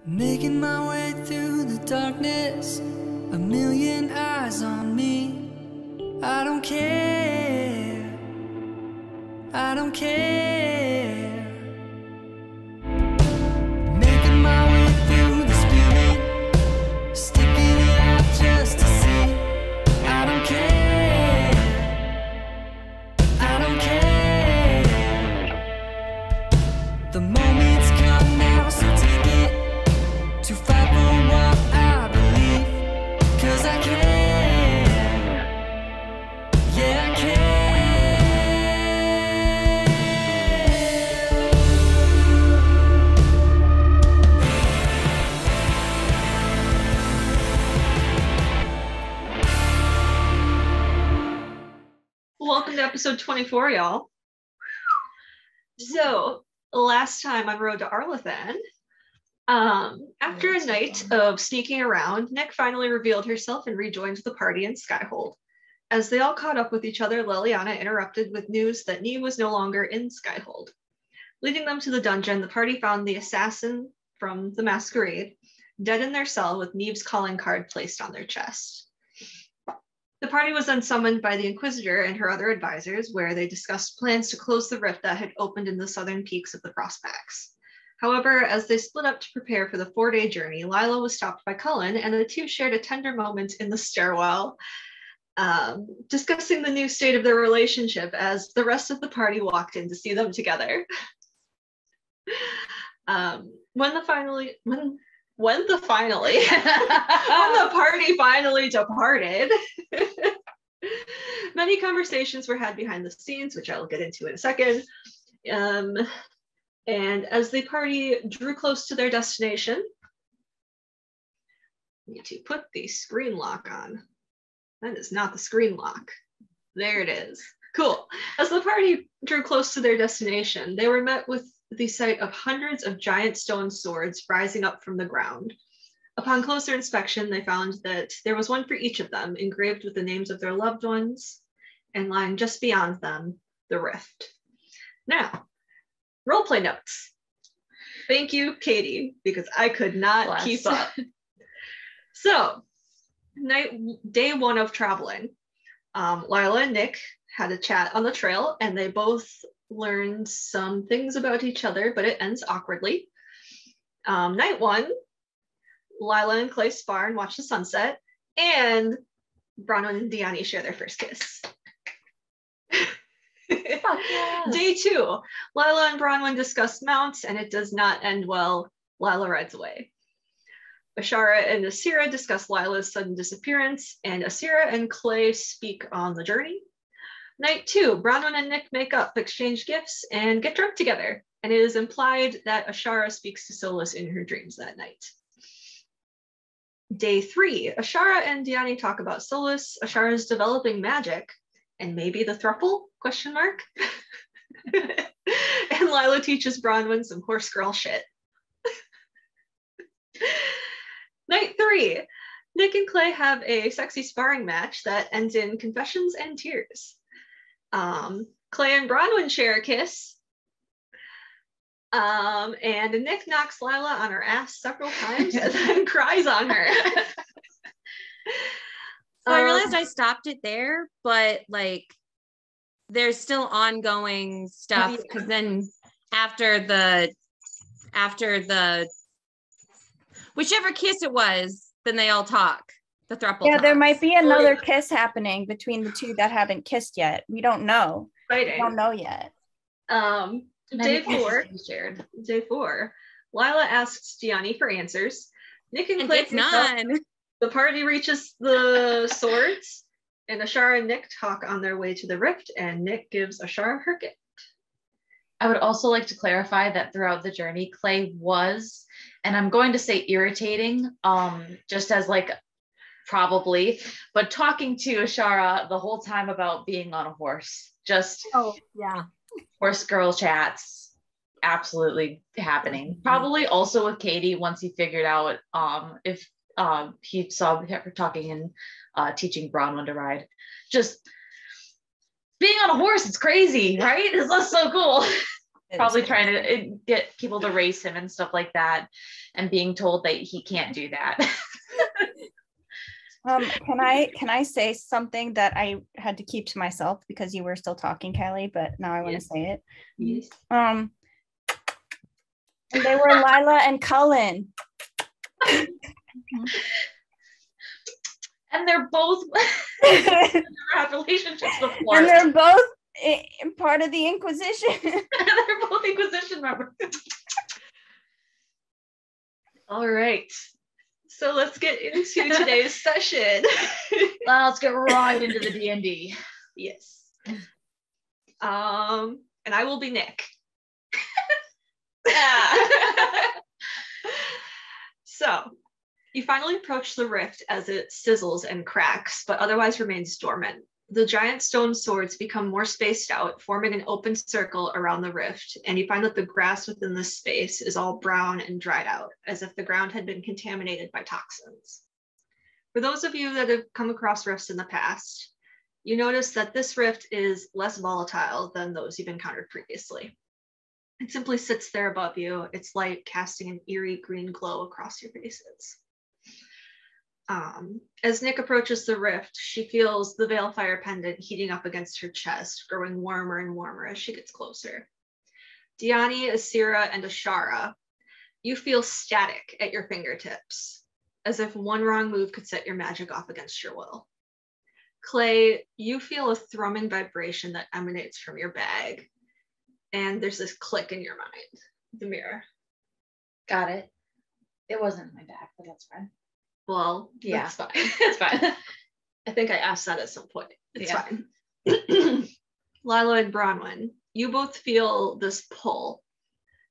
Making my way through the darkness, a million eyes on me. I don't care, I don't care. Making my way through the spewing, sticking it out just to see. I don't care, I don't care. The moment's come now, so take it. To fight for what I believe, 'cause I can, yeah I can. Welcome to episode 24, y'all. So, last time on Road to Arlathan, after a night of sneaking around, Nick finally revealed herself and rejoined the party in Skyhold. As they all caught up with each other, Leliana interrupted with news that Neve was no longer in Skyhold. Leading them to the dungeon, the party found the assassin from the masquerade dead in their cell with Neve's calling card placed on their chest. The party was then summoned by the Inquisitor and her other advisors, where they discussed plans to close the rift that had opened in the southern peaks of the Frostbacks. However, as they split up to prepare for the 4-day journey, Lila was stopped by Cullen, and the two shared a tender moment in the stairwell, discussing the new state of their relationship as the rest of the party walked in to see them together. When the party finally departed, many conversations were had behind the scenes, which I'll get into in a second. And as the party drew close to their destination, I need to put the screen lock on. That is not the screen lock. There it is. Cool. As the party drew close to their destination, they were met with the sight of hundreds of giant stone swords rising up from the ground. Upon closer inspection, they found that there was one for each of them, engraved with the names of their loved ones, and lying just beyond them, the rift. Now, roleplay notes. Thank you, Katie, because I could not keep up. So, day one of traveling, Lila and Nick had a chat on the trail, and they both learned some things about each other, but it ends awkwardly. Night one, Lila and Clay spar and watch the sunset, and Bronwyn and Diani share their first kiss. Yes. Day two, Lila and Bronwyn discuss mounts, and it does not end well. Lila rides away. Ashara and Asira discuss Lila's sudden disappearance, and Asira and Clay speak on the journey. Night two, Bronwyn and Nick make up, exchange gifts, and get drunk together, and it is implied that Ashara speaks to Solas in her dreams that night. Day three, Ashara and Diani talk about Solas, Ashara's developing magic, and maybe the throuple, ? And Lila teaches Bronwyn some horse girl shit. Night three, Nick and Clay have a sexy sparring match that ends in confessions and tears. Clay and Bronwyn share a kiss. And Nick knocks Lila on her ass several times and then cries on her. So I realized I stopped it there, but like there's still ongoing stuff, because then after the whichever kiss it was, then they all talk. The throuple. Yeah, there might be another kiss happening between the two that haven't kissed yet. We don't know. Fighting. We don't know yet. Day four, Lila asks Diani for answers. Nick and Clay gets none. The party reaches the swords, and Ashara and Nick talk on their way to the rift, and Nick gives Ashara her gift. I would also like to clarify that throughout the journey, Clay was, and I'm going to say irritating, just as like probably, but talking to Ashara the whole time about being on a horse. Just horse girl chats, absolutely happening. Probably also with Katie once he figured out if he saw her talking and teaching Bronwyn to ride. Just being on a horse, it's crazy, right? It's so cool. Probably trying to get people to race him and stuff like that, and being told that he can't do that. Can I say something that I had to keep to myself because you were still talking, Callie, but now I want to say it. Yes. And they were Lila and Cullen. And they're both have relationships before. And they're both part of the Inquisition. They're both Inquisition members. All right. So let's get into today's session. Let's get right into the D&D. Yes. And I will be Nick. So you finally approach the rift as it sizzles and cracks, but otherwise remains dormant. The giant stone swords become more spaced out, forming an open circle around the rift, and you find that the grass within this space is all brown and dried out, as if the ground had been contaminated by toxins. For those of you that have come across rifts in the past, you notice that this rift is less volatile than those you've encountered previously. It simply sits there above you, its light casting an eerie green glow across your faces. As Nick approaches the rift, she feels the Veilfire pendant heating up against her chest, growing warmer and warmer as she gets closer. Diani, Asira, and Ashara, you feel static at your fingertips, as if one wrong move could set your magic off against your will. Clay, you feel a thrumming vibration that emanates from your bag, and there's this click in your mind, the mirror. Got it. It wasn't in my bag, but that's fine. Well, Yeah. that's fine. It's fine. I think I asked that at some point. It's Yeah. fine. Lila and Bronwyn, you both feel this pull,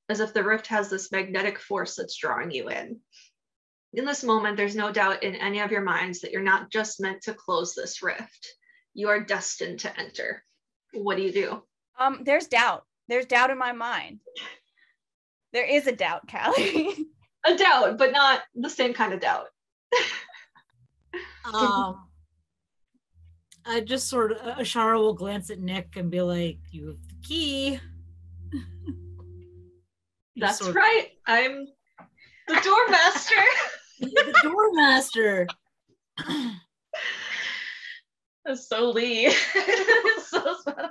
as if the rift has this magnetic force that's drawing you in. In this moment, there's no doubt in any of your minds that you're not just meant to close this rift. You are destined to enter. What do? There's doubt. There's doubt in my mind. There is a doubt, Callie. A doubt, but not the same kind of doubt. I just sort of, Ashara will glance at Nick and be like, "You have the key." That's right. I'm the door master. The door master. That's so Lee. It's so special.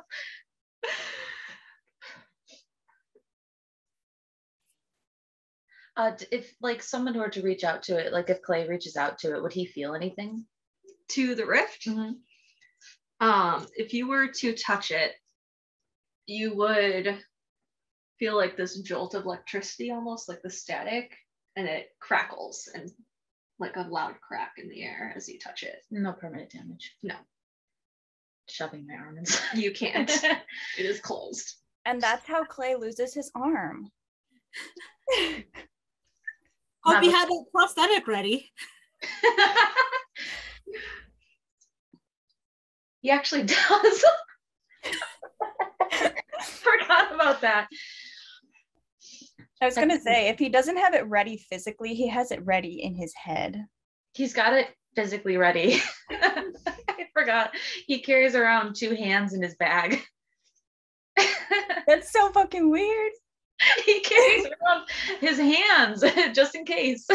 If like someone were to reach out to it, like if Clay reaches out to it, would he feel anything? To the rift? Mm-hmm. If you were to touch it, you would feel like this jolt of electricity, almost like the static, and it crackles and like a loud crack in the air as you touch it. No permanent damage. No. Shoving my arm inside. You can't. It is closed. And that's how Clay loses his arm. Hope you had a prosthetic ready. He actually does. Forgot about that. I was gonna say, if he doesn't have it ready physically, he has it ready in his head. He's got it physically ready. I forgot. He carries around 2 hands in his bag. That's so fucking weird. He carries around his hands just in case.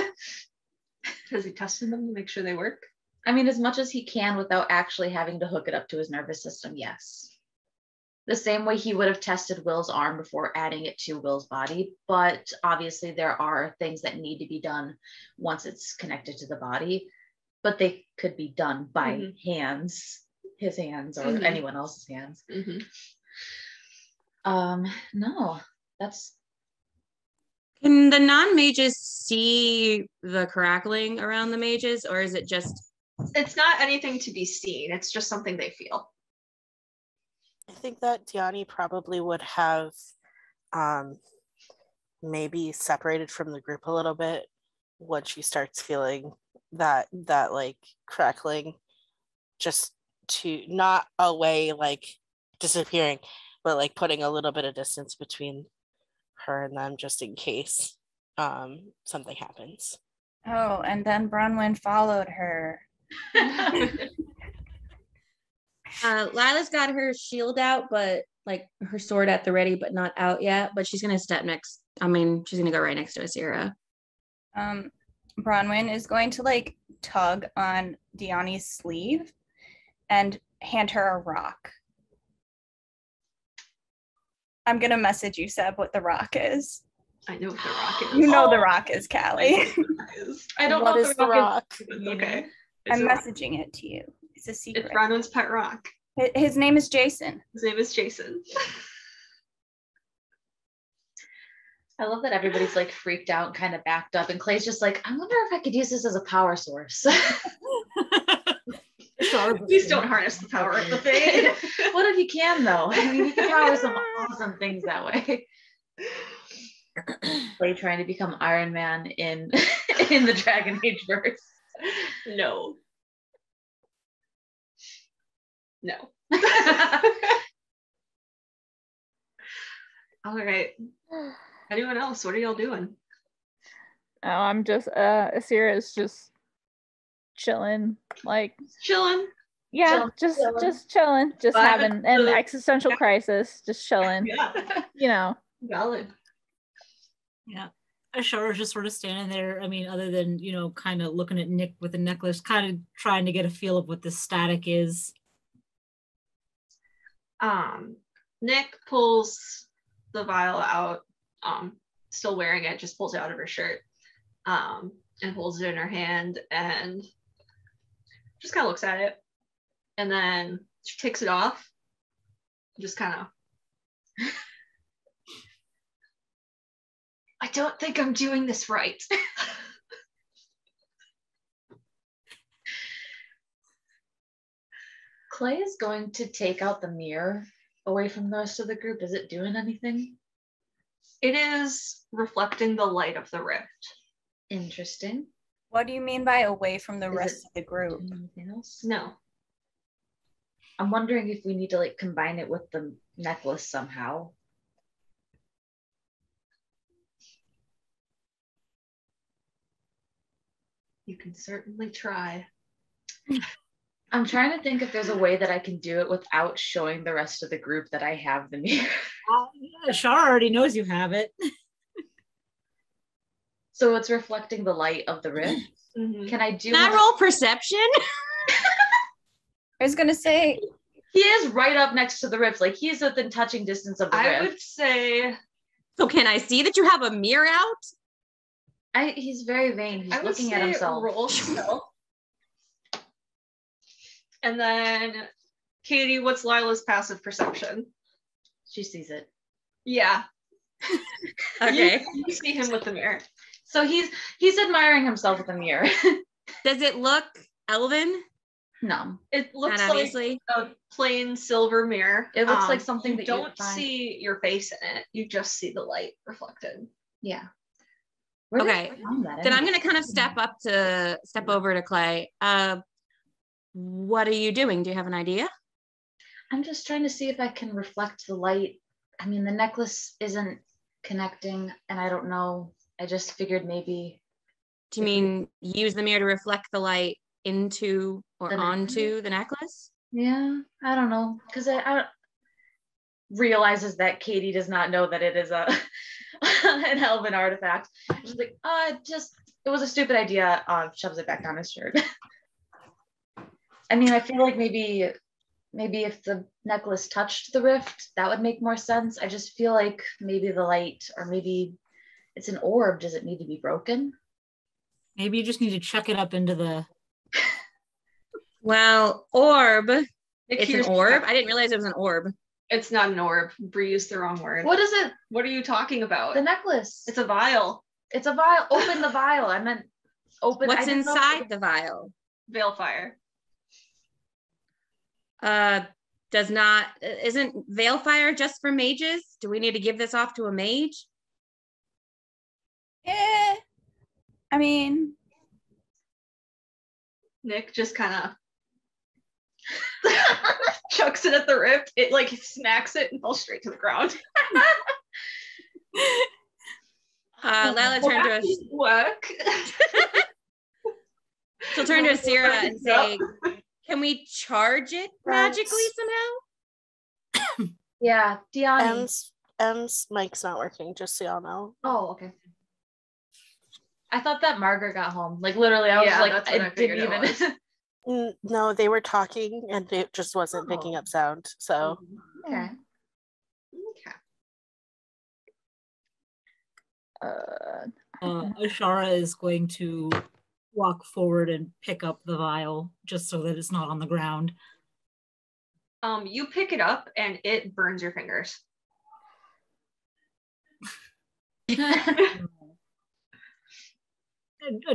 Has he tested them to make sure they work? I mean, as much as he can without actually having to hook it up to his nervous system, yes. The same way he would have tested Will's arm before adding it to Will's body. But obviously there are things that need to be done once it's connected to the body. But they could be done by hands, his hands, or anyone else's hands. No, that's... Can the non-mages see the crackling around the mages, or is it just... It's not anything to be seen. It's just something they feel. I think that Diani probably would have maybe separated from the group a little bit when she starts feeling that like crackling, just to not away like disappearing, but like putting a little bit of distance between her and them just in case something happens. Oh, and then Bronwyn followed her. Lila's got her shield out, but like her sword at the ready, but not out yet. But she's gonna step next. I mean, she's gonna go right next to Asira. Bronwyn is going to like tug on Diani's sleeve and hand her a rock. I'm gonna message you, Seb, what the rock is. I know what the rock is. You know the rock is, Callie. I don't What know is what the rock? Is. Okay. I'm It's a rock. messaging it to you. It's a secret. It's Bronwyn's pet rock. His name is Jason. His name is Jason. I love that everybody's like freaked out, kind of backed up, and Clay's just like, I wonder if I could use this as a power source. Please don't harness the power of the thing. What if you can though? I mean, you can power some awesome things that way. Clay trying to become Iron Man in the Dragon Age verse. No. No. All right. Anyone else? What are y'all doing? Oh, I'm just Asira is just chilling, like Chilling. yeah, just chilling, just Vibing having an the- existential crisis, just chilling. Yeah. You know, Valid. Yeah. Ashara's just sort of standing there. I mean, other than, you know, kind of looking at Nick with the necklace, kind of trying to get a feel of what the static is. Nick pulls the vial out, still wearing it, just pulls it out of her shirt, and holds it in her hand and just kind of looks at it. And then she takes it off, just kind of. I don't think I'm doing this right. Clay is going to take out the mirror away from the rest of the group. Is it doing anything? It is reflecting the light of the rift. Interesting. What do you mean by away from the Is rest it of the group? Anything else? No. I'm wondering if we need to like combine it with the necklace somehow. You can certainly try. I'm trying to think if there's a way that I can do it without showing the rest of the group that I have the mirror. Ashara already knows you have it. So it's reflecting the light of the rift. Mhm. Can I do Can I one- roll perception? I was gonna say, He is right up next to the rift. Like he's within touching distance of the I rift. would say So can I see that you have a mirror out? He's very vain. He's I would looking at say himself. roll stealth. And then Katie, what's Lila's passive perception? She sees it. Yeah. Okay. You see him with the mirror. So he's admiring himself with a mirror. Does it look Elvhen? No. It looks Not like obviously. a plain silver mirror. It looks like something you that you would don't find- see your face in it. You just see the light reflected. Yeah. Where did Okay. I find that Then I'm anyway? gonna kind of step over to Clay. What are you doing? Do you have an idea? I'm just trying to see if I can reflect the light. I mean, the necklace isn't connecting, and I don't know. I just figured maybe. Do you mean use the mirror to reflect the light into or The necklace? onto the necklace? Yeah, I don't know, because I realizes that Katie does not know that it is a an Elvhen artifact. She's like, it was a stupid idea. Shoves it back on his shirt. I mean, I feel like maybe if the necklace touched the rift, that would make more sense. I just feel like maybe the light, or maybe it's an orb. Does it need to be broken? Maybe you just need to chuck it up into the. Well, orb. Nick It's an hears- orb. I didn't realize it was an orb. It's not an orb. Bree used the wrong word. What is it? What are you talking about? The necklace. It's a vial. It's a vial. Open the vial. I meant open. I What's didn't know- inside the vial? Veilfire. Isn't Veilfire just for mages? Do we need to give this off to a mage? yeah. I mean, Nick just kind of chucks it at the rift. It like smacks it and falls straight to the ground. Lila turned to us. Work. She'll turn to Asira and say, "Can we charge it magically somehow?" Yeah, Diani. M's mic's not working, just so y'all know. Oh, okay. I thought that Margaret got home. Like literally, I was Yeah, like, that's what I it figured didn't it even. was. No, they were talking and it just wasn't picking up sound. So Okay. Okay. Ashara is going to walk forward and pick up the vial just so that it's not on the ground. You pick it up and it burns your fingers.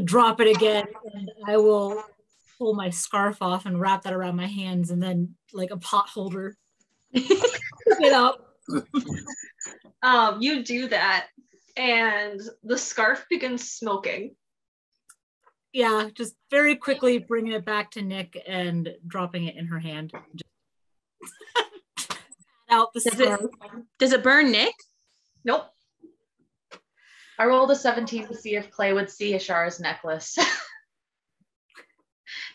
Drop it again, and I will pull my scarf off and wrap that around my hands, and then like a pot holder, pick it up. You do that, and the scarf begins smoking. Yeah, just very quickly bringing it back to Nick and dropping it in her hand. Out the scarf. Does it burn Nick? Nope. I rolled a 17 to see if Clay would see Ashara's necklace.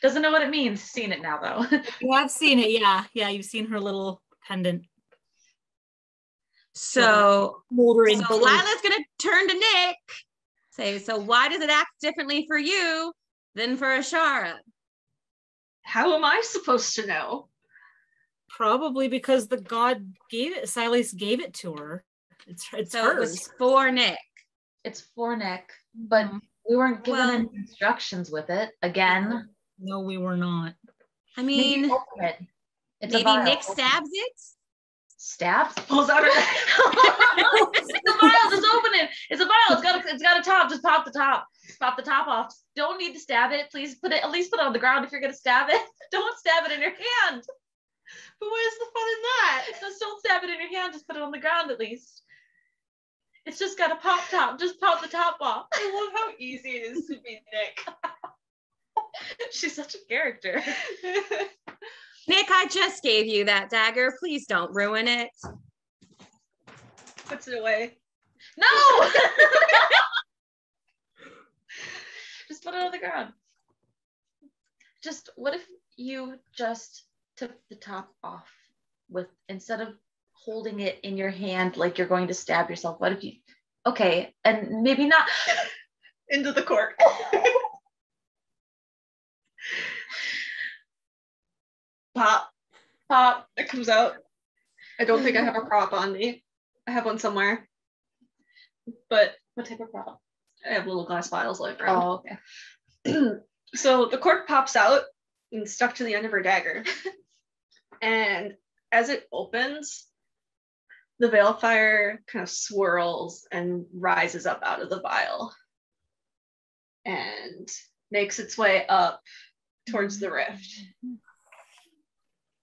Doesn't know what it means. Seen it now though. You have seen it, yeah. Yeah, you've seen her little pendant. So Moldering. Lila's gonna turn to Nick. Say, so why does it act differently for you than for Ashara? How am I supposed to know? Probably because the god gave it, Silas gave it to her. It's So hers. it was for Nick. It's for Nick, but we weren't given any instructions with it. Again. No, we were not. I mean, Maybe open it. It's a maybe vial. Nick stabs it. Stabs? Pulls out her. It's a vial. Just open it. It's a vial. It's got a top. Just pop the top. Pop the top off. Don't need to stab it. Please put it. At least put it on the ground if you're gonna stab it. Don't stab it in your hand. But where's the fun in that? Just don't stab it in your hand. Just put it on the ground at least. It's just got a pop top. Just pop the top off. I love how easy it is to be Nick. She's such a character. Nick, I just gave you that dagger. Please don't ruin it. Puts it away. No! Just put it on the ground. Just, what if you just took the top off with, instead of holding it in your hand like you're going to stab yourself, what if you, okay, and maybe not. Into the cork. Pop. Pop. It comes out. I don't think I have a prop on me. I have one somewhere. But What type of prop? I have little glass vials lying around. Oh, okay. So the cork pops out and stuck to the end of her dagger. And as it opens, the Veilfire kind of swirls and rises up out of the vial and makes its way up towards the rift.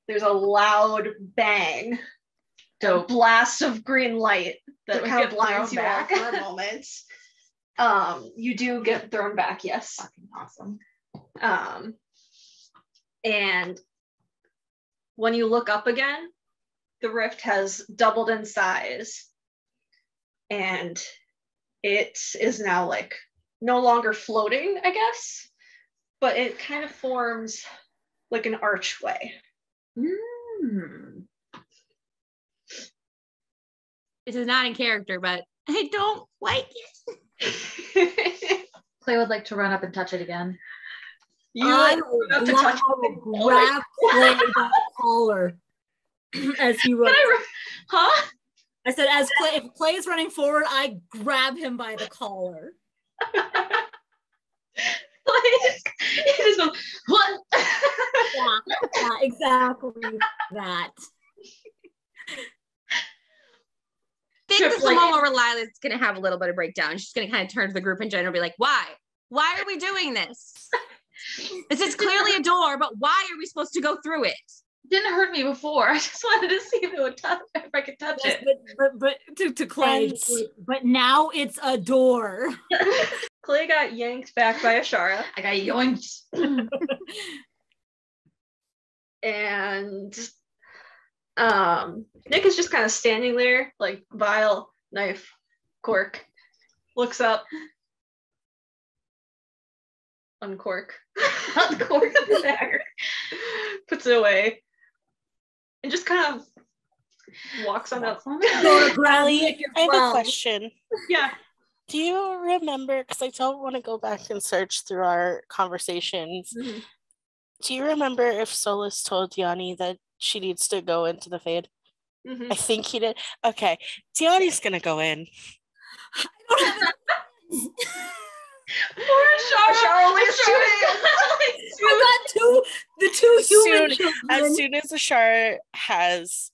There's a loud bang, a blast of green light that kind of blinds you out for a moment. You do get thrown back, yes. Fucking awesome. And when you look up again, the rift has doubled in size, and it is now like no longer floating, I guess, but it kind of forms like an archway. This is not in character, but I don't like it. Clay would like to run up and touch it again. You I have to touch will grab Clay by the collar as he runs. Huh? I said, as Clay, if Clay is running forward, I grab him by the collar. It is what? Yeah, exactly that. I think this is the moment where Lila's going to have a little bit of breakdown. She's going to kind of turn to the group in general and be like, why? Why are we doing this? This is clearly a door, but why are we supposed to go through it? Didn't hurt me before. I just wanted to see if it would touch, if I could touch Yes, it. but to Clay, but now it's a door. Clay got yanked back by Ashara. I got yoinked. And Nick is just kind of standing there, like vial, knife, cork, looks up, uncork, uncork the dagger, puts it away, and just kind of Walks on up. Go to Allie, Grally. I have a question. Yeah. Do you remember, because I don't want to go back and search through our conversations, Mhm. do you remember if Solas told Diani that she needs to go into the Fade? Mhm. I think he did. Okay, Diani's gonna go in. I don't have any- Poor Ashara only has 2 hands. I got the two human As children. soon as Ashara has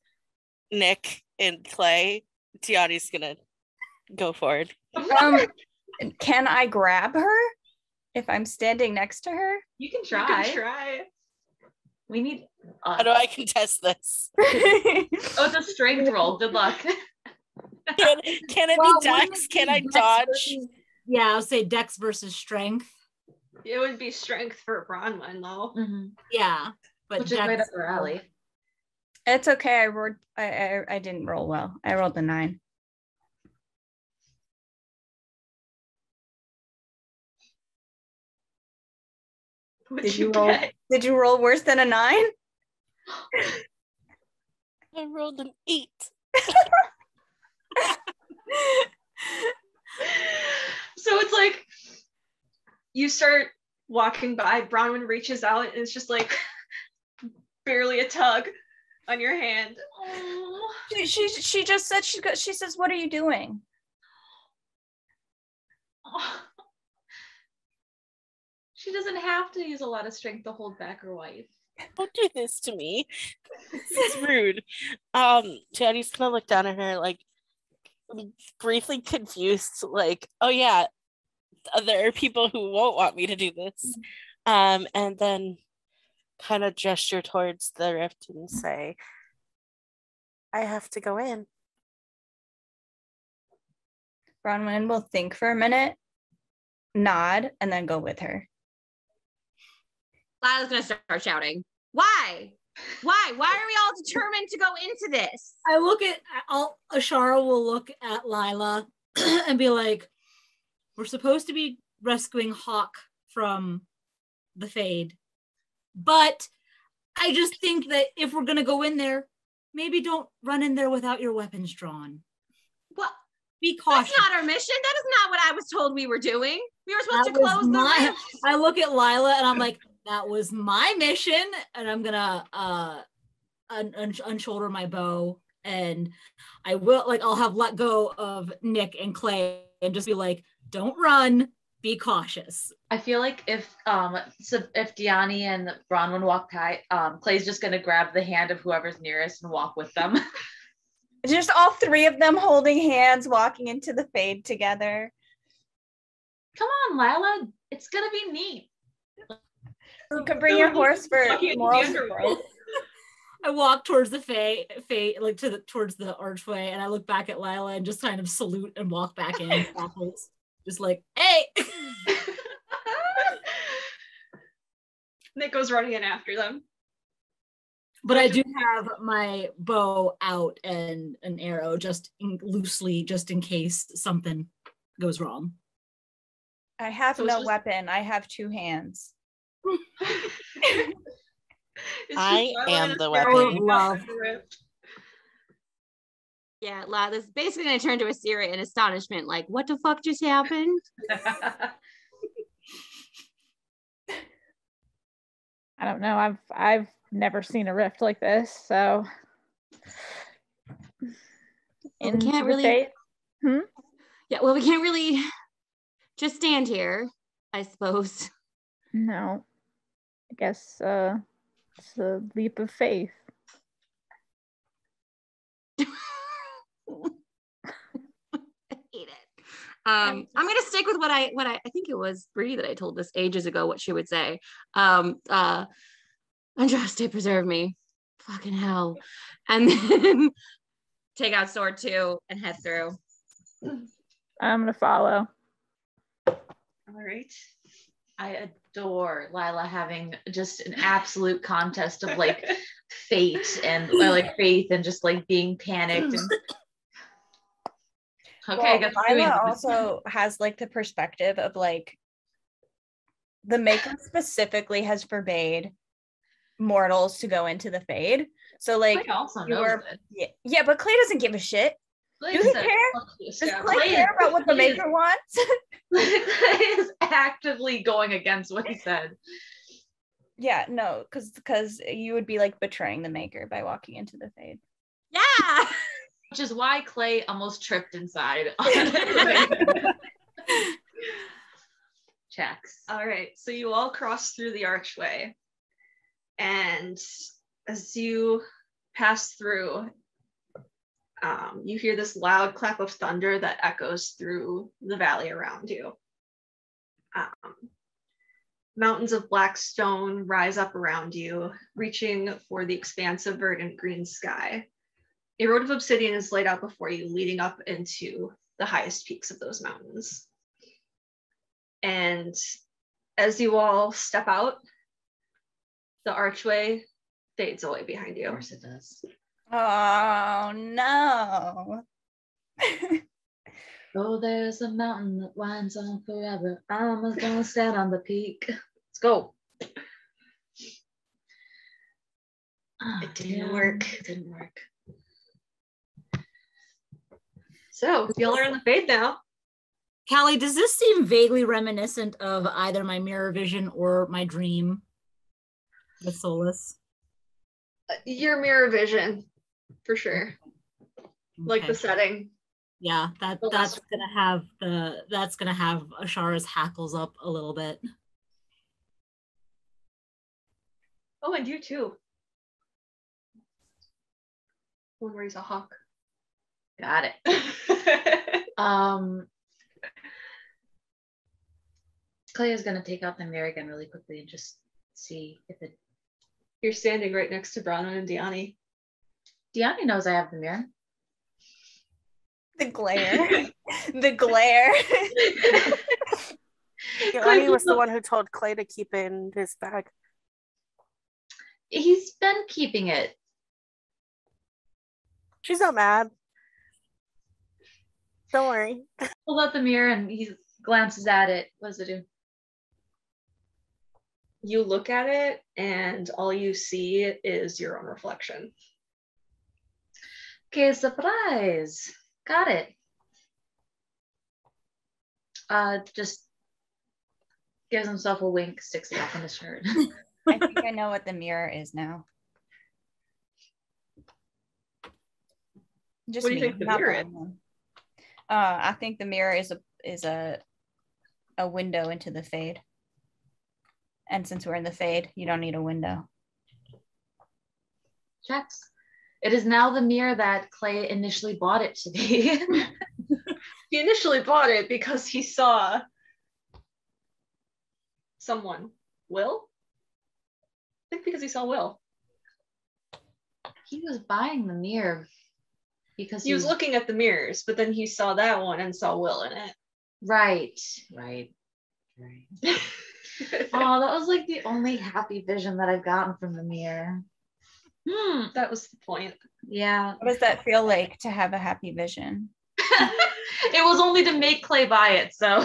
Nick and Clay, Diani's gonna go forward. Can I grab her if I'm standing next to her? You can You try. can try. We need. How do I contest this? Oh, it's a strength roll. Good luck. Can it Well, be wouldn't Dex? it Can be I Dex dodge? versus- Yeah, I'll say Dex versus Strength. It would be strength for Bronwyn, though. Yeah, but Which is Dex right up her alley. It's okay. I didn't roll well. I rolled a 9. What'd Did you roll? get? Did you roll worse than a 9? I rolled an 8. So it's like you start walking by, Bronwyn reaches out and it's just like barely a tug on your hand. Oh. She just said she says, "What are you doing?" She doesn't have to use a lot of strength to hold back her wife. Don't do this to me. This is rude. Diani's gonna look down at her like briefly confused, like, oh yeah, there are people who won't want me to do this. And then kind of gesture towards the rift and say, I have to go in. Bronwyn will think for a minute, nod, and then go with her. Lila's gonna start shouting. Why? Why are we all determined to go into this? I look at Ashara will look at Lila and be like, we're supposed to be rescuing Hawk from the Fade, but I just think that if we're gonna go in there, maybe don't run in there without your weapons drawn. What? Be cautious. That's not our mission. That is not what I was told we were doing. We were supposed That to was close the my- rift. I look at Lila and I'm like, that was my mission, and I'm gonna unshoulder my bow, and I will, like, I'll have let go of Nick and Clay and just be like, don't run, be cautious. I feel like if Diani and Bronwyn walk by, Clay's just gonna grab the hand of whoever's nearest and walk with them. Just all 3 of them holding hands, walking into the Fade together. Come on, Lila. It's gonna be neat. You can bring your horse for Walking into moral the underworld. support. I walk towards the Fae, like towards the archway, and I look back at Lila and just kind of salute and walk back in. Just like, hey. Nick goes running in after them. But I do have my bow out and an arrow loosely, just in case something goes wrong. I have So it's no just- weapon. I have 2 hands. I am the weapon. Love. Yeah, Lila's basically gonna turn to Assyria in astonishment, like, what the fuck just happened? I don't know. I've never seen a rift like this, so Well, we can't really. Yeah, well, we can't really just stand here, I suppose. No. I guess it's a leap of faith. I hate it. I'm gonna stick with what I think it was Bree that I told this ages ago what she would say. Andraste, preserve me. Fucking hell. And then take out sword 2 and head through. I'm gonna follow. All right. I adore Lila having just an absolute contest of like fate and like faith and just like being panicked. And... Okay, I guess we're doing Lila this. also has like the perspective of like the Maker specifically has forbade mortals to go into the Fade. So like Clay also you knows were, it. yeah, but Clay doesn't give a shit. Clay Do he said, care? "Fuck this Does guy." Clay care about what the Clay is- maker wants? Clay is actively going against what he said. Yeah, no, because you would be like betraying the maker by walking into the fade. Yeah. Which is why Clay almost tripped inside. Checks. All right, so you all cross through the archway, and as you pass through, you hear this loud clap of thunder that echoes through the valley around you. Mountains of black stone rise up around you, reaching for the expanse of verdant green sky. A road of obsidian is laid out before you, leading up into the highest peaks of those mountains. And as you all step out, the archway fades away behind Of you. course it does. Oh no. Oh, there's a mountain that winds on forever. I'm gonna stand on the peak. Let's go. It didn't work. It didn't work. So y'all are in the fade now. Callie, does this seem vaguely reminiscent of either my mirror vision or my dream with Solas? Your mirror vision, for sure. Like the Okay. setting. Yeah, that's gonna have Ashara's hackles up a little bit. Oh, and you too. One where he's a hawk. Got it. Clay is gonna take out the mirror again really quickly and just see if it. You're standing right next to Bronwyn and Diani. Diani knows I have the mirror. The glare. The glare. Yanni was the one who told Clay to keep it in his bag. He's been keeping it. She's not mad. Don't worry. Hold out the mirror and he glances at it. What does it do? You look at it, and all you see is your own reflection. Okay, surprise. Got it. Just gives himself a wink, sticks it back in his shirt. I think I know what the mirror is now. Just What do you me, think the not mirror is? Bronwyn. I think the mirror is a window into the fade. And since we're in the fade, you don't need a window. Checks. It is now the mirror that Clay initially bought it to be. He initially bought it because he saw someone. Will? I think because he saw Will. He was buying the mirror because He was looking at the mirrors, but then he saw that one and saw Will in it. Right. Oh, that was like the only happy vision that I've gotten from the mirror. That was the point. Yeah. What does that feel like to have a happy vision? It was only to make Clay buy it, so. No,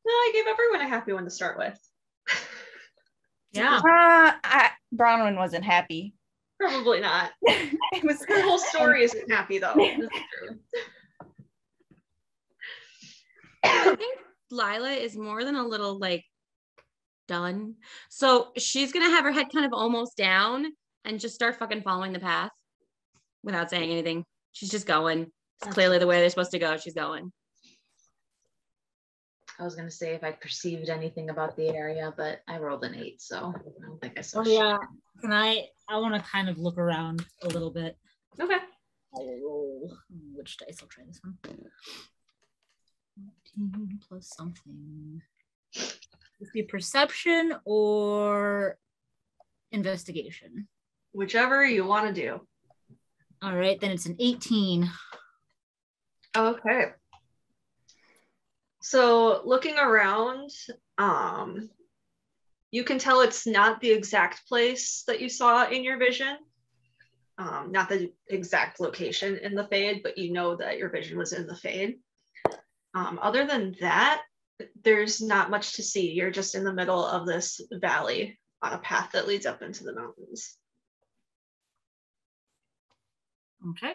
I gave everyone a happy one to start with. Yeah. Bronwyn wasn't happy. Probably not. It was Her whole story isn't happy though. This is true. I think Lila is more than a little like done. So she's gonna have her head kind of almost down and just start fucking following the path without saying anything. She's just going. It's clearly the way they're supposed to go. She's going. I was gonna say if I perceived anything about the area, but I rolled an 8, so I don't think I saw Oh shit. yeah. Can I want to kind of look around a little bit. Okay. I will roll which dice. I'll try this one. 14 plus something. This be perception or investigation. Whichever you want to do. All right, then it's an 18. Okay. So looking around, you can tell it's not the exact place that you saw in your vision. Not the exact location in the fade, but you know that your vision was in the fade. Other than that, there's not much to see. You're just in the middle of this valley on a path that leads up into the mountains. Okay.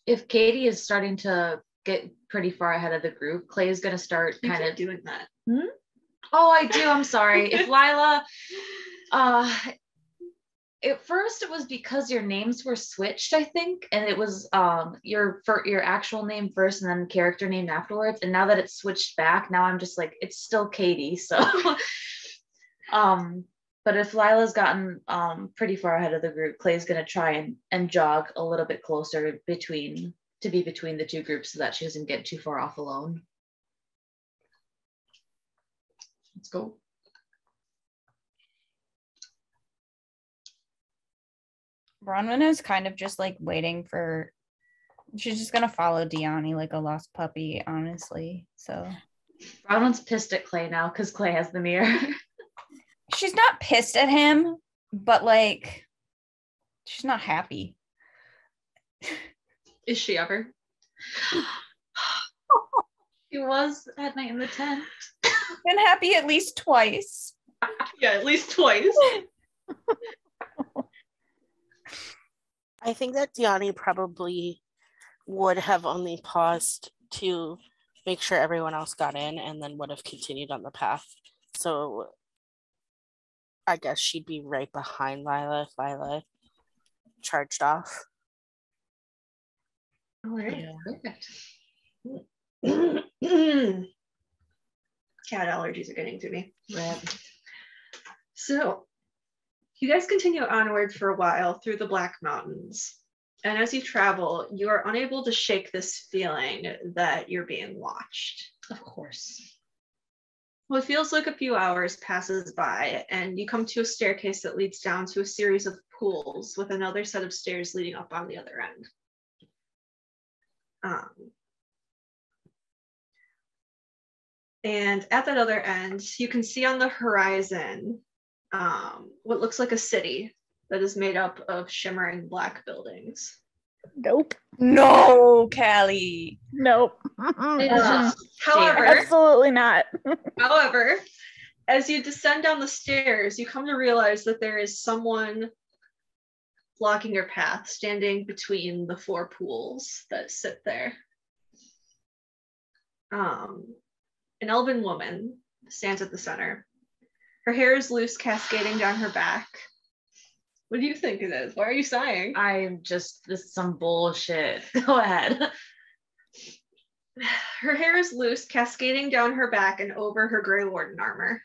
If Katie is starting to get pretty far ahead of the group, Clay is going to start You kind keep of doing that. Oh, I do. I'm sorry. If Lila, at first it was because your names were switched, I think, and it was your actual name first and then character name afterwards. And now that it's switched back, now I'm just like, it's still Katie. So, but if Lila's gotten pretty far ahead of the group, Clay's gonna try and jog a little bit closer between the two groups so that she doesn't get too far off alone. Let's go. Bronwyn is kind of just like waiting for. She's just gonna follow Diani like a lost puppy, honestly. So Bronwyn's pissed at Clay now because Clay has the mirror. she's not pissed at him, but like she's not happy. Is she ever? She was at night in the tent. Been happy at least twice. Yeah, at least twice. I think that Diani probably would have only paused to make sure everyone else got in and then would have continued on the path. So I guess she'd be right behind Lila if Lila charged off. All right. Yeah. Perfect. Cat allergies are getting to me. Right. So you guys continue onward for a while through the Black Mountains. And as you travel, you are unable to shake this feeling that you're being watched. Of course. What feels like a few hours passes by, and you come to a staircase that leads down to a series of pools with another set of stairs leading up on the other end. And at that other end, you can see on the horizon what looks like a city that is made up of shimmering black buildings. Nope. No, Callie. Nope. However, Absolutely not. However, as you descend down the stairs, you come to realize that there is someone blocking your path, standing between the four pools that sit there. An Elvhen woman stands at the center. Her hair is loose, cascading down her back. What do you think it is? Why are you sighing? This is some bullshit. Go ahead. Her hair is loose, cascading down her back and over her Grey Warden armor.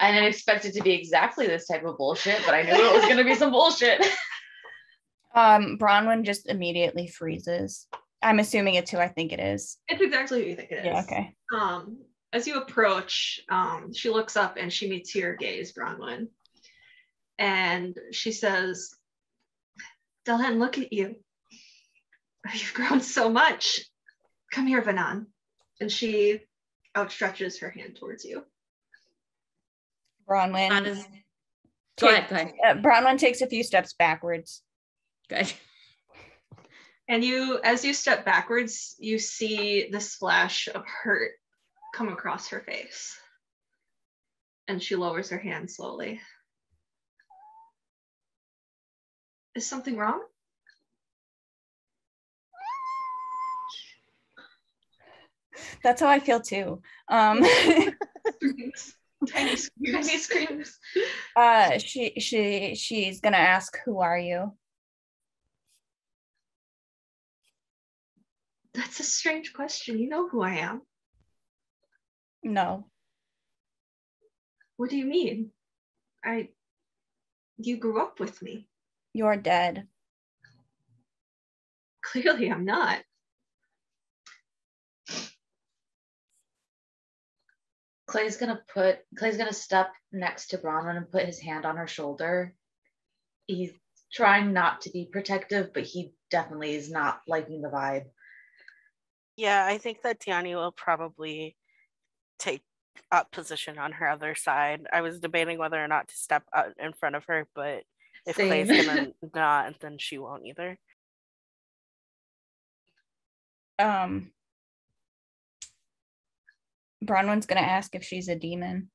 I didn't expect it to be exactly this type of bullshit, but I knew it was going to be some bullshit. Bronwyn just immediately freezes. I'm assuming it's who I think it is. It's exactly who you think it is. Yeah, okay. As you approach, she looks up and she meets your gaze, Bronwyn. And she says, Elvhen, look at you. You've grown so much. Come here, Vanan. And she outstretches her hand towards you. Bronwyn. Go ahead. Bronwyn takes a few steps backwards. Good. And as you step backwards, you see this flash of hurt come across her face. And she lowers her hand slowly. Is something wrong? That's how I feel too. Tiny screams. She's gonna ask, who are you? That's a strange question. You know who I am. No. What do you mean? You grew up with me. You're dead. Clearly I'm not. Clay's gonna step next to Bronwyn and put his hand on her shoulder. He's trying not to be protective, but he definitely is not liking the vibe. Yeah, I think that Diani will probably take up position on her other side. I was debating whether or not to step out in front of her, but if Same. Clay's gonna not, then she won't either. Bronwyn's gonna ask if she's a demon.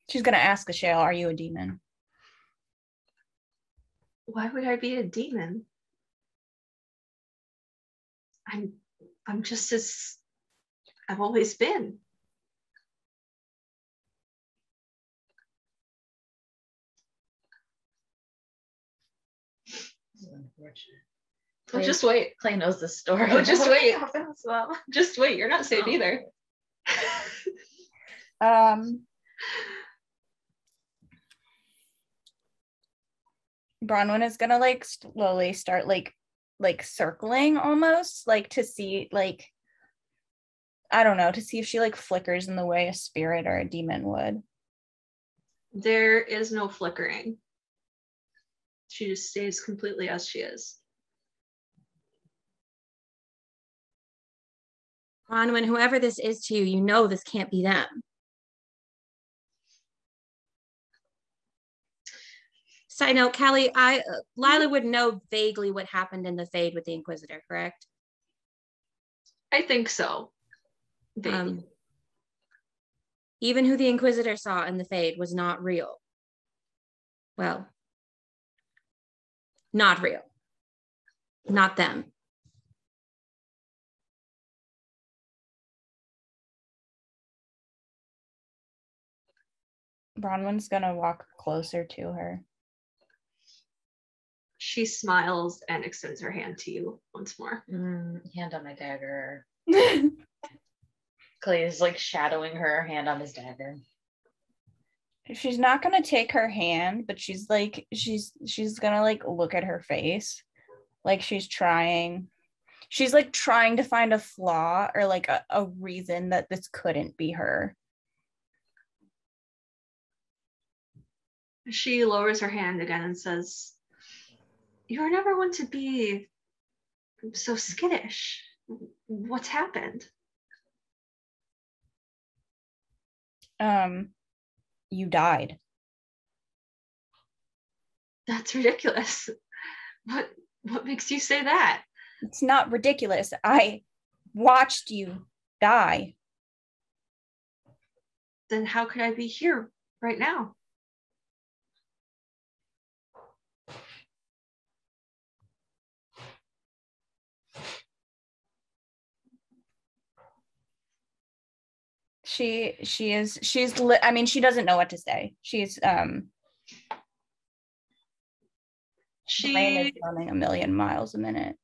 She's gonna ask Ashale, are you a demon? Why would I be a demon? I'm just as I've always been. Unfortunate. Oh, just wait. Clay knows the story. Oh, just wait. As well. Just wait. You're not safe Oh. either. Bronwyn is gonna like slowly start like circling almost, like to see, like, I don't know, to see if she like flickers in the way a spirit or a demon would. There is no flickering. She just stays completely as she is. Bronwyn, whoever this is to you, you know this can't be them. Side note, Callie, Lila would know vaguely what happened in the Fade with the Inquisitor, correct? I think so. Vaguely. Even who the Inquisitor saw in the Fade was not real. Well, not real. Not them. Bronwyn's gonna walk closer to her. She smiles and extends her hand to you once more. Hand on my dagger. Clay is like shadowing her hand on his dagger. She's not gonna take her hand, but she's gonna like look at her face, like she's like trying to find a flaw or like a reason that this couldn't be her. She lowers her hand again and says, "You were never one to be so skittish. What's happened?" You died. That's ridiculous. What makes you say that? It's not ridiculous. I watched you die. Then how could I be here right now? I mean, she doesn't know what to say. She's brain is running a million miles a minute.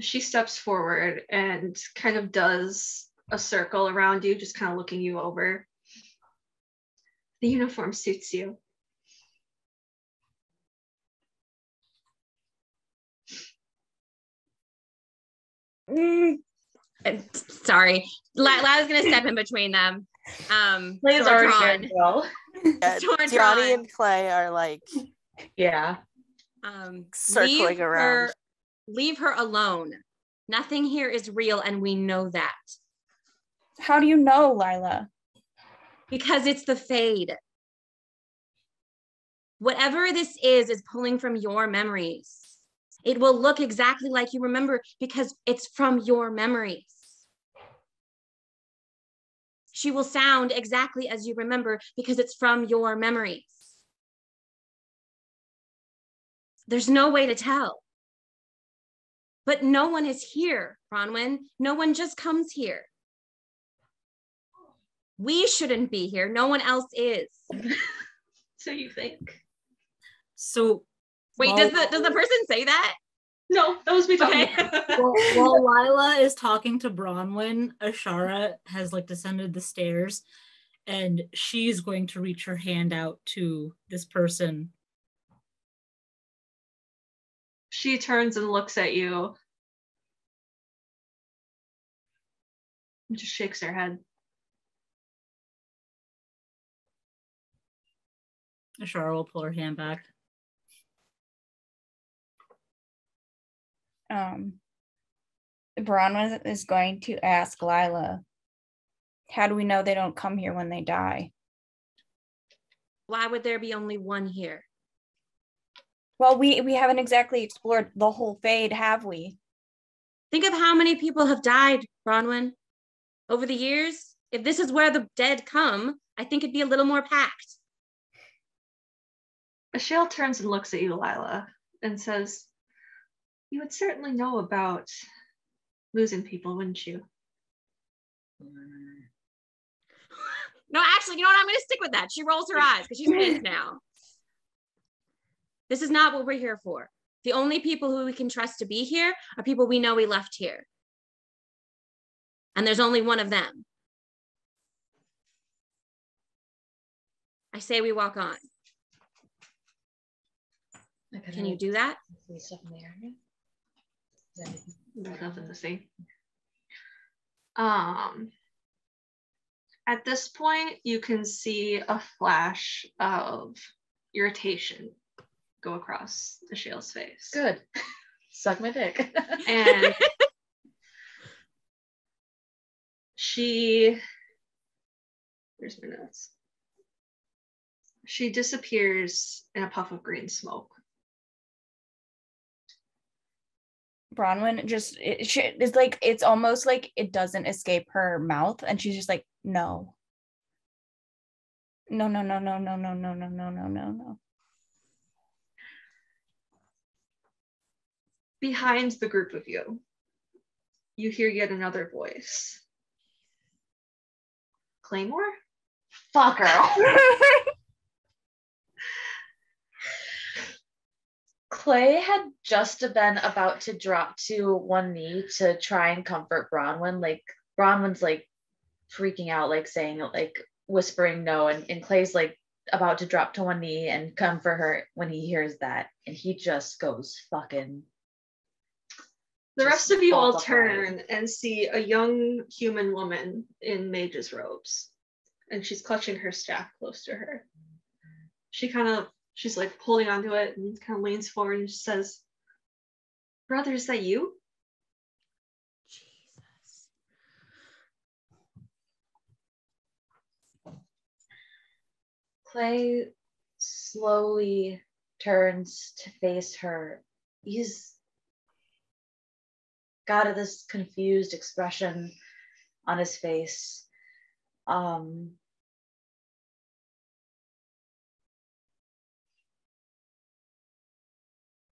She steps forward and kind of does a circle around you, just kind of looking you over. The uniform suits you. Sorry, Lila's gonna step in between them. Clay's already there as well. Yeah, Gianni and Clay are like, Yeah. circling around. Leave her alone. Nothing here is real, and we know that. How do you know, Lila? Because it's the Fade. Whatever this is pulling from your memories. It will look exactly like you remember because it's from your memories. She will sound exactly as you remember because it's from your memories. There's no way to tell. But no one is here, Bronwyn. No one just comes here. We shouldn't be here. No one else is. So you think? So wait, does the person say that? No, that was me talking. Okay. while Lila is talking to Bronwyn, Ashara has like descended the stairs and she's going to reach her hand out to this person. She turns and looks at you. And just shakes her head. Ashara will pull her hand back. Bronwyn is going to ask Lila, how do we know they don't come here when they die? Why would there be only one here? Well, we haven't exactly explored the whole Fade, have we? Think of how many people have died, Bronwyn, over the years. If this is where the dead come, I think it'd be a little more packed. Ashale turns and looks at you, Lila. and says, "You would certainly know about losing people, wouldn't you?" No, actually, you know what? I'm going to stick with that. She rolls her eyes because she's pissed now. This is not what we're here for. The only people who we can trust to be here are people we know we left here. And there's only one of them. I say we walk on. Can you do that? Stuff in the area? There's nothing to see. At this point, you can see a flash of irritation go across the Shale's face. Good. Suck my dick. And where's my notes? She disappears in a puff of green smoke. Bronwyn it's like, it's almost like it doesn't escape her mouth, and she's just like, no. No, no, no, no, no, no, no, no, no, no, no, no. Behind the group of you, you hear yet another voice. Claymore? Fucker. Clay had just been about to drop to one knee to try and comfort Bronwyn. Like, Bronwyn's like freaking out, like saying, like whispering no, and Clay's like about to drop to one knee and comfort her when he hears that, and he just goes fucking. The rest of you all turn and see a young human woman in mage's robes, and she's clutching her staff close to her. She's like holding onto it and kind of leans forward and says, "Brother, is that you?" Jesus. Clay slowly turns to face her. He's got this confused expression on his face.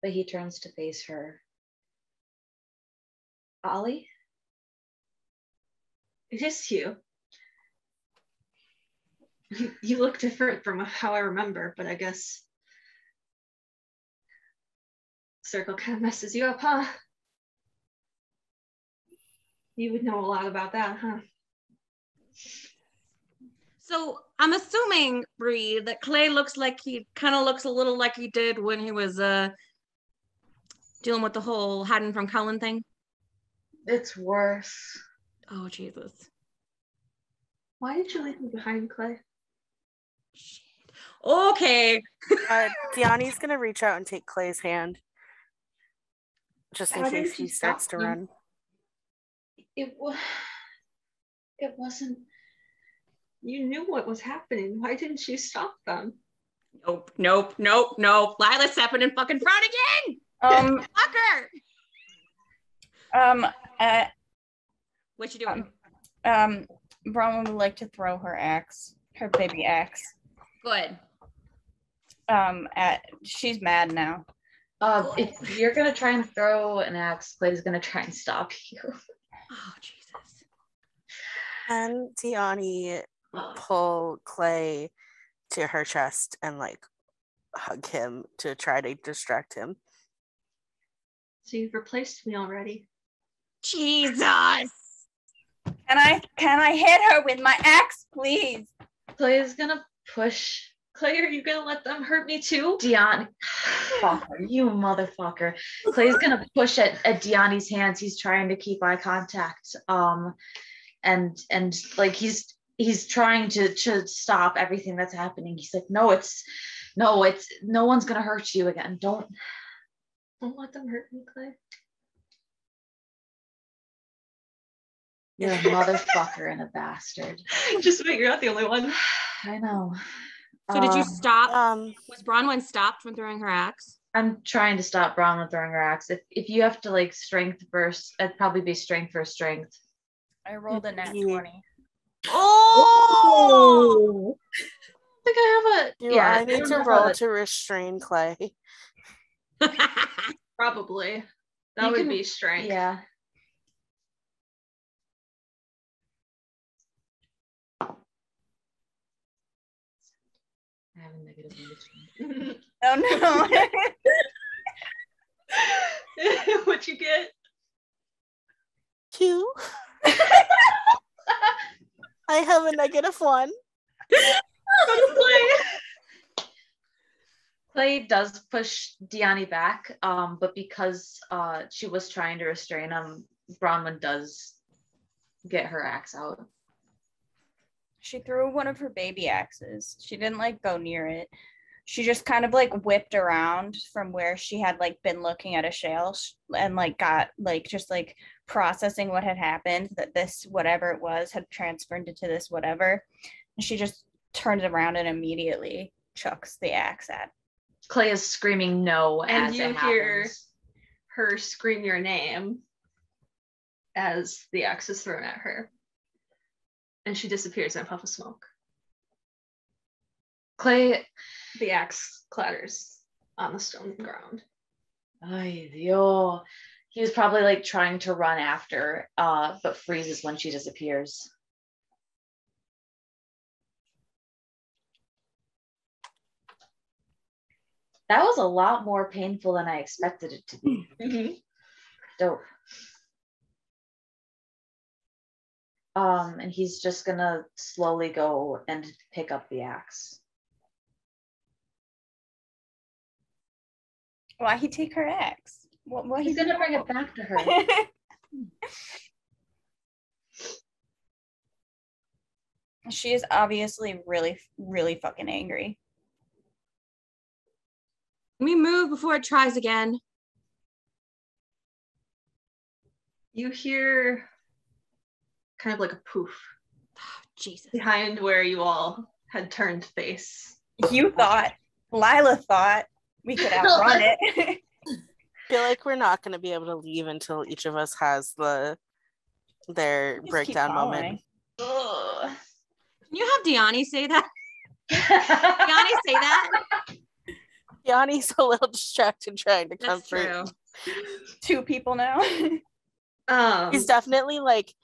But he turns to face her. Ollie? It is you. You look different from how I remember, but I guess circle kind of messes you up, huh? You would know a lot about that, huh? So I'm assuming, Bree, that Clay looks like he kind of looks a little like he did when he was dealing with the whole hiding from Cullen thing. It's worse. Oh, Jesus. Why did you leave me behind, Clay? Shit. Okay. Diani's gonna reach out and take Clay's hand, just in How case did he you starts stop to them? run. It wasn't. You knew what was happening. Why didn't you stop them? Nope. Lila's stepping in fucking front again. Fucker. What you doing? Bronwyn would like to throw her axe, her baby axe. Good. She's mad now. If you're gonna try and throw an axe, Clay's gonna try and stop you. Oh, Jesus. And Diani pull Clay to her chest and like hug him to try to distract him. So you've replaced me already. Jesus. Can I hit her with my axe, please? Clay is gonna push. Clay, are you gonna let them hurt me too? Diani, fucker, you motherfucker. Clay's gonna push at Diani's hands. He's trying to keep eye contact. And like he's trying to stop everything that's happening. He's like, no one's gonna hurt you again. Don't let them hurt me, Clay. You're a motherfucker and a bastard. Just wait, you're not the only one. I know. So did you stop? Was Bronwyn stopped from throwing her axe? I'm trying to stop Bronwyn throwing her axe. If you have to like strength first, it'd probably be strength for strength. I rolled a nat Yeah. 20. Oh! I think I have a. I need to roll to restrain Clay. Probably. That You would can- be strength. Yeah. I have a negative one. Oh no. What you get? 2. I have a -1. Clay does push Diani back, but because she was trying to restrain him, Bronwyn does get her axe out. She threw one of her baby axes. She didn't like go near it. She just kind of like whipped around from where she had like been looking at a shelf and like got like just like processing what had happened, that this whatever it was had transferred into this whatever. And she just turned around and immediately chucks the axe at. Clay is screaming no And as you it hear happens. her scream your name as the axe is thrown at her. And she disappears in a puff of smoke. Clay, The axe clatters on the stone ground. ay, Dios. He was probably like trying to run after, but freezes when she disappears. That was a lot more painful than I expected it to be. Mm-hmm. Dope. And he's just gonna slowly go and pick up the axe. Why he take her axe? What He's gonna bring it back to her. She is obviously really, really fucking angry. Let me move before it tries again. You hear kind of like a poof Jesus. behind where you all had turned face. You thought, Lila thought we could outrun it. Feel like we're not going to be able to leave until each of us has their Just breakdown keep moment. Ugh. Can you have Diani say that? Diani say that? Yanni's a little distracted trying to That's comfort. true. 2 people now. He's definitely like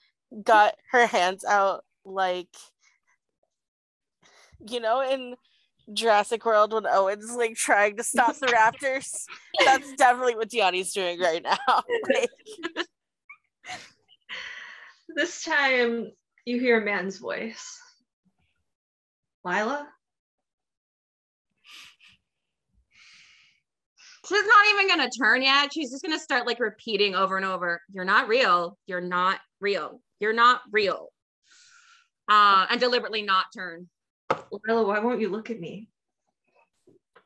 got her hands out, like, you know, in Jurassic World when Owen's like trying to stop the raptors. That's definitely what Deanni's doing right now. Like, This time you hear a man's voice. Lila? She's not even gonna turn yet. She's just gonna start like repeating over and over, "You're not real. You're not real. You're not real." And deliberately not turn. Lila, why won't you look at me?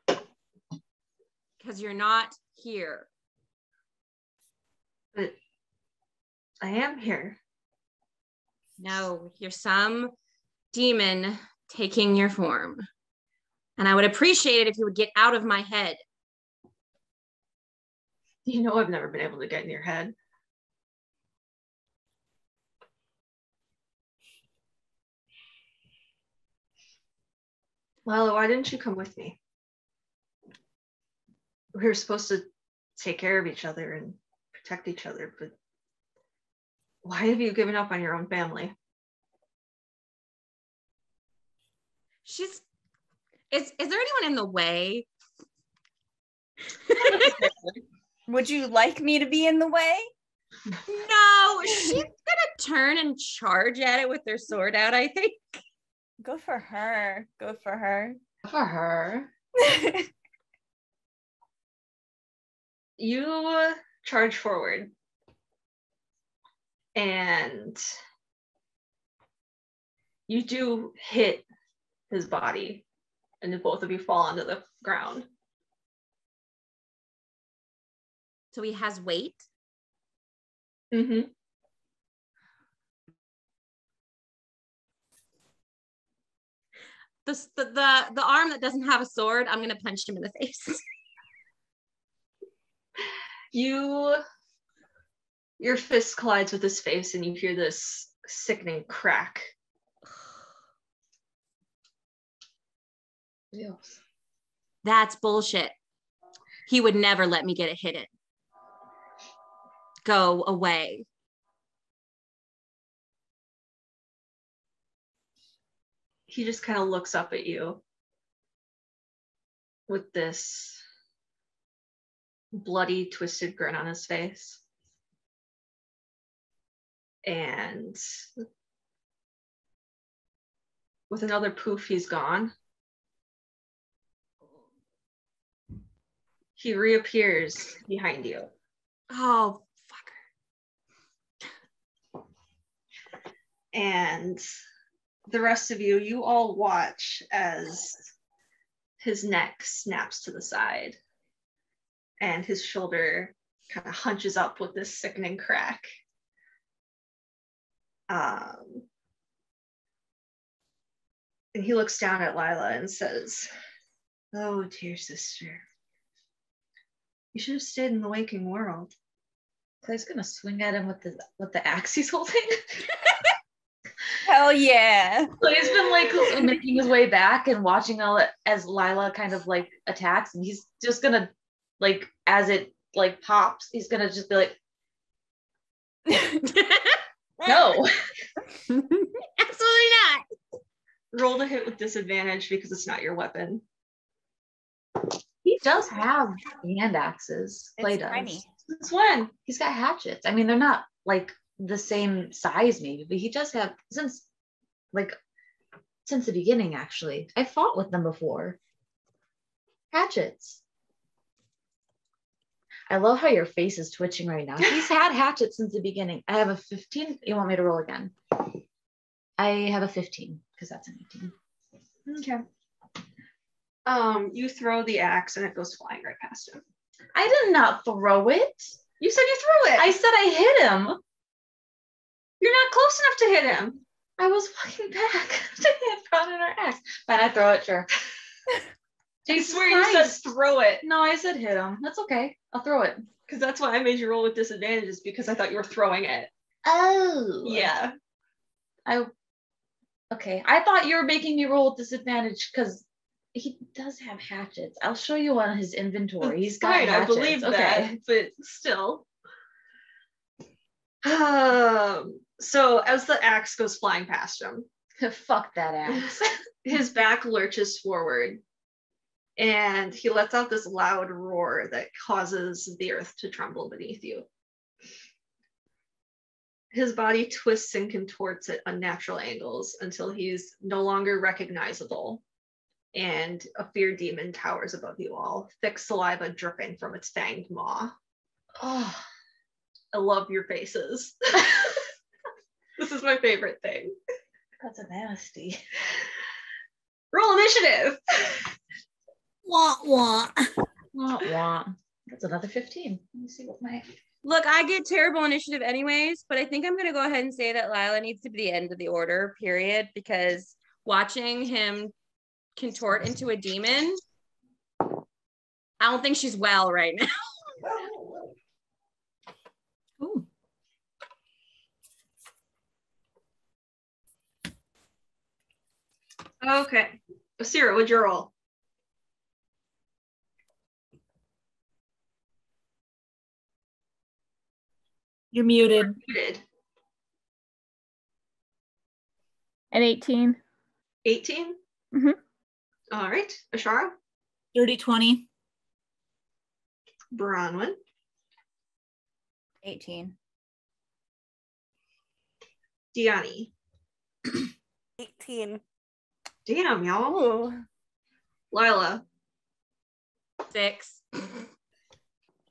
Because you're not here. But I am here. No, you're some demon taking your form. And I would appreciate it if you would get out of my head. You know I've never been able to get in your head. Lila, why didn't you come with me? We were supposed to take care of each other and protect each other, but why have you given up on your own family? Is there anyone in the way? Would you like me to be in the way? No, she's gonna turn and charge at it with her sword out, I think. Go for her. Go for her. For her. You charge forward and you do hit his body and both of you fall onto the ground. So he has weight. Mm-hmm. The arm that doesn't have a sword, I'm gonna punch him in the face. Your fist collides with his face and you hear this sickening crack. That's bullshit. he would never let me get it hidden. Go away. He just kind of looks up at you with this bloody, twisted grin on his face. And with another poof, he's gone. He reappears behind you. Oh, fucker. And the rest of you, you all watch as his neck snaps to the side and his shoulder kind of hunches up with this sickening crack. And he looks down at Lila and says, "Oh, dear sister, you should have stayed in the waking world." Clay's gonna swing at him with the axe he's holding. Hell yeah. Clay's been like making his way back and watching all it as Lila kind of like attacks, and he's just gonna like as it like pops, he's gonna just be like, no. Absolutely not. Roll to hit with disadvantage because it's not your weapon. He does have hand axes. Clay It's does. tiny. Since when? He's got hatchets. I mean, they're not like the same size maybe, but he does have since the beginning. Actually, I fought with them before. Hatchets. I love how your face is twitching right now. He's had hatchets since the beginning. I have a 15. You want me to roll again? I have a 15 because that's an 18. Okay. You throw the axe and it goes flying right past him. I did not throw it. You said you threw it. I said I hit him. You're not close enough to hit him. I was walking back. I brought in our axe. Fine, I throw it, sure. I swear you said throw it. No, I said hit him. That's okay. I'll throw it. Because that's why I made you roll with disadvantages, because I thought you were throwing it. Oh. Yeah. Okay. I thought you were making me roll with disadvantage because he does have hatchets. I'll show you on his inventory. He's got Fine, hatchets. I believe that, but still. So as the axe goes flying past him, Fuck that axe. his back lurches forward and he lets out this loud roar that causes the earth to tremble beneath you. His body twists and contorts at unnatural angles until he's no longer recognizable, and a fear demon towers above you all, thick saliva dripping from its fanged maw. Oh, I love your faces. This is my favorite thing. that's a nasty. Roll initiative. Wah wah. Wah, wah. That's another 15. Let me see what my... Look, I get terrible initiative anyways, but I think I'm going to go ahead and say that Lila needs to be the end of the order, period, because watching him contort into a demon, I don't think she's well right now. Ooh. Okay. Asira, what'd you roll? You're muted. You did. An 18. 18? Mhm. All right. Ashara? Dirty 20. Bronwyn? 18. Diani? 18. Damn, y'all. Ooh. Lila? 6.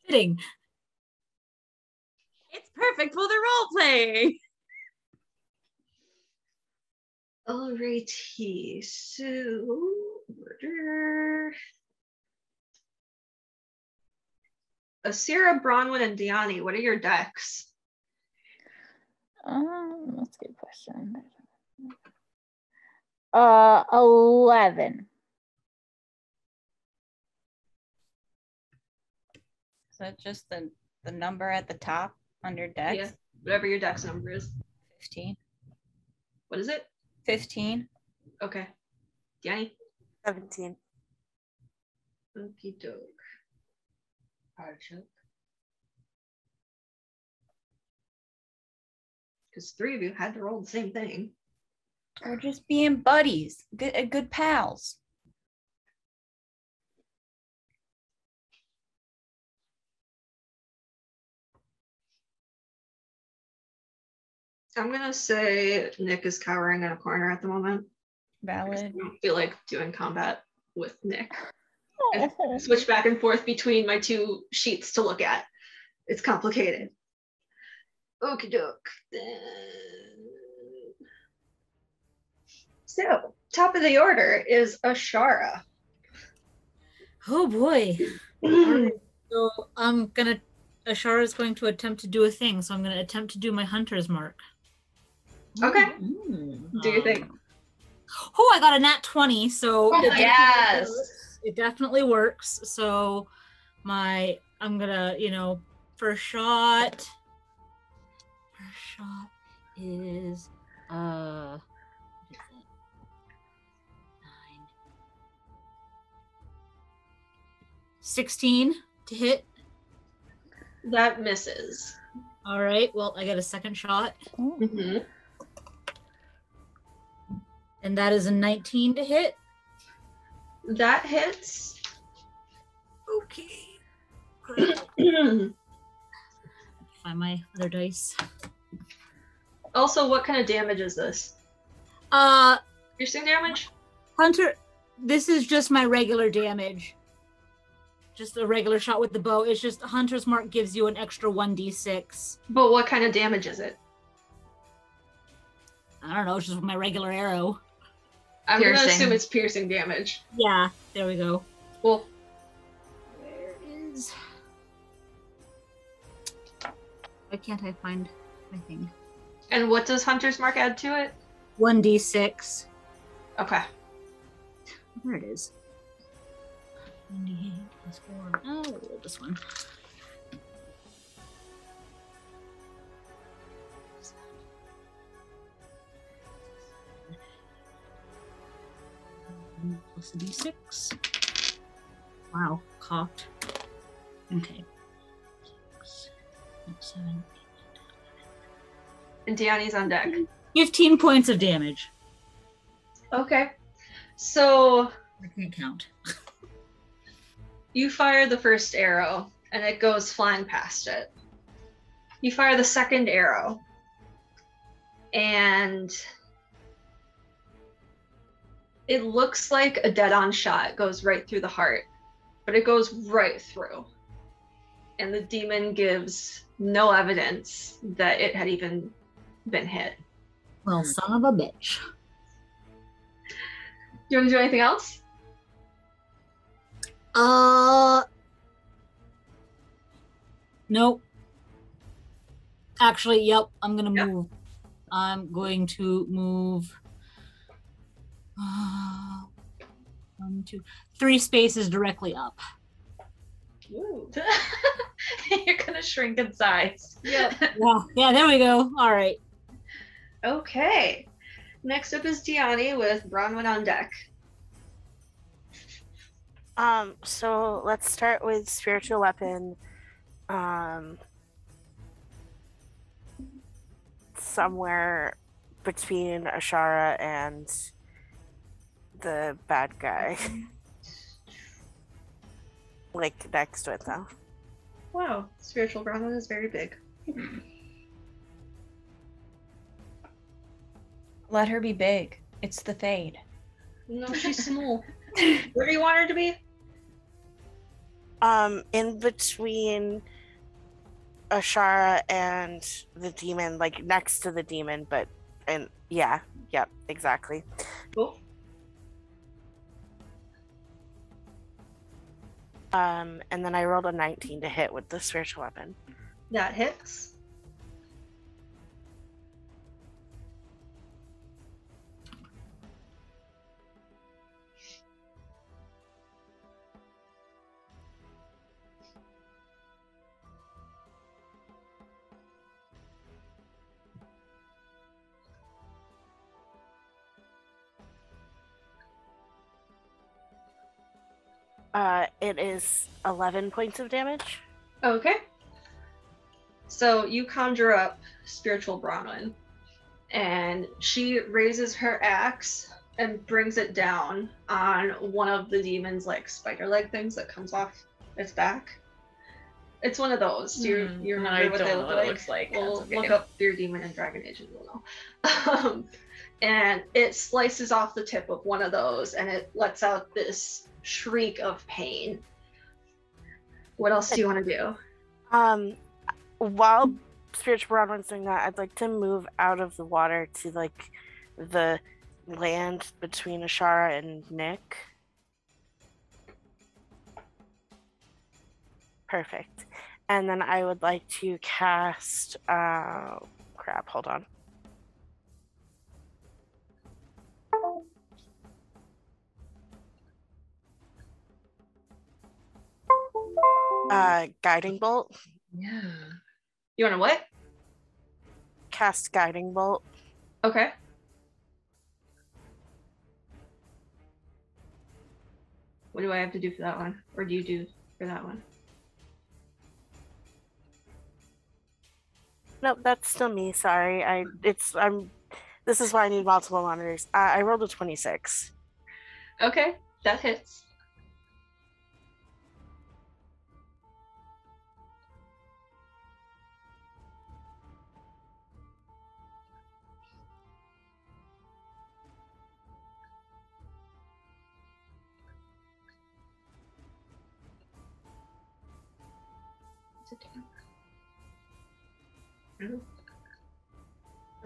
Fitting. It's perfect for the role play. Alrighty. So, order. Asira, Bronwyn, and Diani, what are your decks? That's a good question. 11. Is that just the number at the top under dex? Yeah, whatever your dex number is. 15. What is it? 15. Okay. Diani? 17. Okie doke. Artichoke. Because 3 of you had to roll the same thing. We're just being buddies, good pals. I'm gonna say Nick is cowering in a corner at the moment. I Valid. don't feel like doing combat with Nick. Oh. I switch back and forth between my 2 sheets to look at. It's complicated. Okie doke. So, top of the order is Ashara. Oh boy. Alright, so Ashara is going to attempt to do a thing, so I'm gonna attempt to do my hunter's mark. Okay. Mm. Do you think? Oh, I got a nat 20, so Oh, yes. it definitely works. So I'm gonna, first shot is what is it? 9. 16 to hit. That misses. All right, well, I get a second shot, Mm-hmm. and that is a 19 to hit. That hits. Okay. Find my other dice. Also, what kind of damage is this? Piercing damage? Hunter, this is just my regular damage. Just a regular shot with the bow. It's just Hunter's Mark gives you an extra 1d6. But what kind of damage is it? I don't know, it's just my regular arrow. I'm gonna Piercing. assume it's piercing damage. Yeah, there we go. Well, Where is... Why can't I find my thing? and what does Hunter's Mark add to it? 1d6. Okay. There it is. 1d8 plus 4. Oh, we'll roll this one. Plus a d6. Wow, cocked. Okay. 6, 7, And Diani's on deck. 15 points of damage. Okay. So I can't count. you fire the first arrow and it goes flying past it. You fire the second arrow and it looks like a dead-on shot. It goes right through the heart, but it goes right through. And the demon gives no evidence that it had even been hit. Well, son of a bitch. Do you want to do anything else? Nope. Actually, yep, I'm gonna Yep. move. I'm going to move 1, 2, 3 spaces directly up. Ooh. You're gonna shrink in size. Yep. Yeah, there we go. All right. Okay. Next up is Diani with Bronwyn on deck. So let's start with spiritual weapon. Somewhere between Ashara and the bad guy. Like next to it though. Wow, spiritual Bronwyn is very big. Let her be big. It's the fade. No, she's small. Where do you want her to be? In between Ashara and the demon, like next to the demon, but yep, exactly. Cool. And then I rolled a 19 to hit with the spiritual weapon. That hits. It is 11 points of damage. Okay. So you conjure up spiritual Bronwyn, and she raises her axe and brings it down on one of the demon's like spider leg things that comes off its back. It's one of those. Do you remember what they look like? It looks like. Well, That's okay. look up your demon and dragon age and you'll know. And it slices off the tip of one of those, and it lets out this shriek of pain. What else do you want to do? While Spiritual Bronwyn's doing that, I'd like to move out of the water to like the land between Ashara and Nick. Perfect. And then I would like to cast crap, hold on. Guiding Bolt. Yeah. You want to what? Cast Guiding Bolt. Okay. What do I have to do for that one? Or do you do for that one? Nope, that's still me. Sorry. This is why I need multiple monitors. I rolled a 26. Okay, that hits.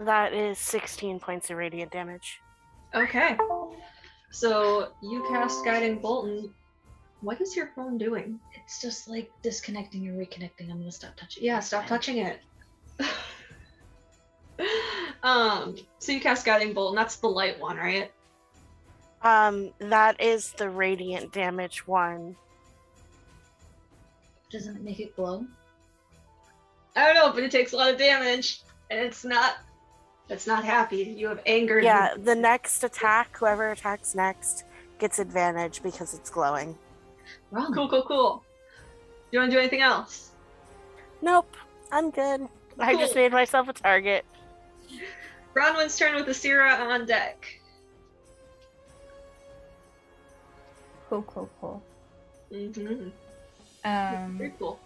That is 16 points of radiant damage. Okay. So you cast Guiding Bolt, and what is your phone doing? It's just like disconnecting and reconnecting. I'm gonna stop touching. Yeah, stop touching it. So you cast Guiding Bolt, and that's the light one, right? That is the radiant damage one. Doesn't it make it glow? I don't know, but it takes a lot of damage, and it's not happy. You have anger. Yeah, the next attack, whoever attacks next, gets advantage because it's glowing. Wrong. Cool. Do you want to do anything else? Nope, I'm good. I just made myself a target. Bronwyn's turn with Asira on deck. Cool. Mm-hmm. Very cool.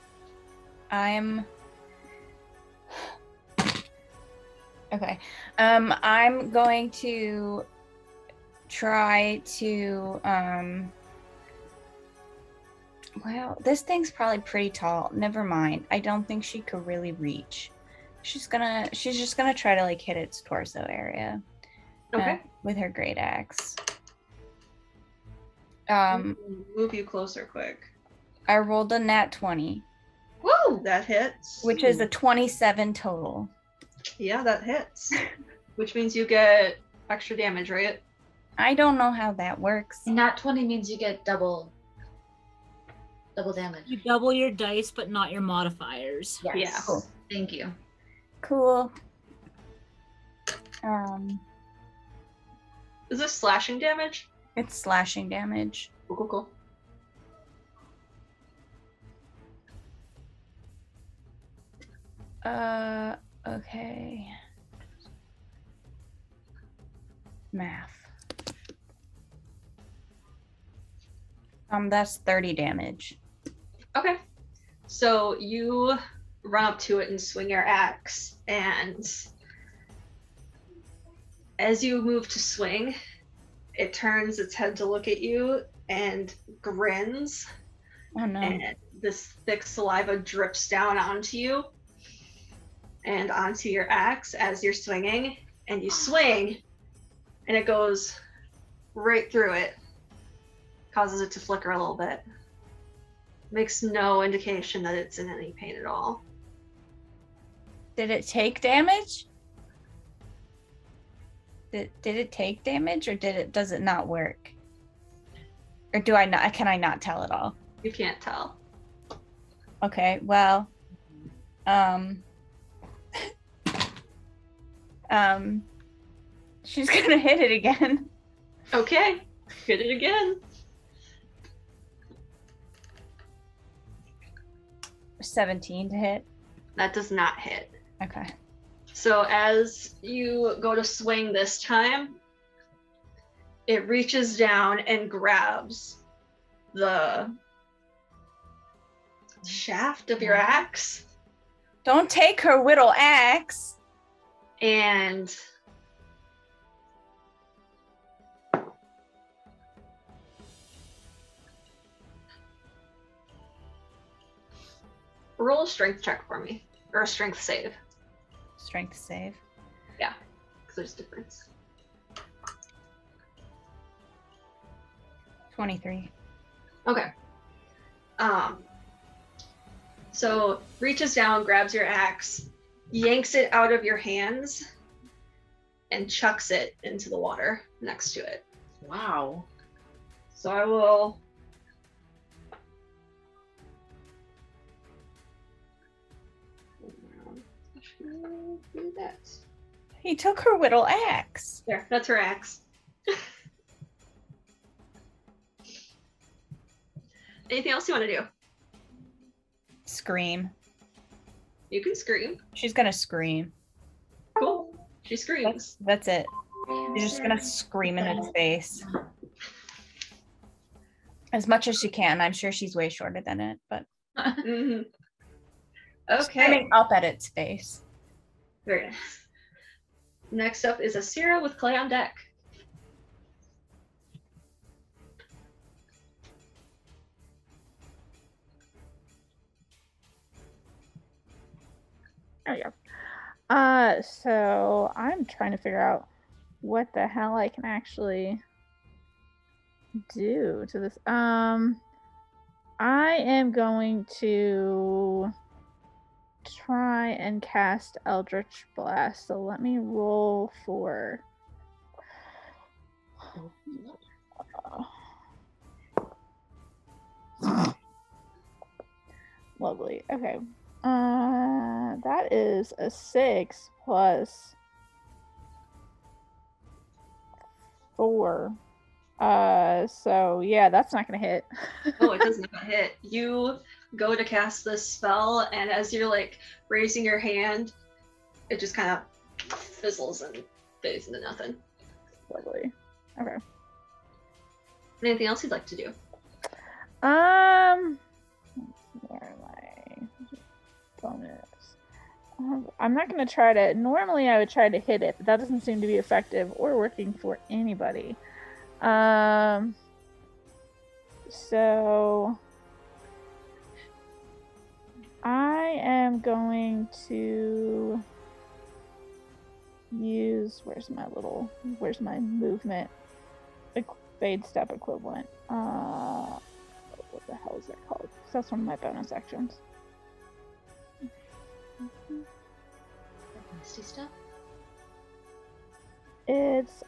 Okay. I'm going to try to well, this thing's probably pretty tall. Never mind. I don't think she could really reach. She's just gonna try to like hit its torso area. Okay. With her great axe. Move you closer quick. I rolled a nat 20. Woo! That hits. Which is a 27 total. Yeah, that hits. Which means you get extra damage, right? I don't know how that works. Nat 20 means you get double damage. You double your dice, but not your modifiers. Yes. Yeah. Cool. Thank you. Cool. Is this slashing damage? It's slashing damage. Cool. Okay. Math. That's 30 damage. Okay. So you run up to it and swing your axe, and as you move to swing, it turns its head to look at you and grins. Oh no. And this thick saliva drips down onto you and onto your axe as you're swinging, and you swing, and it goes right through it, causes it to flicker a little bit. Makes no indication that it's in any pain at all. Did it take damage? Did it take damage, or does it not work? Or can I not tell at all? You can't tell. Okay, well, she's gonna hit it again. Okay, hit it again. 17 to hit. That does not hit. Okay. So as you go to swing this time, it reaches down and grabs the shaft of your axe. Don't take her whittle axe. And roll a strength check for me, or a strength save. Strength save. Yeah, because there's a difference. 23. Okay. So reaches down, grabs your axe, yanks it out of your hands, and chucks it into the water next to it. Wow. So I will. Do that. He took her whittle axe. There, that's her axe. Anything else you want to do? Scream. You can scream. She's gonna scream. Cool. She screams. That's it. She's just gonna scream in its face. As much as she can. I'm sure she's way shorter than it, but Okay. screaming up at its face. Very nice. Next up is Asira with Clay on deck. There we go. So I'm trying to figure out what the hell I can actually do to this. I am going to try and cast Eldritch Blast. So let me roll for. Lovely. Okay. That is a 6 plus 4. So yeah, that's not gonna hit. Oh, it does not hit. You go to cast this spell, and as you're like raising your hand, it just kind of fizzles and fades into nothing. Lovely. Okay. Anything else you'd like to do? Where am I? Bonus. I'm not gonna try to. Normally, I would try to hit it, but that doesn't seem to be effective or working for anybody. So I am going to use. Where's my movement? Fade step equivalent. What the hell is that called? 'Cause that's one of my bonus actions. Misty stuff. It's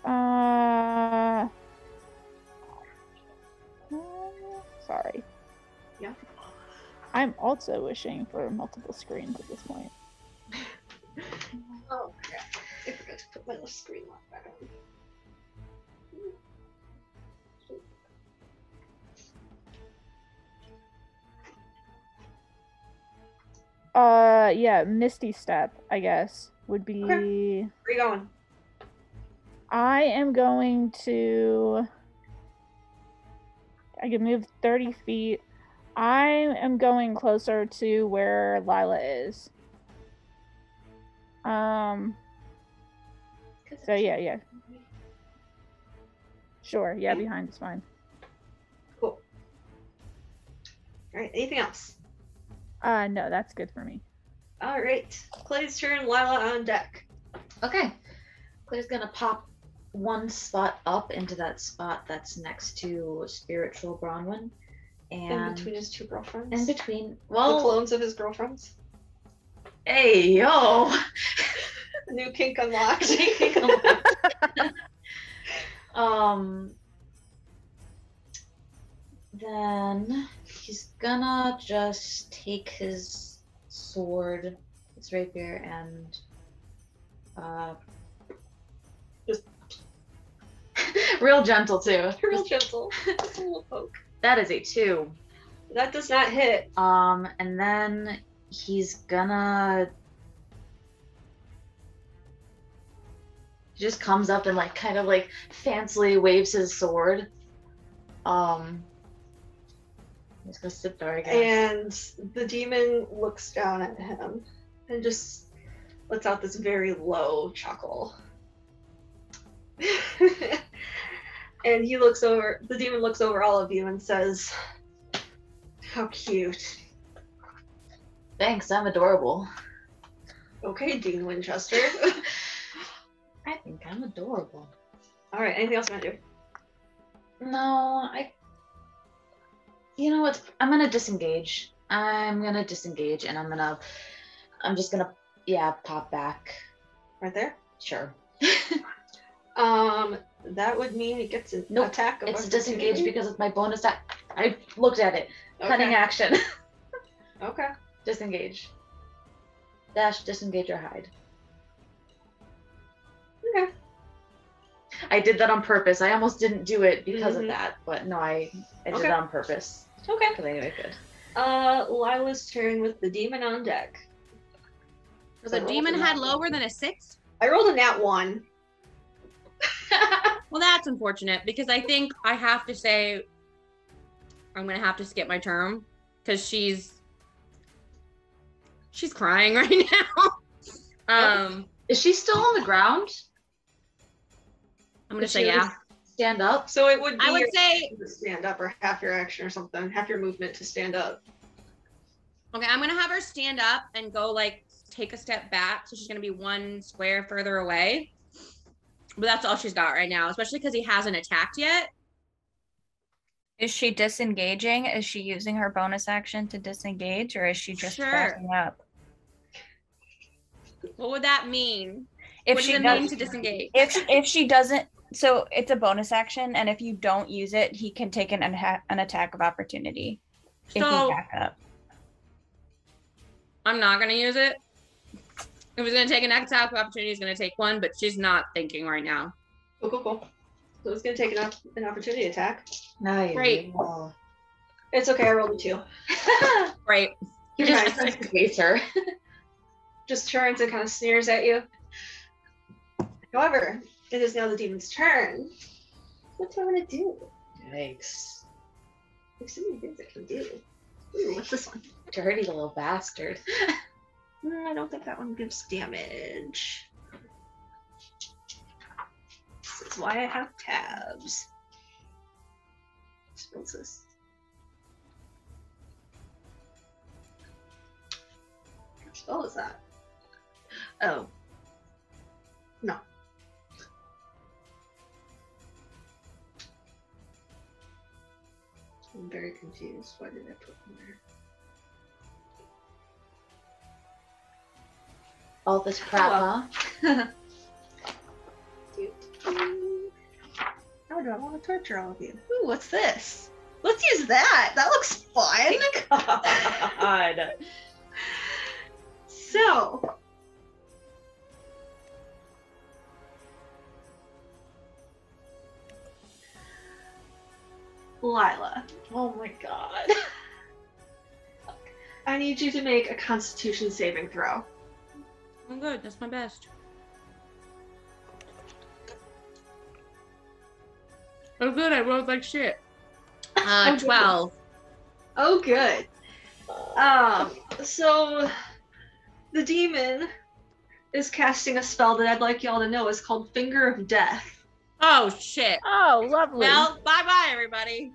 sorry. Yeah. I'm also wishing for multiple screens at this point. Oh crap! I forgot to put my little screen lock back on. Yeah, Misty Step, I guess, would be. Okay. Where are you going? I am going to. I can move 30 feet. I am going closer to where Lila is. So yeah. Sure, yeah, behind is fine. Cool. All right. Anything else? No, that's good for me. All right. Clay's turn. Lila on deck. Okay. Clay's gonna pop one spot up into that spot that's next to Spiritual Bronwyn. And In between his two girlfriends. In between. The Well, clones of his girlfriends. hey, yo. New kink unlocked. Then he's gonna just take his sword, his rapier, and just real gentle too. Real gentle. Just a little poke. That is a 2. That does not hit. And then he's gonna... He just comes up and like kind of like fancily waves his sword. He's gonna sit there again. And the demon looks down at him and just lets out this very low chuckle. And the demon looks over all of you and says, "How cute." Thanks, I'm adorable. Okay, Dean Winchester. I think I'm adorable. Alright, anything else you want to do? No, you know what? I'm gonna disengage. And I'm just gonna, pop back. Right there? Sure. That would mean it gets an Nope, attack of it's opportunity. disengage because of my bonus attack. I looked at it. Okay. Cunning action. Okay. Disengage. Dash, disengage, or hide. Okay. I did that on purpose. I almost didn't do it because of Mhm. that, but no, I did Okay. it on purpose. Okay. Because I knew I could. Lila's turn with the demon on deck. The demon had lower than a 6? I rolled a nat 1. Well, that's unfortunate because I think I have to say I'm gonna have to skip my turn because she's crying right now. Is she still on the ground? I'm gonna Could say she at yeah. least stand up? So it would be I would your say action to stand up, or half your action or something, half your movement to stand up. okay. I'm gonna have her stand up and go like take a step back, so she's gonna be 1 square further away. But that's all she's got right now, especially because he hasn't attacked yet. Is she disengaging? Is she using her bonus action to disengage, or is she just Sure. backing up? What would that mean? If What does she it does, mean to disengage? if she doesn't, so it's a bonus action, and if you don't use it, he can take an attack of opportunity if you So back up. I'm not gonna use it. If he's gonna take an attack of opportunity, he's gonna take 1, but she's not thinking right now. Cool. So it's gonna take an opportunity attack. No, Great. It's okay, I rolled a 2. Right. You just face her. Just turns and kind of sneers at you. However, it is now the demon's turn. What do I want to do? Yikes. There's so many things I can do. Ooh, what's this one? Dirty little bastard. I don't think that one gives damage. This is why I have tabs. What's this? What spell is that? Oh. No. I'm very confused. Why did I put in there? All this crap, huh? How do I want to torture all of you? Ooh, what's this? Let's use that. That looks fun. God. So, Lila, Oh my god. I need you to make a Constitution saving throw. I'm good. That's my best. Oh, good. I rolled like shit. Oh, good. 12. Oh, good. So the demon is casting a spell that I'd like y'all to know is called Finger of Death. Oh, shit. Oh, lovely. Well, bye-bye, everybody.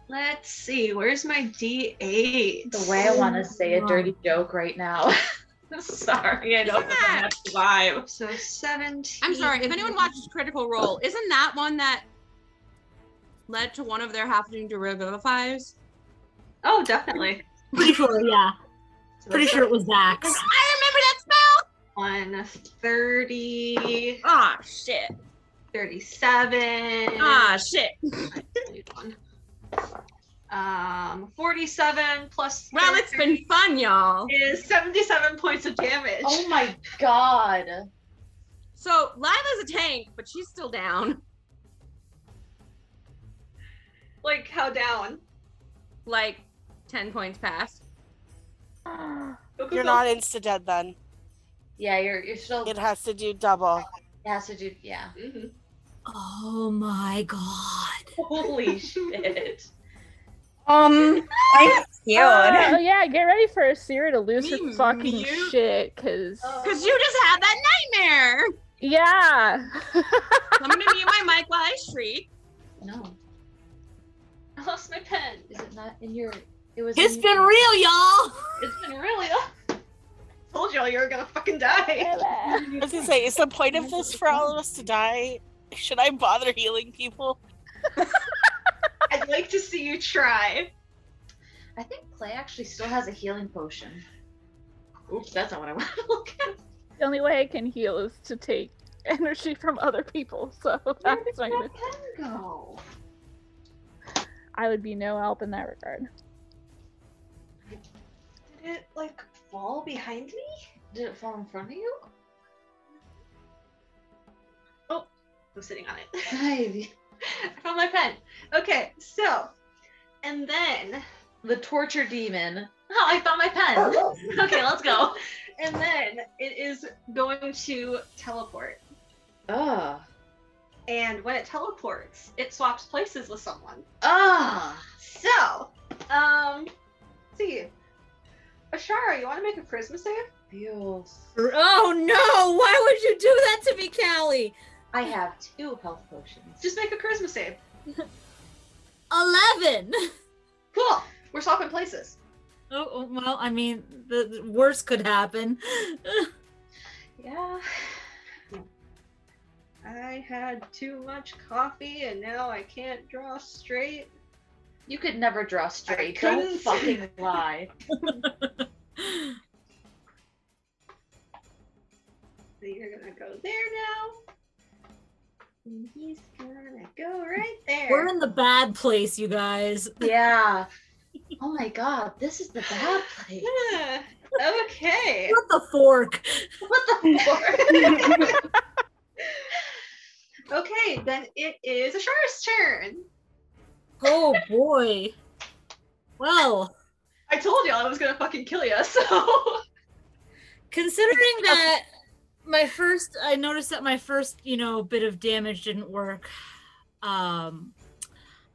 Let's see, where's my D8? The way I want to say a dirty joke right now. Sorry, I don't have much vibe. So 17. I'm sorry. If anyone watches Critical Role, isn't that one that led to one of their having to revivifies? Oh, definitely. Pretty sure, yeah. So Pretty sure it was Vax. I remember that spell! 130, Ah, shit. 37. Ah, shit. 47 plus. Well, it's been fun, y'all. Is 77 points of damage. Oh my god. So, Lila's a tank, but she's still down. Like, how down? Like, 10 points past. Go, go, You're go. not insta dead then. Yeah, you're still. It has to do double. It has to do. Yeah. Mhm. Oh my god. Holy shit. I'm Oh scared. yeah, get ready for Asira to lose her Me fucking mute. shit, cause Because you just had that nightmare. yeah. I'm gonna mute my mic while I shriek. No. I lost my pen. Is it not in your? It was. It's in been your- real, y'all. It's been really. Told y'all you were gonna fucking die. I was gonna say, is the point of this for all of us to die? Should I bother healing people? I'd like to see you try. I think Clay actually still has a healing potion. Oops, that's not what I want to look at. The only way I can heal is to take energy from other people, so that's not gonna. Pen go. I would be no help in that regard. Did it like fall behind me? Did it fall in front of you? Oh, I'm sitting on it. Ivy. I found my pen. Okay, so, and then, The torture demon. Oh, I found my pen. okay, let's go. And then it is going to teleport. Ugh. And when it teleports, it swaps places with someone. Ugh. So, let's see. Ashara, you want to make a charisma save? Feels. Oh no! Why would you do that to me, Callie? I have 2 health potions. Just make a charisma save. 11. Cool. We're swapping places. Oh well, I mean, the worst could happen. Yeah. I had too much coffee and now I can't draw straight. You could never draw straight. I Don't couldn't. fucking lie. So you're gonna go there now. And he's gonna go right there. We're in the bad place, you guys. Yeah. Oh my god, this is the bad place. Yeah. Okay. What the fork? What the fuck? Okay, then it is Ashara's turn. Oh boy. Well, I told y'all I was gonna fucking kill you, so. considering that I noticed that my first, bit of damage didn't work. I'm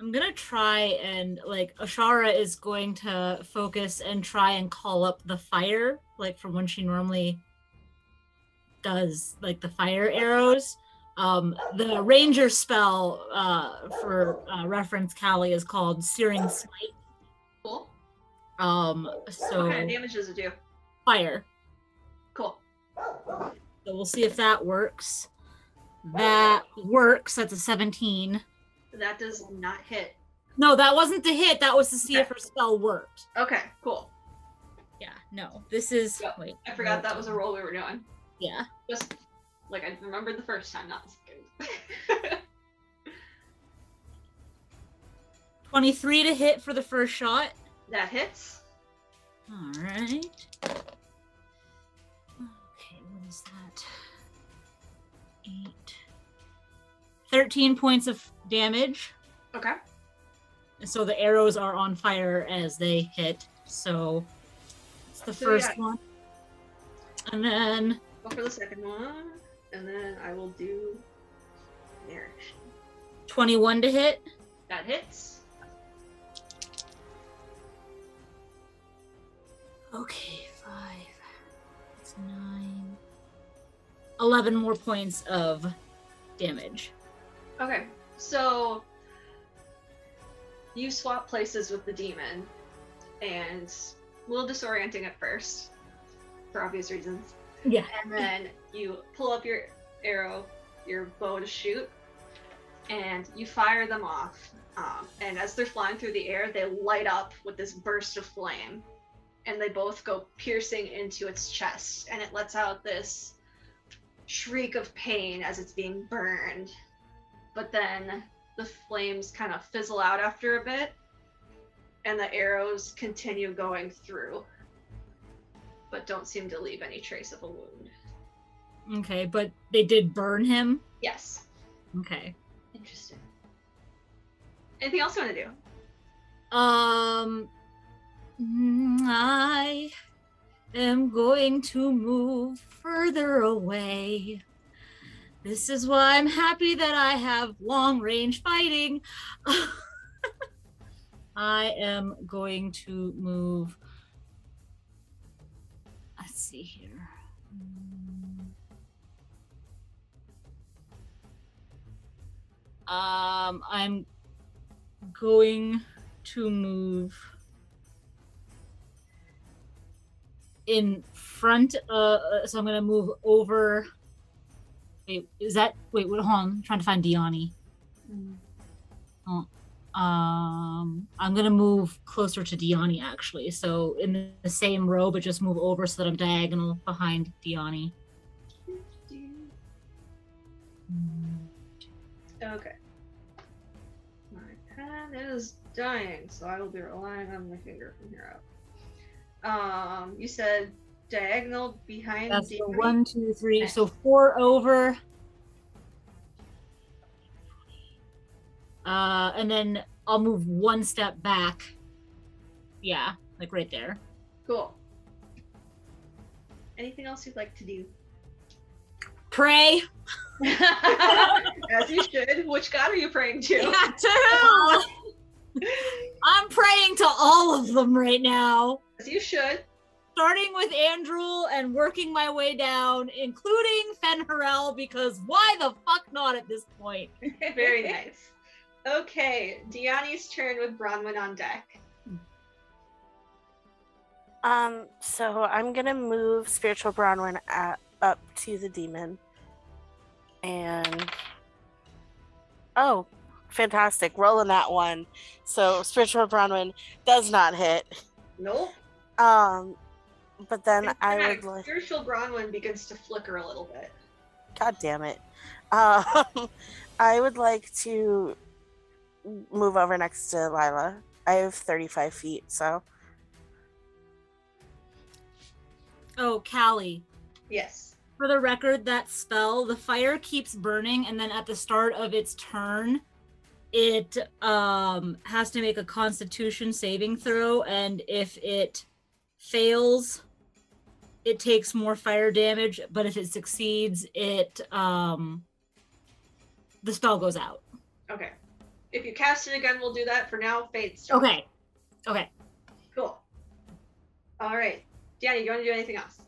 gonna try and Ashara is going to focus and try and call up the fire, from when she normally does the fire arrows. The ranger spell for reference, Callie, is called Searing Smite. Cool. So What kind of damage does it do? fire. Cool. So we'll see if that works. That works. That's a 17. That does not hit. No, that wasn't the hit. That was to see if her spell worked. Okay, cool. Yeah, no. This is... Yep. Wait. I forgot that was a roll we were doing. Yeah. Just like I remembered the first time, not the second. 23 to hit for the first shot. That hits. All right. Okay, what is that? 8. 13 points of damage. Okay. So the arrows are on fire as they hit. So it's the So first yeah. one. And then Go for the second one, and then I will do nourish. 21 to hit. That hits. Okay, 5. That's 9. 11 more points of damage. Okay, so you swap places with the demon, and a little disorienting at first, for obvious reasons. Yeah. And then you pull up your arrow, your bow to shoot, and you fire them off. And as they're flying through the air, they light up with this burst of flame, and they both go piercing into its chest, and it lets out this shriek of pain as it's being burned. But then the flames kind of fizzle out after a bit, and the arrows continue going through, but don't seem to leave any trace of a wound. Okay, but they did burn him? Yes. Okay. Interesting. Anything else you want to do? I am going to move further away. This is why I'm happy that I have long range fighting. I am going to move. Let's see here. I'm going to move in front. So I'm going to move over. Wait, hold on. I'm trying to find Diani. Oh, I'm going to move closer to Diani, actually. So in the same row, but just move over so that I'm diagonal behind Diani. Okay. My pen is dying, so I will be relying on my finger from here out. You said diagonal behind. That's the Diani? 1, 2, 3. So 4 over. And then I'll move 1 step back. Yeah, like right there. Cool. Anything else you'd like to do? Pray. As you should. Which god are you praying to? Yeah, to who? I'm praying to all of them right now. As you should. Starting with Andrew and working my way down, including Fen'Harel, because why the fuck not at this point? Very nice. Okay, Diani's turn with Bronwyn on deck. So I'm gonna move Spiritual Bronwyn up to the demon. And oh, fantastic. Rolling that one. So Spiritual Bronwyn does not hit. Nope. But then In I fact, would like Spiritual Bronwyn begins to flicker a little bit. God damn it. I would like to move over next to Lila. I have 35 feet, so. Oh, Callie. Yes. For the record, that spell, the fire keeps burning, and then at the start of its turn, it has to make a Constitution saving throw, and if it fails, it takes more fire damage, but if it succeeds, it the spell goes out. Okay. If you cast it again, we'll do that. For now, Fate's turn. Okay. Okay. Cool. All right. Diani, do you want to do anything else?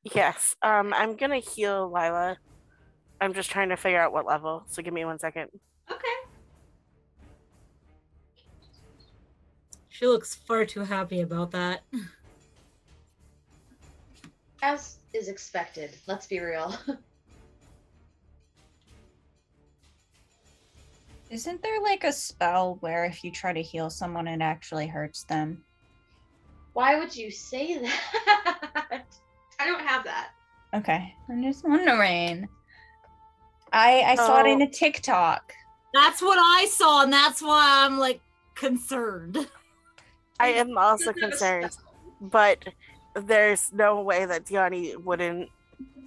Yes. I'm gonna heal Lila. I'm just trying to figure out what level, so give me 1 second. Okay. She looks far too happy about that. As is expected, let's be real. Isn't there like a spell where if you try to heal someone, it actually hurts them? Why would you say that? I don't have that. Okay, I'm just wondering. I saw it in a TikTok. That's what I saw, and that's why I'm like concerned. I am also Doesn't have a concerned, spell. but there's no way that Diani wouldn't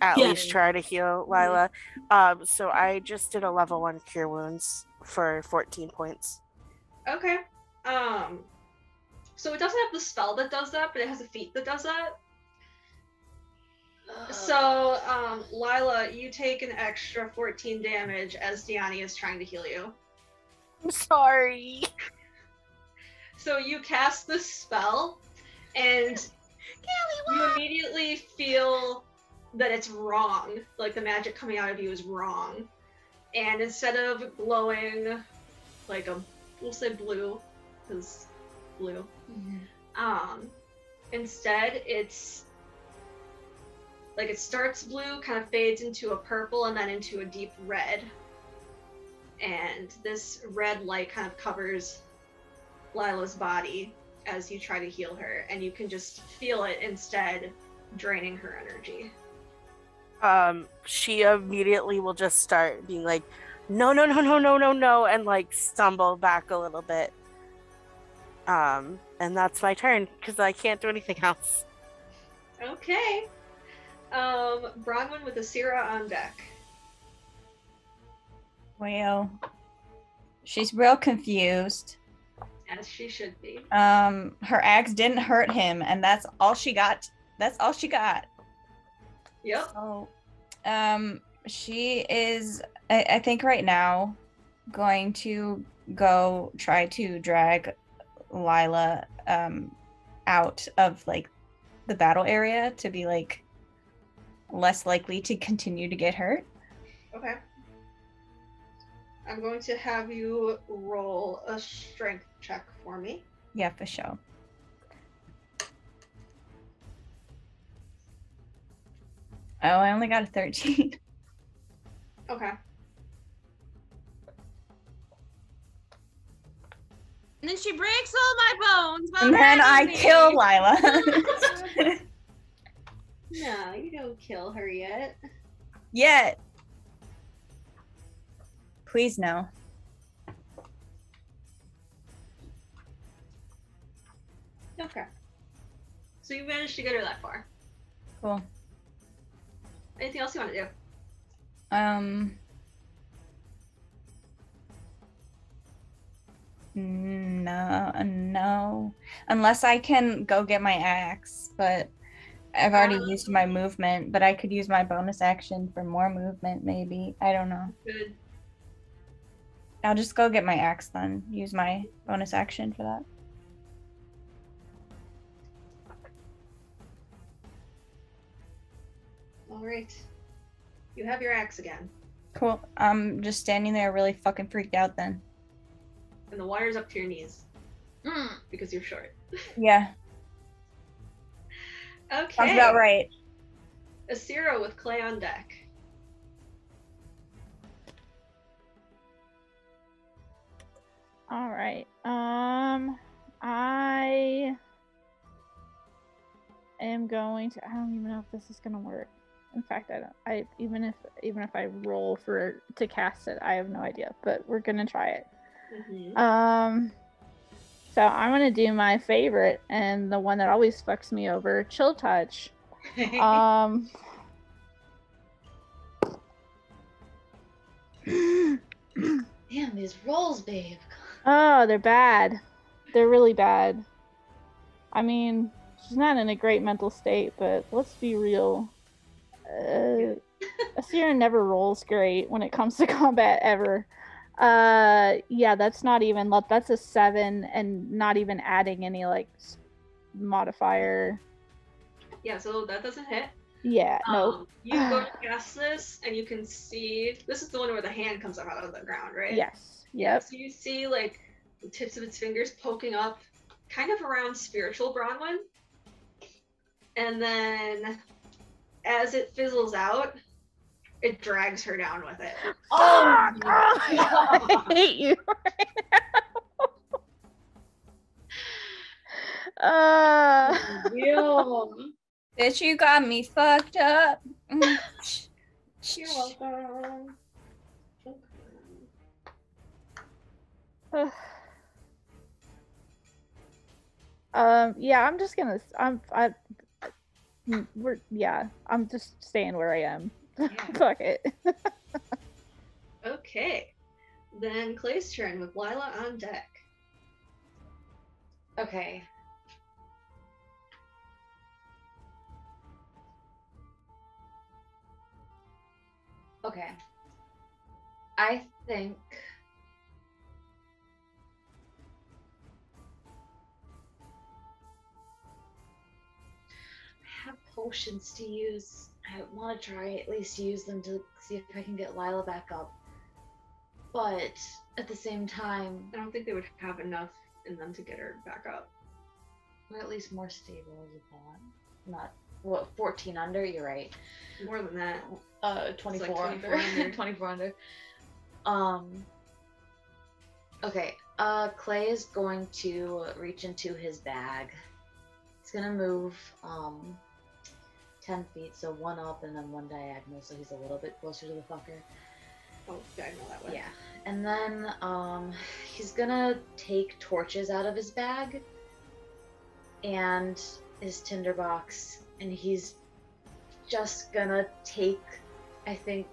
at Yeah. least try to heal Lila. So I just did a level 1 cure wounds for 14 points. Okay. So it doesn't have the spell that does that, but it has a feat that does that. So, Lila, you take an extra 14 damage as Diani is trying to heal you. I'm sorry. So you cast the spell, and you immediately feel that it's wrong. Like the magic coming out of you is wrong. And instead of glowing like we'll say blue, because blue. Instead it's like it starts blue, kind of fades into a purple, and then into a deep red. And this red light kind of covers Lila's body as you try to heal her, and you can just feel it instead draining her energy. She immediately will just start being like, no, and like stumble back a little bit. And that's my turn, because I can't do anything else. Okay. Bronwyn with Asira on deck. Well, she's real confused. As she should be. Her axe didn't hurt him, and that's all she got. That's all she got. Yep. So, she is, I think right now, going to go try to drag Lila out of like the battle area to be like less likely to continue to get hurt. Okay. I'm going to have you roll a strength check for me. Yeah, for sure. Oh, I only got a 13. Okay. And then she breaks all my bones. while And then I dragging me. kill Lila. No, you don't kill her yet. Yet. Please no. Okay. So you managed to get her that far. Cool. Anything else you want to do? No. Unless I can go get my axe, but I've already used my movement, but I could use my bonus action for more movement, maybe. I don't know. Good. I'll just go get my axe then. Use my bonus action for that. All right. You have your axe again. Cool. I'm just standing there really fucking freaked out then. And the water's up to your knees. Because you're short. Yeah, Okay. sounds about right. Asira with Clay on deck. All right. I am going to. I don't even know if this is gonna work. In fact, I don't. Even if I roll to cast it, I have no idea. But we're gonna try it. Mm-hmm. So I'm gonna do my favorite and the one that always fucks me over, Chill Touch. Mm-hmm. Damn, these rolls, babe. Oh, they're bad. They're really bad. I mean, she's not in a great mental state, but let's be real. Asira never rolls great when it comes to combat ever. Yeah, that's not even, that's a 7 and not even adding any like modifier. Yeah, so that doesn't hit. Yeah, no. You go to cast this, and you can see this is the one where the hand comes up out of the ground, right? Yes. Yep. So you see like the tips of its fingers poking up, kind of around spiritual Bronwyn, and then as it fizzles out, it drags her down with it. Oh, I hate you right now. Yo. Bitch, you got me fucked up. You're welcome. Yeah, I'm just gonna. I'm just staying where I am. Yeah. Fuck it. Okay. Then Clay's turn with Lila on deck. Okay. Okay. I think I have potions to use. I want to try at least use them to see if I can get Lila back up. But at the same time, I don't think they would have enough in them to get her back up. we're at least more stable as a bond. Not what 14 under. You're right. More than that. 24 It's like under. 24 under. 24 under. Okay. Clay is going to reach into his bag. He's gonna move 10 feet, so one up and then one diagonal, so he's a little bit closer to the fucker. Oh, diagonal that way. Yeah. And then he's gonna take torches out of his bag and his tinderbox, and he's just gonna take, I think,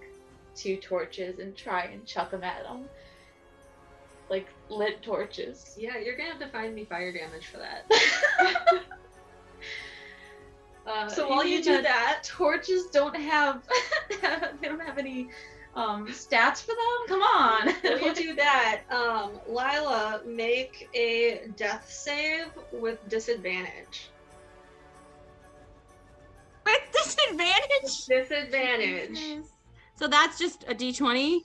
2 torches and try and chuck them at him. like lit torches. Yeah, you're gonna have to find me fire damage for that. So while you do that, torches don't have they don't have any stats for them. Come on. while you do that, Lila, make a death save with disadvantage. With disadvantage? Disadvantage. So that's just a D20?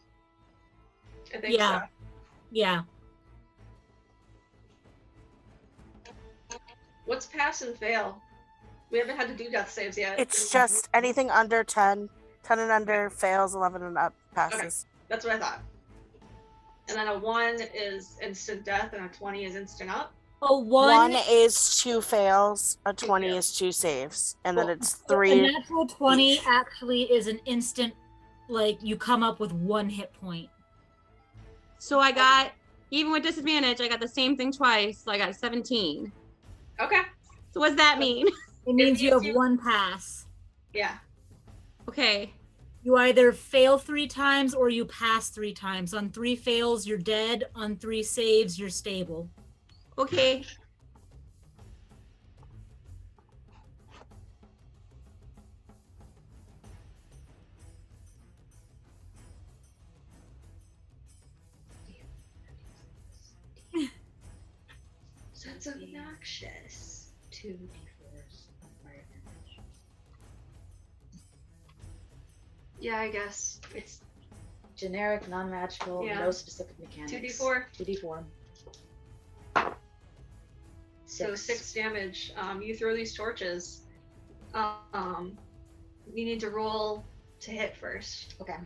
I think Yeah. so. Yeah. What's pass and fail? We haven't had to do death saves yet. It's just anything under 10. 10 and under fails, 11 and up passes. That's what I thought. And then a 1 is instant death, and a 20 is instant up. A 1 is 2 fails, a 20 fails. is 2 saves, and then Cool. it's A 3. natural 20 actually is an instant, like, you come up with 1 hit point. So I got, even with disadvantage, I got the same thing twice. So I got 17. Okay. So what does that mean? It means you have means 1 pass. Yeah. Okay. You either fail 3 times or you pass 3 times. On 3 fails, you're dead. On 3 saves, you're stable. Okay. That's obnoxious. 2 d4s of fire damage. Yeah, I guess. It's Generic, non-magical, Yeah. no specific mechanics. 2d4. 2d4. so 6 damage. You throw these torches. You need to roll to hit first. Okay.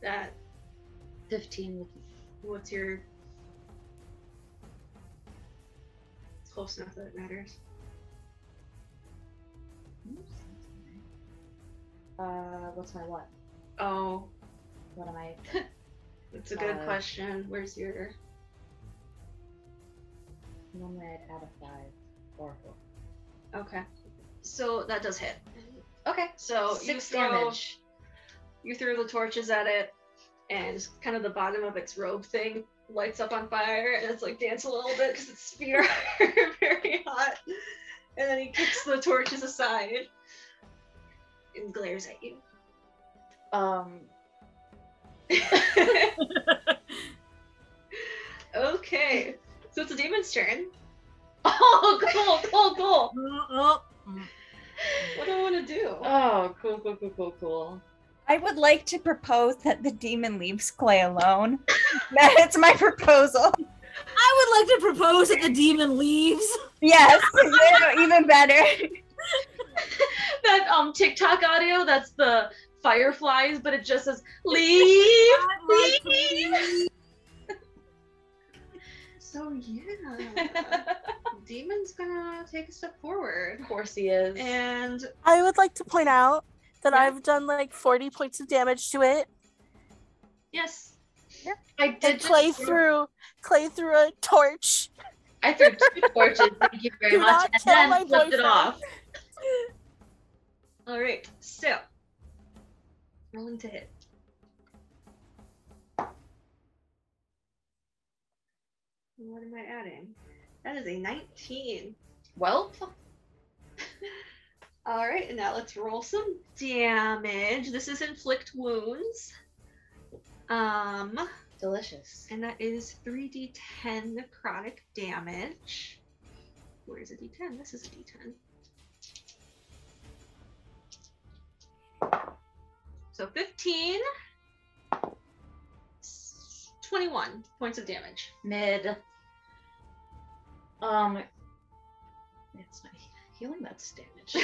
That 15. what's your it's close enough that it matters. What's my what? Oh, What am I? that's a good question. Where's your Normally I'd add a 5 or 4. okay. So that does hit. Okay. So 6 you throw damage. you threw the torches at it, and kind of the bottom of its robe thing lights up on fire, and it's like dancing a little bit because its feet are very hot. And then he kicks the torches aside and glares at you. Okay, so it's a demon's turn. Oh, cool. What do I want to do? Oh, cool. I would like to propose that the demon leaves Clay alone. That's my proposal. I would like to propose that the demon leaves. Yes, even better. That TikTok audio, that's the fireflies, but it just says leave. So yeah, demon's gonna take a step forward, Of course he is. and I would like to point out that Yeah. I've done like 40 points of damage to it. yes, I And did Clay threw a torch. I threw 2 torches. Thank you very Do much, not and kill then my flipped it boyfriend. off. all right. So rolling to hit. What am I adding? That is a 19. Well, All right, and now let's roll some damage. This is inflict wounds. delicious. And that is 3d10 necrotic damage. Where is a d10? This is a d10. So 15, 21 points of damage. Mid. It's not healing, that's damage.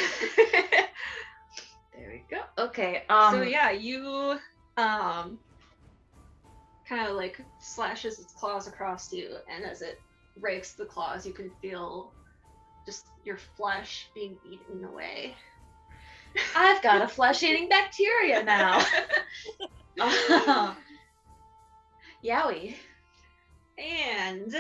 There we go. Okay. So yeah, you kind of like slashes its claws across you, and as it rakes the claws, you can feel just your flesh being eaten away. I've got a flesh-eating bacteria now. Yowie. And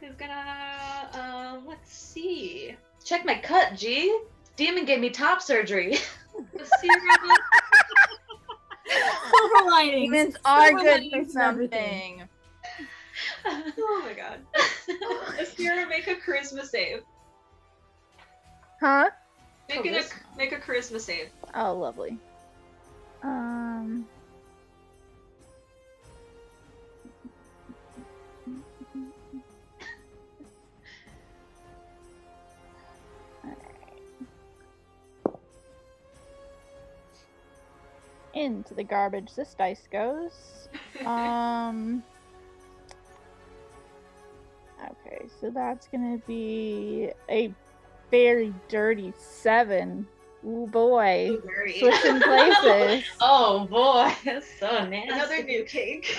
who's gonna let's see. Check my cut, G. Demon gave me top surgery. Asira, Silver linings. Demons are Silver good for linings and everything. something. Oh my god. Asira, make a charisma save. Huh? Make a charisma save. Oh, lovely. Into the garbage this dice goes. Okay, so that's gonna be a very dirty 7. Ooh boy. Very. Switching places. Oh boy, that's so nasty. Another new cake.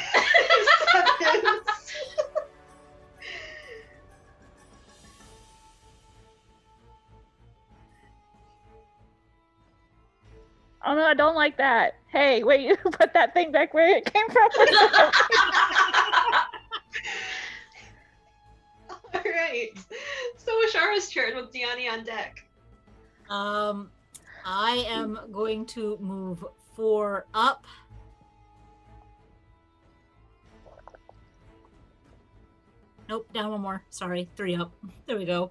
Oh no, I don't like that. Hey, wait, you put that thing back where it came from. Alright. So Ashara's turn with Diani on deck. I am going to move 4 up. Nope, down 1 more. Sorry, 3 up. There we go.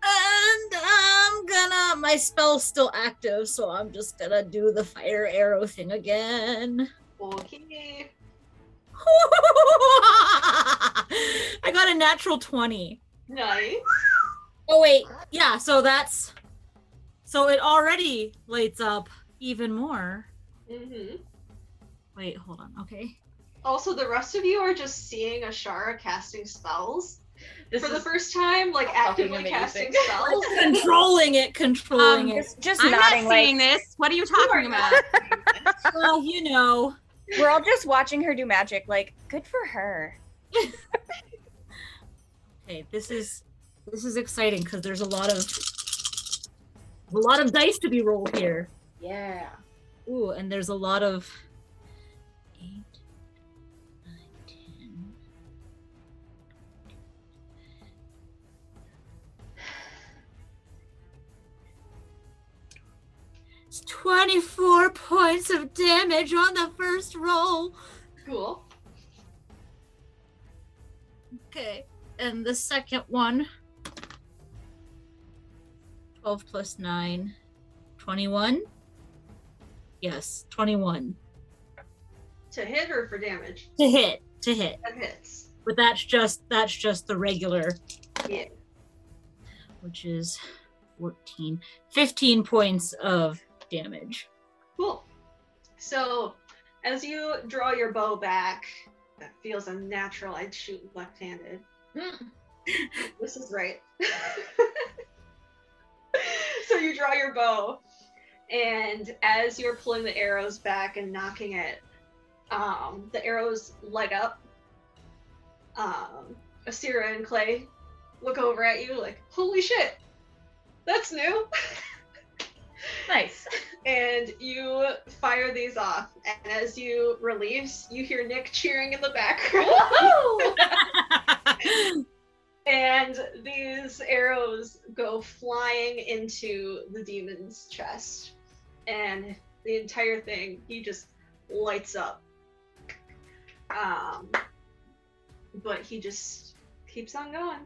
And I'm gonna, my spell's still active, so I'm just gonna do the fire arrow thing again. Okay. I got a natural 20. Nice. Oh wait, yeah, so it already lights up even more. Mm-hmm. Wait, hold on, okay. Also, the rest of you are just seeing Ashara casting spells for the first time, like actively amazing. casting spells. Controlling it. Just I'm nodding not like seeing this. What are you talking about? Well, you know. we're all just watching her do magic. Like, good for her. Okay, this is exciting because there's a lot of dice to be rolled here. Yeah. Ooh, and there's a lot of 8, 9, 10. It's 24 points of damage on the first roll. Cool. Okay, and the second one, 12 plus 9, 21. Yes, 21. To hit or for damage? To hit. That hits. But that's just the regular, Yeah. which is 15 points of damage. Cool. So, as you draw your bow back, that feels unnatural. I'd shoot left-handed. This is right. So you draw your bow, and as you're pulling the arrows back and knocking it, the arrows light up. Asira and Clay look over at you like, holy shit, that's new. Nice. And you fire these off, and as you release, you hear Nick cheering in the background. And these arrows go flying into the demon's chest, and the entire thing, he just lights up. But he just keeps on going,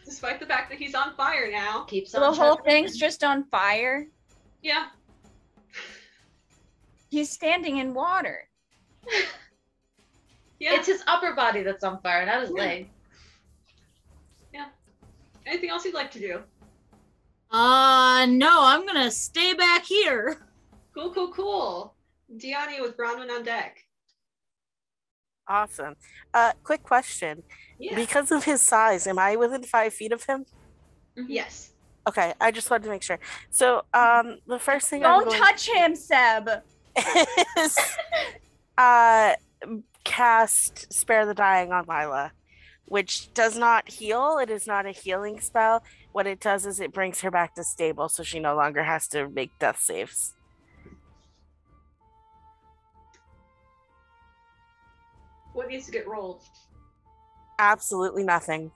despite the fact that he's on fire now. Keeps So on the whole chugging. thing's just on fire. Yeah. He's standing in water. Yeah. It's his upper body that's on fire, not his leg. Anything else you'd like to do? No, I'm gonna stay back here. Cool. Diani with Bronwyn on deck. Awesome. Quick question. Yeah. Because of his size, am I within 5 feet of him? Yes. Okay, I just wanted to make sure. So, the first thing Don't touch him, Seb. is cast Spare the Dying on Lila, which does not heal. It is not a healing spell. What it does is it brings her back to stable, so she no longer has to make death saves. What needs to get rolled? Absolutely nothing.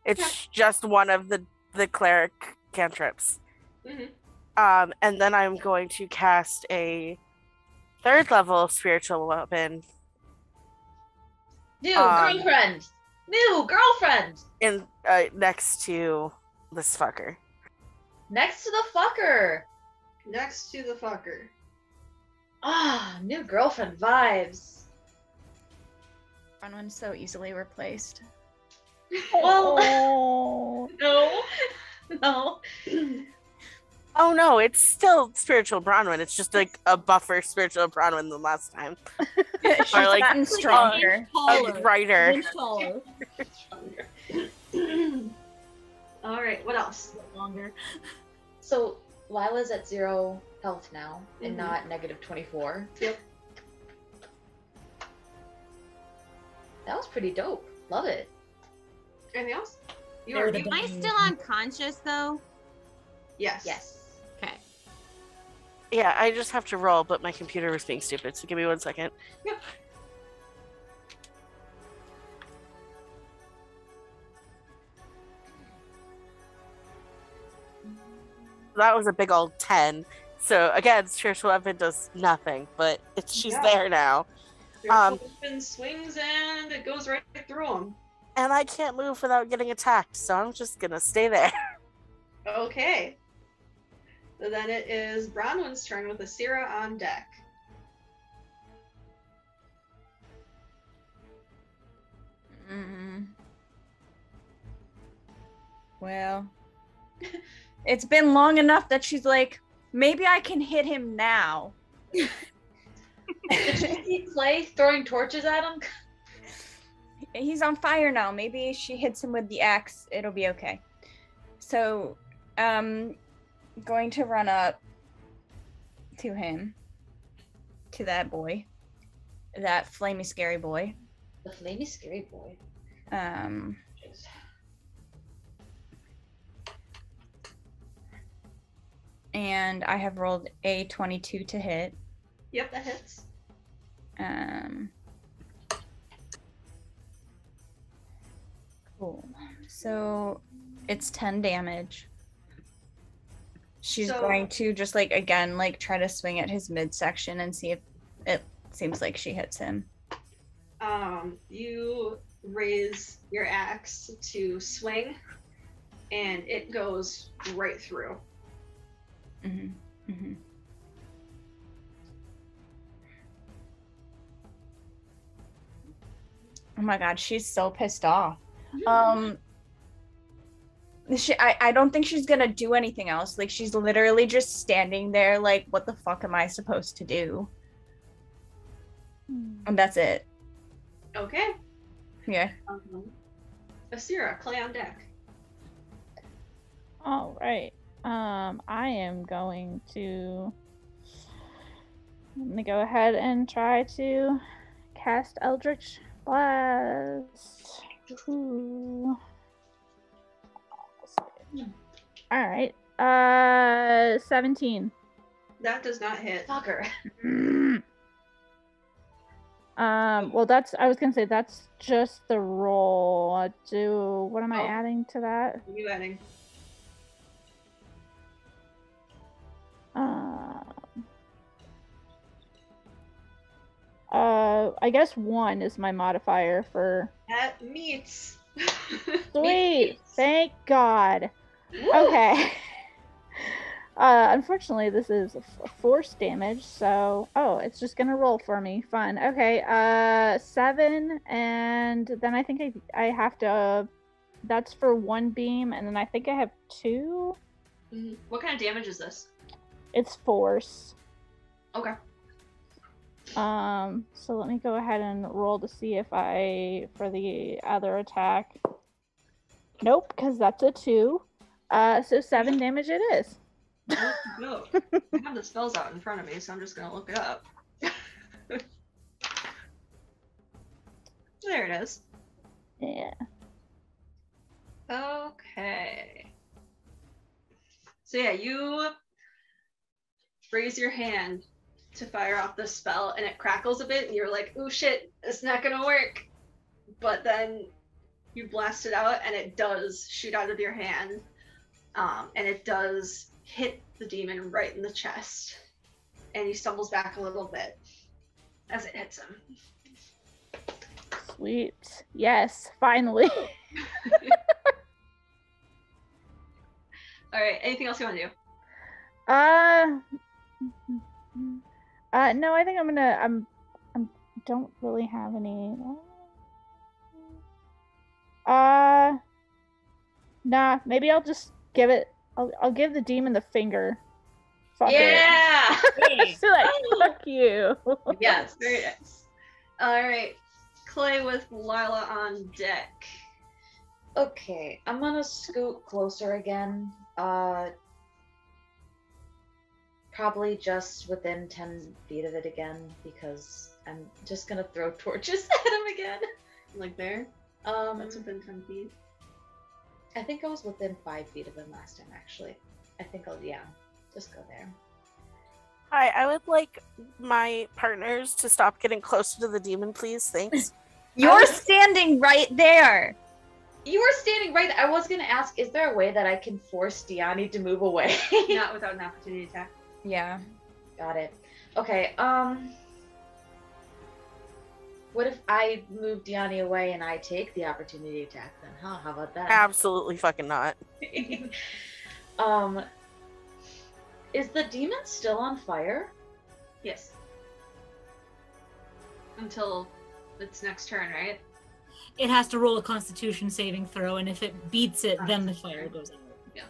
It's just one of the cleric cantrips. Mm-hmm. And then I'm going to cast a 3rd level spiritual weapon. New girlfriend. New girlfriend. In next to this fucker. Next to the fucker. Next to the fucker. Ah, new girlfriend vibes. Bronwyn's so easily replaced. Well, Oh. no. Oh no, it's still spiritual Bronwyn. It's just like a buffer spiritual Bronwyn than last time. She's Or, like, gotten stronger. A writer. Inch taller. All right, what else? Longer. So Lila's at 0 health now and Mhm. not negative 24. Yep. That was pretty dope. Love it. Anything else? You They're are the you? Am I still unconscious though? Yes. Yes. Okay. Yeah, I just have to roll, but my computer was being stupid, so give me 1 second. Yep. That was a big old 10. So again, spiritual weapon does nothing, but she's Yeah. there now. Your Um, weapon swings and it goes right through him. And I can't move without getting attacked, so I'm just gonna stay there. Okay. So then it is Bronwyn's turn with Asira on deck. Well, it's been long enough that she's like, maybe I can hit him now. Did you see Clay throwing torches at him? He's on fire now. Maybe she hits him with the axe. It'll be okay. So, going to run up to him, to that boy, that flamey scary boy. The flamey scary boy. And I have rolled a 22 to hit. Yep, that hits. Cool. So it's 10 damage. She's So- going to just like again like try to swing at his midsection and see if it seems like she hits him. You raise your axe to swing, and it goes right through. Mm-hmm. Mm-hmm. Oh my god, she's so pissed off. I don't think she's gonna do anything else. Like she's literally just standing there like, what the fuck am I supposed to do? And that's it. Okay. Yeah. Asira, Clay on deck. All right. I am going to. I'm gonna go ahead and try to cast Eldritch Blast. Ooh. All right. 17. That does not hit. Fucker. Well, I was gonna say that's just the roll. What am I adding to that? What are you adding? I guess 1 is my modifier for. That meets. Sweet, thank God. Okay. Unfortunately, this is force damage, so it's just gonna roll for me. Fun. Okay. 7, and then I think I have to. That's for 1 beam, and then I think I have 2. What kind of damage is this? It's force. Okay. So let me go ahead and roll to see if for the other attack. Nope, because that's a 2. So 7 damage it is. No. I have the spells out in front of me, so I'm just gonna look it up. There it is. Yeah. Okay. So yeah, you raise your hand to fire off the spell, and it crackles a bit, and you're like, "Oh shit, it's not gonna work." But then you blast it out, and it does shoot out of your hand, and it does hit the demon right in the chest, and he stumbles back a little bit as it hits him. Sweet. Yes, finally. All right. Anything else you want to do? No, I think I'm don't really have any. Nah, maybe I'll just give it. I'll give the demon the finger. Fuck Yeah. it. So like, fuck you. Yes. Very nice. All right. Clay with Lila on deck. Okay, I'm gonna scoot closer again. Probably just within 10 feet of it again, because I'm just gonna throw torches at him again. Like there? That's within 10 feet. I think I was within 5 feet of him last time, actually. I think I'll, yeah, just go there. Hi, I would like my partners to stop getting closer to the demon, please. Thanks. You're standing right there. You were standing right. I was gonna ask, is there a way that I can force Diani to move away? Not without an opportunity attack. Yeah. Got it. Okay, what if I move Diani away and I take the opportunity attack then, huh? How about that? Absolutely fucking not. Is the demon still on fire? Yes. Until its next turn, right? It has to roll a Constitution saving throw, and if it beats it, then the fire goes out. Yeah.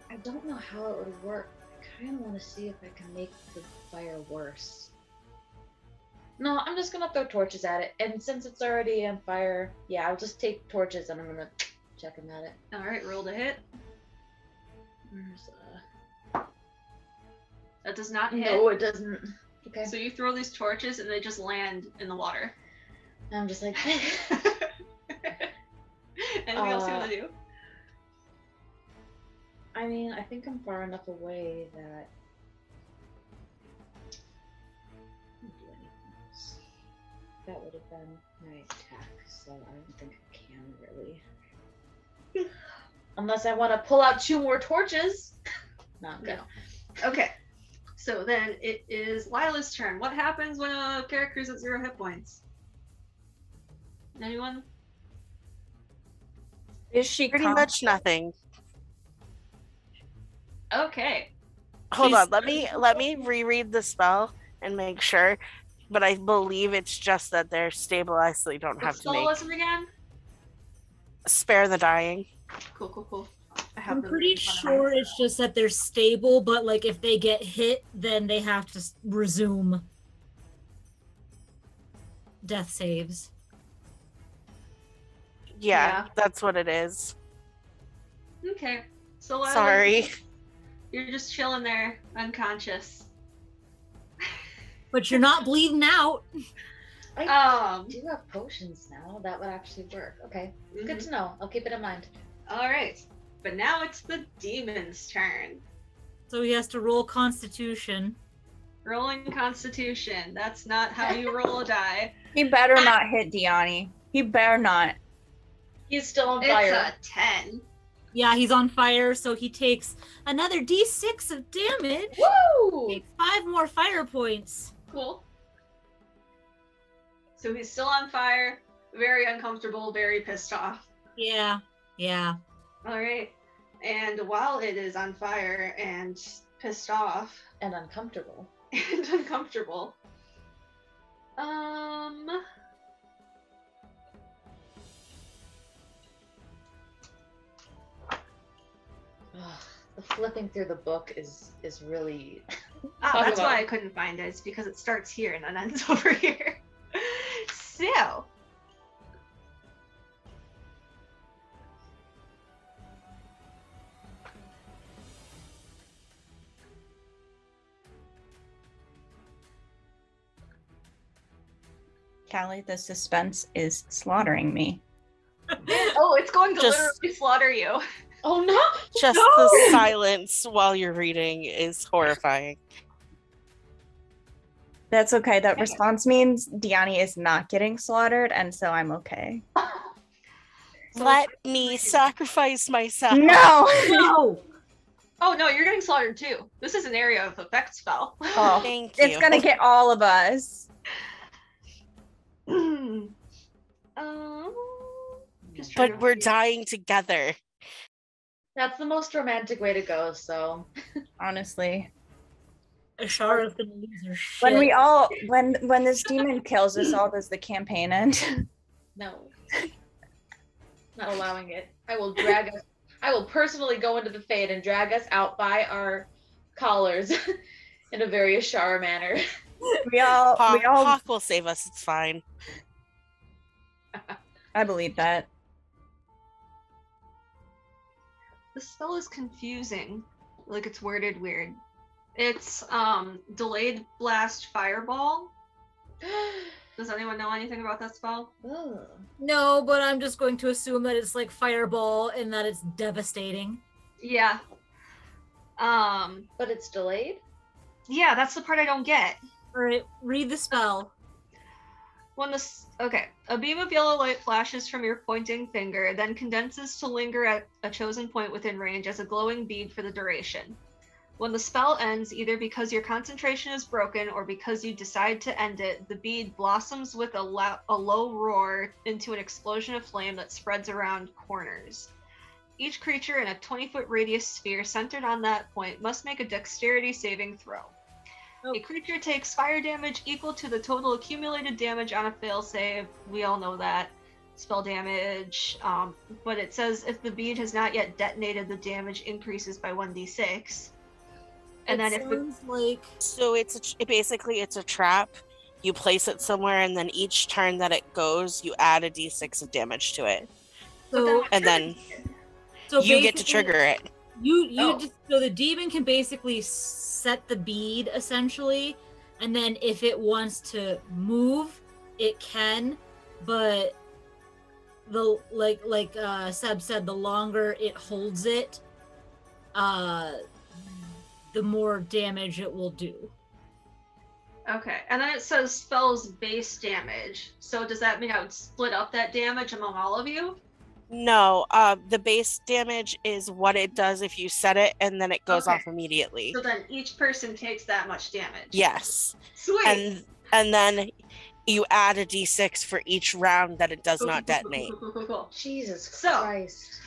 I don't know how it would work. I kind of want to see if I can make the fire worse. No, I'm just gonna throw torches at it, and since it's already on fire, yeah, I'll just take torches and I'm gonna check them at it. All right, roll to hit. Where's That does not hit. No, it doesn't. Okay. So you throw these torches and they just land in the water. I'm just like, Anything else you want to do? I mean, I think I'm far enough away that I can't do anything else. That would have been my attack, so I don't think I can really. Unless I want to pull out 2 more torches. Not good. No. Okay. So then it is Lila's turn. What happens when a character is at 0 hit points? Anyone? Is she Pretty much nothing. Okay. Hold on, let me reread the spell and make sure. But I believe it's just that they're stabilized, so they don't have to make Solas again? spare the dying. Cool. I have I'm them pretty in front of sure me. it's just that they're stable, but like if they get hit, then they have to resume death saves. Yeah, that's what it is. Okay. So Lila, Sorry. you're just chilling there, unconscious. But you're not bleeding out. I do have potions now. That would actually work. Okay. Good to know. I'll keep it in mind. All right. But now it's the demon's turn. So he has to roll Constitution. Rolling Constitution. That's not how you roll a die. He better not hit Diani. He better not. He's still on It's fire. a 10. Yeah, he's on fire, so he takes another d6 of damage. Woo! Takes 5 more fire points. Cool. So he's still on fire, very uncomfortable, very pissed off. Yeah. All right. And while it is on fire and pissed off And uncomfortable. and uncomfortable, Ugh, the flipping through the book is really. that's why I couldn't find it. It's because it starts here and then ends over here. So, Callie, the suspense is slaughtering me. oh, it's going to Just- literally slaughter you. Oh no! Just the silence while you're reading is horrifying. That's okay. That response means Diani is not getting slaughtered, and so I'm okay. Let me sacrifice myself. No! No! Oh no, you're getting slaughtered too. This is an area of effect spell. Oh, Thank you. it's gonna get all of us. Just trying But to we're figure- dying together. That's the most romantic way to go, so. Honestly, Ashara's gonna lose her shit. when we all when this demon kills us all, does the campaign end? No. Not allowing it. I will drag us. I will personally go into the Fade and drag us out by our collars in a very Ashara manner. Hawk will save us. It's fine. I believe that. The spell is confusing. Like it's worded weird. It's delayed blast fireball. Does anyone know anything about that spell? Oh. No, but I'm just going to assume that it's like fireball and that it's devastating. Yeah. But it's delayed? Yeah, that's the part I don't get. All right, read the spell. A beam of yellow light flashes from your pointing finger, then condenses to linger at a chosen point within range as a glowing bead for the duration. When the spell ends, either because your concentration is broken or because you decide to end it, the bead blossoms with a low roar into an explosion of flame that spreads around corners. Each creature in a 20-foot radius sphere centered on that point must make a dexterity saving throw. Oh. A creature takes fire damage equal to the total accumulated damage on a fail save. We all know that. Spell damage. But it says if the bead has not yet detonated, the damage increases by 1d6. And then So basically it's a trap. You place it somewhere, and then each turn that it goes, you add a d6 of damage to it, So, and then so you get to basically, trigger it. So the demon can basically set the bead essentially, and then if it wants to move, it can. But the like Seb said, the longer it holds it, the more damage it will do. Okay, and then it says spells base damage. So does that mean I would split up that damage among all of you? No, the base damage is what it does if you set it, and then it goes Okay. off immediately. So then each person takes that much damage. Yes, Sweet. and then you add a d6 for each round that it does not detonate. Cool. Jesus So, Christ.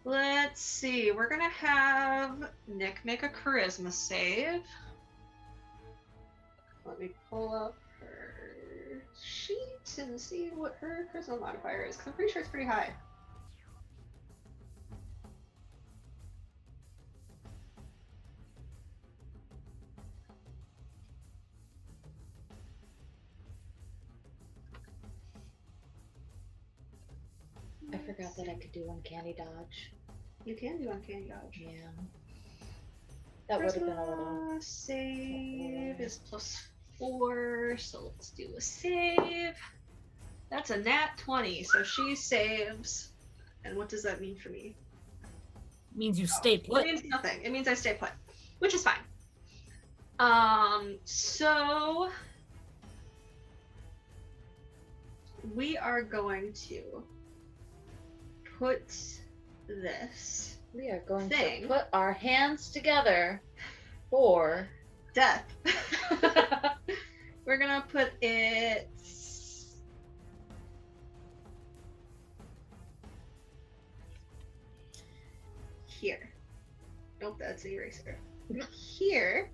Let's see. We're gonna have Nick make a charisma save. Let me pull up her sheet and see what her charisma modifier is, because I'm pretty sure it's pretty high. I forgot that I could do uncanny dodge. You can do uncanny dodge. Yeah. That would have been a little. Charisma save is +4, so let's do a save. That's a nat 20, so she saves. And what does that mean for me? Means you stay put. It means nothing. It means I stay put, which is fine. So we are going to put this We are going thing. to put our hands together for death. We're gonna put it here. Nope, that's the eraser. Here.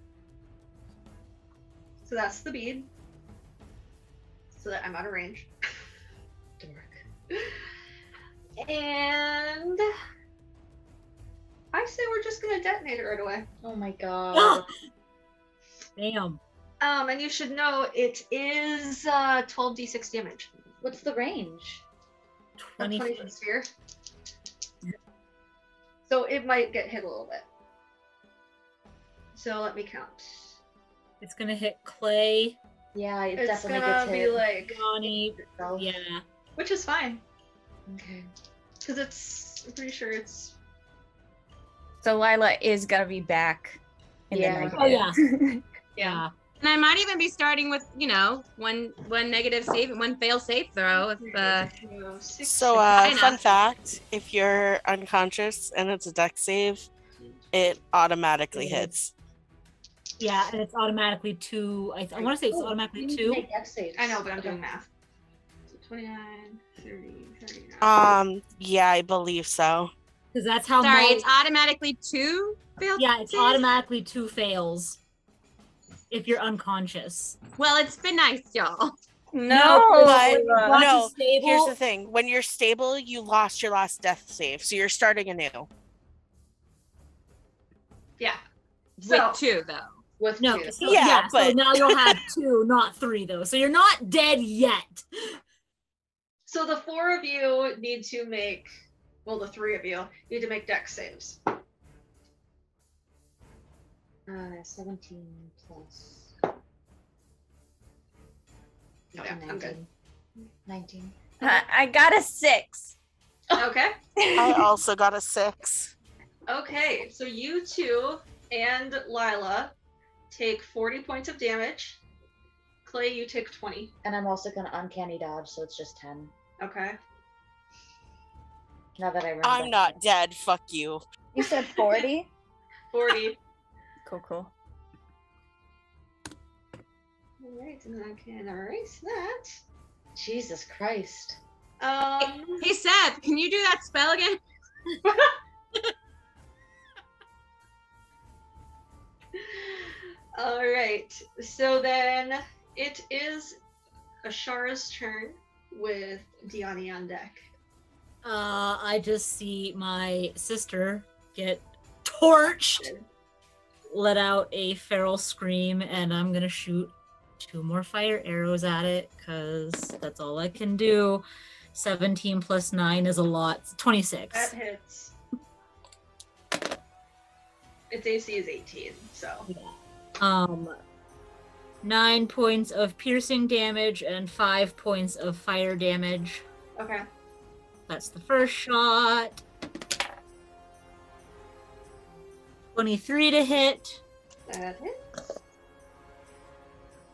So that's the bead. So that I'm out of range. dork. And I say we're just gonna detonate it right away. Oh my god. Damn. And you should know it is 12d6 damage. What's the range? 20 20 feet. sphere. So it might get hit a little bit. So let me count. It's gonna hit Clay, Yeah, it It's definitely gonna gets be hit. like, Johnny. So- Yeah. which is fine, Okay. because I'm pretty sure it's, So Lila is gonna be back in Yeah. the negative. Oh, yeah. yeah. And I might even be starting with, one negative save and one fail safe throw. So, fun fact, if you're unconscious and it's a dex save, it automatically hits. Yeah, and it's automatically 2. I want to say it's automatically 2. I know, but I'm doing math. So 29, 30, 39. Yeah, I believe so. Because that's how. Sorry, it's automatically 2 fails. Yeah, it's automatically 2 fails if you're unconscious. Well, it's been nice, y'all. No, here's the thing. When you're stable, you lost your last death save, so you're starting anew. Yeah. With 2, though. With 2. So, but so now you'll have 2, not 3, though. So you're not dead yet. So the 4 of you need to make, well, the 3 of you need to make dex saves. 17 plus. Yeah, I'm good. 19. I got a 6. Okay. I also got a 6. Okay, so you two and Lila take 40 points of damage. Clay, you take 20. And I'm also gonna uncanny dodge, so it's just 10. Okay. Now that I remember. I'm not dead. Fuck you. You said 40? 40. Cool. Alright, and I can erase that. Jesus Christ. Hey, Seth, can you do that spell again? Alright, so then it is Ashara's turn with Diani on deck. I just see my sister get torched, let out a feral scream, and I'm gonna shoot 2 more fire arrows at it because that's all I can do. 17 plus 9 is a lot. 26. That hits. Its AC is 18, so. Yeah. 9 points of piercing damage and 5 points of fire damage. Okay. That's the first shot. 23 to hit. That hits.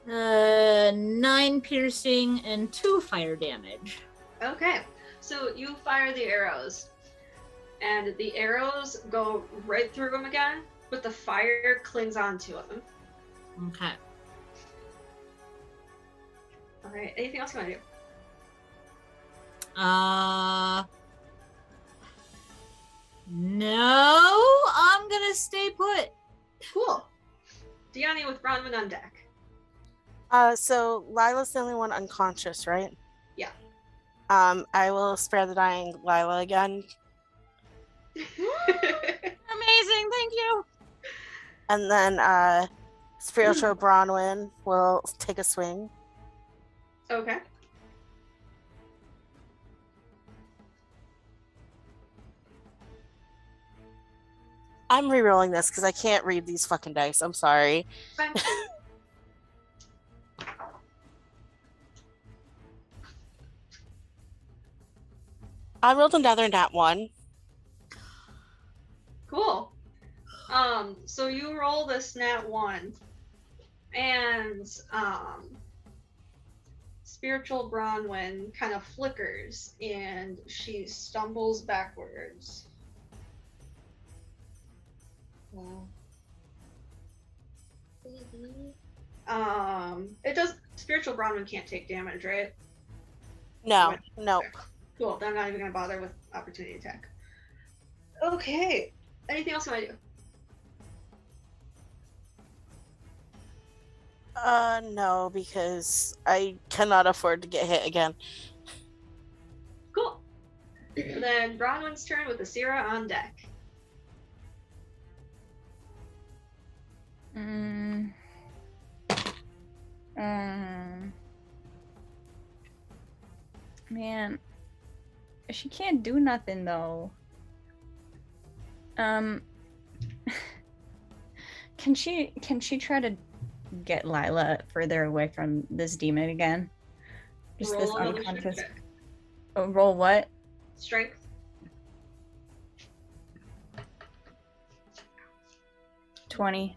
9 piercing and 2 fire damage. Okay, so you fire the arrows, and the arrows go right through him again, but the fire clings onto him. Okay. Alright, anything else you want to do? No, I'm gonna stay put. Cool. Diani with Bronwyn on deck. So Lila's the only one unconscious, right? Yeah. I will spare the dying Lila again. Amazing, thank you. And then Spiritual Bronwyn will take a swing. Okay. I'm rerolling this because I can't read these fucking dice. I'm sorry. Fine. I rolled another nat 1. Cool. So you roll this nat 1, and Spiritual Bronwyn kind of flickers, and she stumbles backwards. Wow. It does. Spiritual Bronwyn can't take damage, right? No, nope. Cool. Then I'm not even gonna bother with opportunity attack. Okay. Anything else you want to do? No, because I cannot afford to get hit again. Cool. Then Bronwyn's turn with Asira on deck. Man, she can't do nothing though. Can she try to get Lila further away from this demon again? Just Roll this another unconscious. strength check. Oh, roll what? Strength.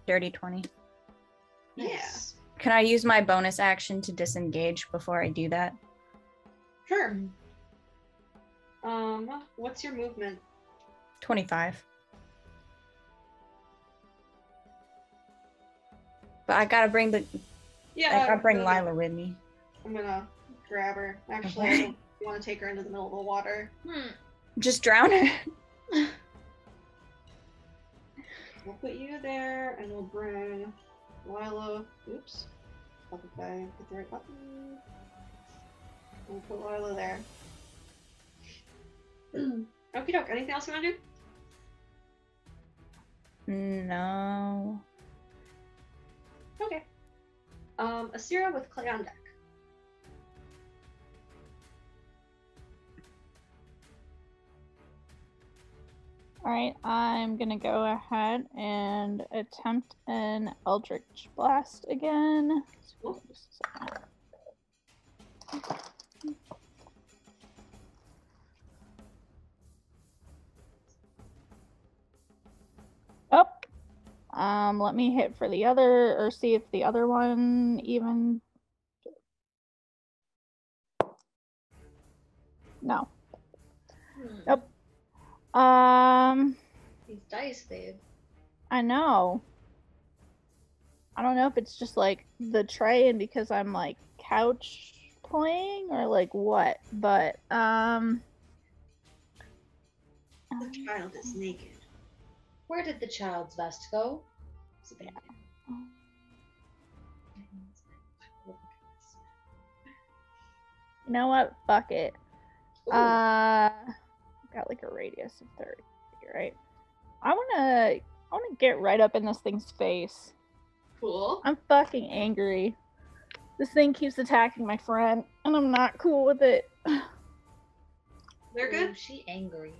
Dirty 20. Yeah. Nice. Can I use my bonus action to disengage before I do that? Sure. What's your movement? 25. But I gotta bring Yeah. I gotta bring Lila with me. I'm gonna grab her. Actually, Okay. I don't want to take her into the middle of the water. Just drown her. We'll put you there, and we'll bring Lila. Oops. Hope if I hit the right button. We'll put Lila there. Okie doke. Anything else you want to do? No. Okay. Asira with Clay on deck. Alright, I'm gonna go ahead and attempt an Eldritch Blast again. Cool. Just a second. Oh, let me hit for the other, or see if the other one even. No. Nope. These dice, babe. I know. I don't know if it's just like the tray and because I'm like couch playing or like what, but The child is naked. Where did the child's vest go? you know what? Fuck it. Ooh. Got like a radius of 30, right? I wanna get right up in this thing's face. Cool. I'm fucking angry. This thing keeps attacking my friend, and I'm not cool with it. They're good? Ooh, she angry.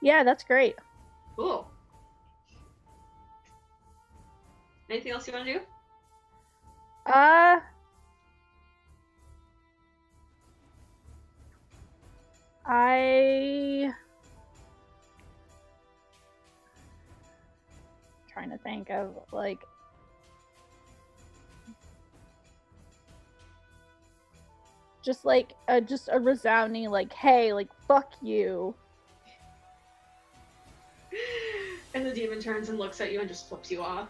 Yeah, that's great. Cool. Anything else you want to do? Trying to think of like just a resounding like, hey, like fuck you. And the demon turns and looks at you and just flips you off.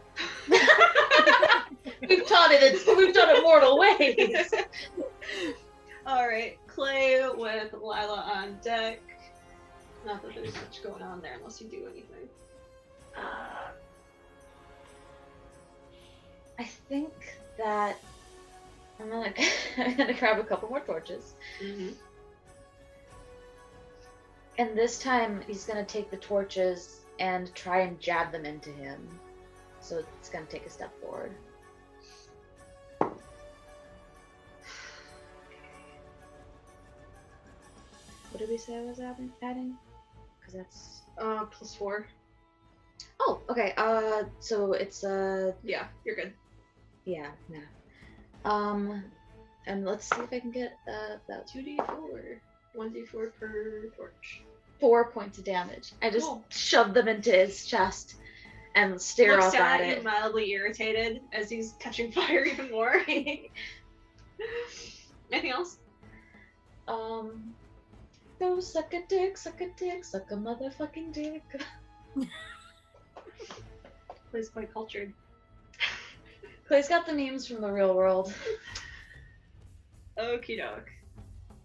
We've done it mortal ways. Alright, Clay with Lila on deck. Not that there's much going on there unless you do anything. I think that I'm gonna grab a couple more torches. Mm-hmm. And this time he's gonna take the torches and try and jab them into him. So it's gonna take a step forward. What did we say I was adding? Because that's +4. Oh, okay. So it's Yeah, you're good. yeah, and let's see if I can get that 2d4. 1d4 per torch. 4 points of damage. I just Cool. shove them into his chest and stare Looks up down at you it. mildly irritated as he's catching fire even more. Anything else? Go suck a dick, suck a motherfucking dick. Clay's quite cultured. Clay's got the memes from the real world. Okie doke.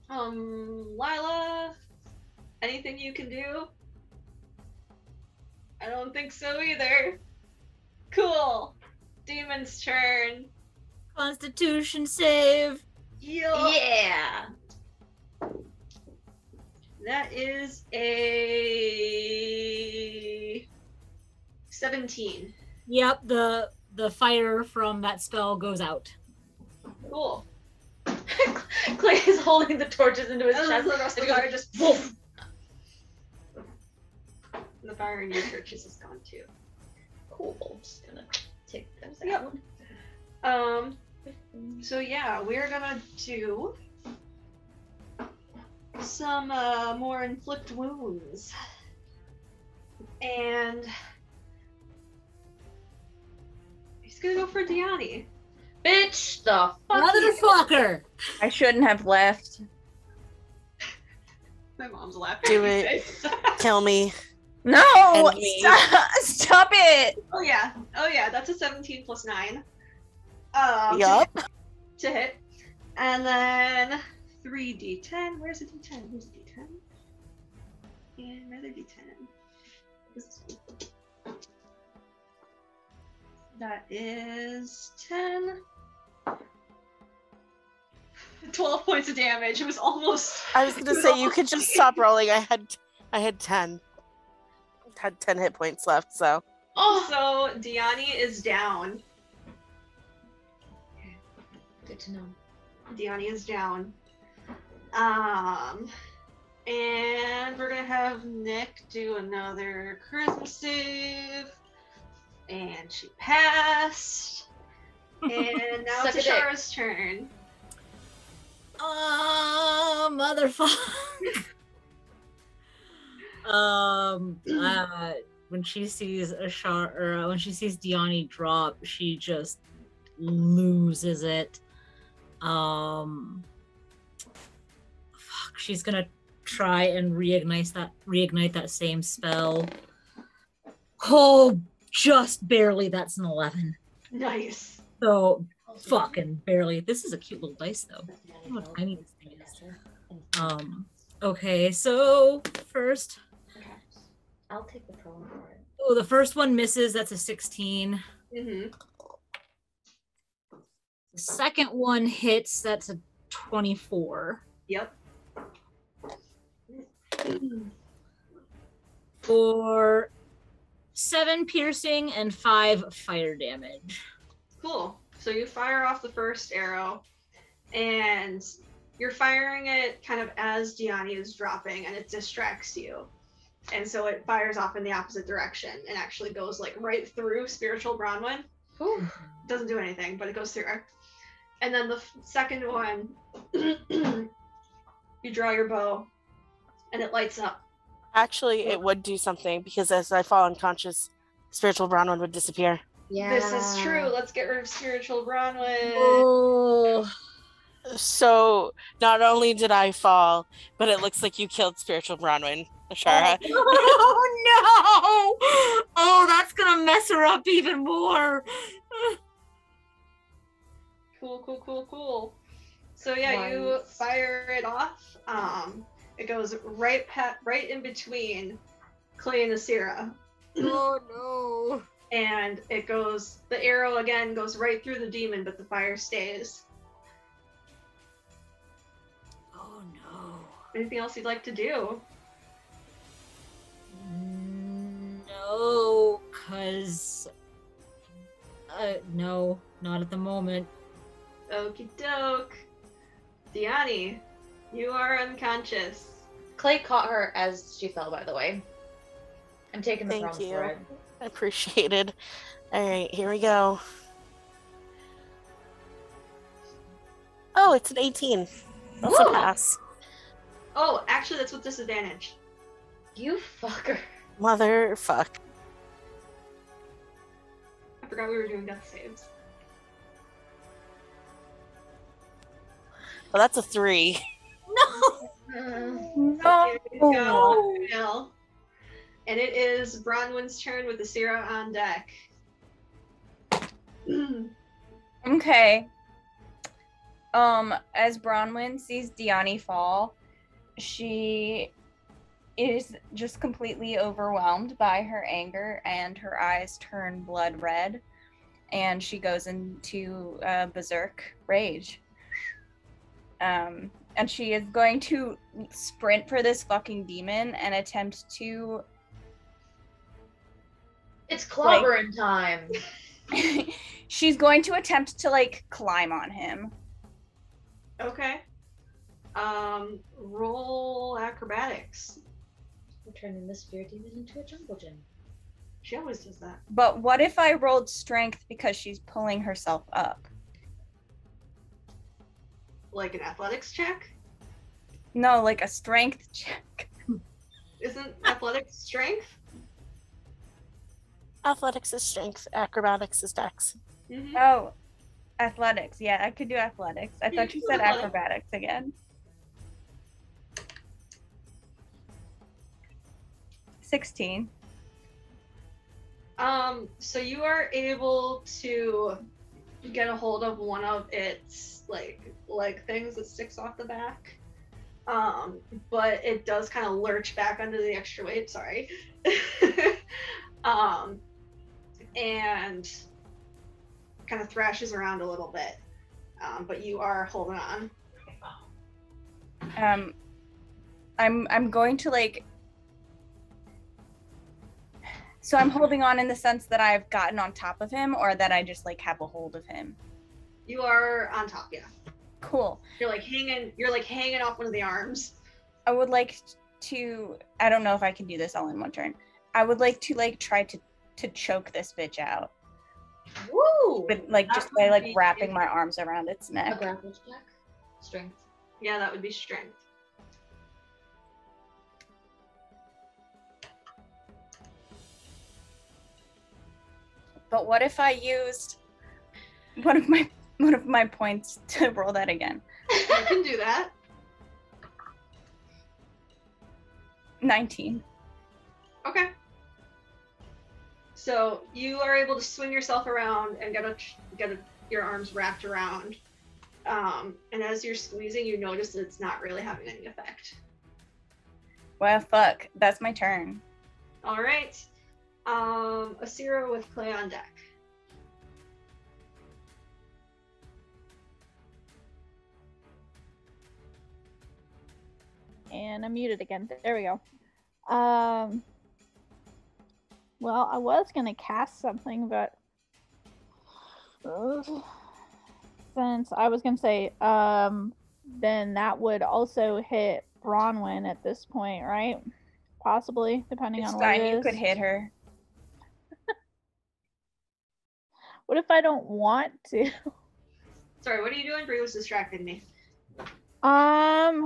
Lila, anything you can do? I don't think so either. Cool. Demon's turn. Constitution save. Yeah. That is a 17. Yep, the fire from that spell goes out. Cool. Clay is holding the torches into his And chest. then the rest of and the he fire goes, just woof. The fire in your churches is gone too. cool. I'm just gonna take those Yep. out. So yeah, we're gonna do some more inflict wounds. And he's gonna go for Diani. Bitch, the fuck. Motherfucker! I shouldn't have left. My mom's laughing. Do at it. these days. Kill me. No! And me. Stop it! Oh yeah, that's a 17 plus 9. Yup. To hit. And then 3d10. Where's the d10? Where's the d10? And another d10. That is 10. 12 points of damage. It was almost. I was gonna say you could just stop rolling. I had 10. Had 10 hit points left, so. Oh, so Diani is down. Good to know. Diani is down. And we're gonna have Nick do another charisma save. And she passed. And now Suck it's a dick. Ashara's turn. Motherfucker. When she sees when she sees Diani drop, she just loses it. She's gonna try and reignite that same spell. Oh, just barely. That's an 11. Nice. So fucking barely. This is a cute little dice though. Look how tiny this thing is. Okay, so first. I'll take the promo for it. Oh, the first one misses. That's a 16. Mm-hmm. The second one hits. That's a 24. Yep. For 7 piercing and 5 fire damage. Cool. So you fire off the first arrow, and you're firing it kind of as Diani is dropping, and it distracts you. And so it fires off in the opposite direction and actually goes like right through Spiritual Bronwyn. Ooh. Doesn't do anything, but it goes through her. And then the second one, you draw your bow, and it lights up. Actually, it would do something because as I fall unconscious, Spiritual Bronwyn would disappear. Yeah. This is true. Let's get rid of Spiritual Bronwyn. Oh. So not only did I fall, but it looks like you killed Spiritual Bronwyn, Ashara. Oh no! Oh, that's gonna mess her up even more. Cool. So yeah, you fire it off. It goes right in between Clay and Asira. Oh no! And it goes. The arrow again goes right through the demon, but the fire stays. Oh no! Anything else you'd like to do? No, cause no, not at the moment. Okie doke. Diani, you are unconscious. Clay caught her as she fell, by the way. I'm taking the Thank promise you. for it. Appreciated. All right, here we go. Oh, it's an 18. That's a pass. Oh, actually, that's with disadvantage. You fucker. Motherfuck. I forgot we were doing death saves. Well, that's a 3. No. Here we go. Now. And it is Bronwyn's turn with the Asira on deck. Okay. As Bronwyn sees Diani fall, she is just completely overwhelmed by her anger, and her eyes turn blood red, and she goes into berserk rage. And she is going to sprint for this fucking demon and attempt to. It's clobbering time. She's going to attempt to like climb on him. Okay. Roll acrobatics. We're turning the spirit demon into a jungle gym. She always does that. But what if I rolled strength because she's pulling herself up? Like an athletics check? No, like a strength check. Isn't athletics strength? Athletics is strength. Acrobatics is dex. Mm-hmm. Oh. Athletics. Yeah, I could do athletics. I thought you said acrobatics again. 16. So you are able to get a hold of one of its leg things that sticks off the back. But it does kind of lurch back under the extra weight, sorry. And kind of thrashes around a little bit. But you are holding on. I'm going to like. So I'm holding on in the sense that I've gotten on top of him, or that I just like have a hold of him. You are on top, yeah. Cool. You're like hanging off one of the arms. I would like to. I don't know if I can do this all in one turn. I would like to like try to choke this bitch out. Woo! But like just by like wrapping my arms around its A neck. grapple check. Strength. Yeah, that would be strength. But what if I used one of my points to roll that again? You can do that. 19. Okay. So you are able to swing yourself around and get your arms wrapped around. And as you're squeezing, you notice that it's not really having any effect. Well, fuck. That's my turn. All right. Asira with Clay on deck. And I'm muted again. There we go. Well, I was gonna cast something, but since I was gonna say, then that would also hit Bronwyn at this point, right? Possibly, depending It's on what fine. it You is. could hit her. What if I don't want to? Sorry, what are you doing? Bree was distracting me. I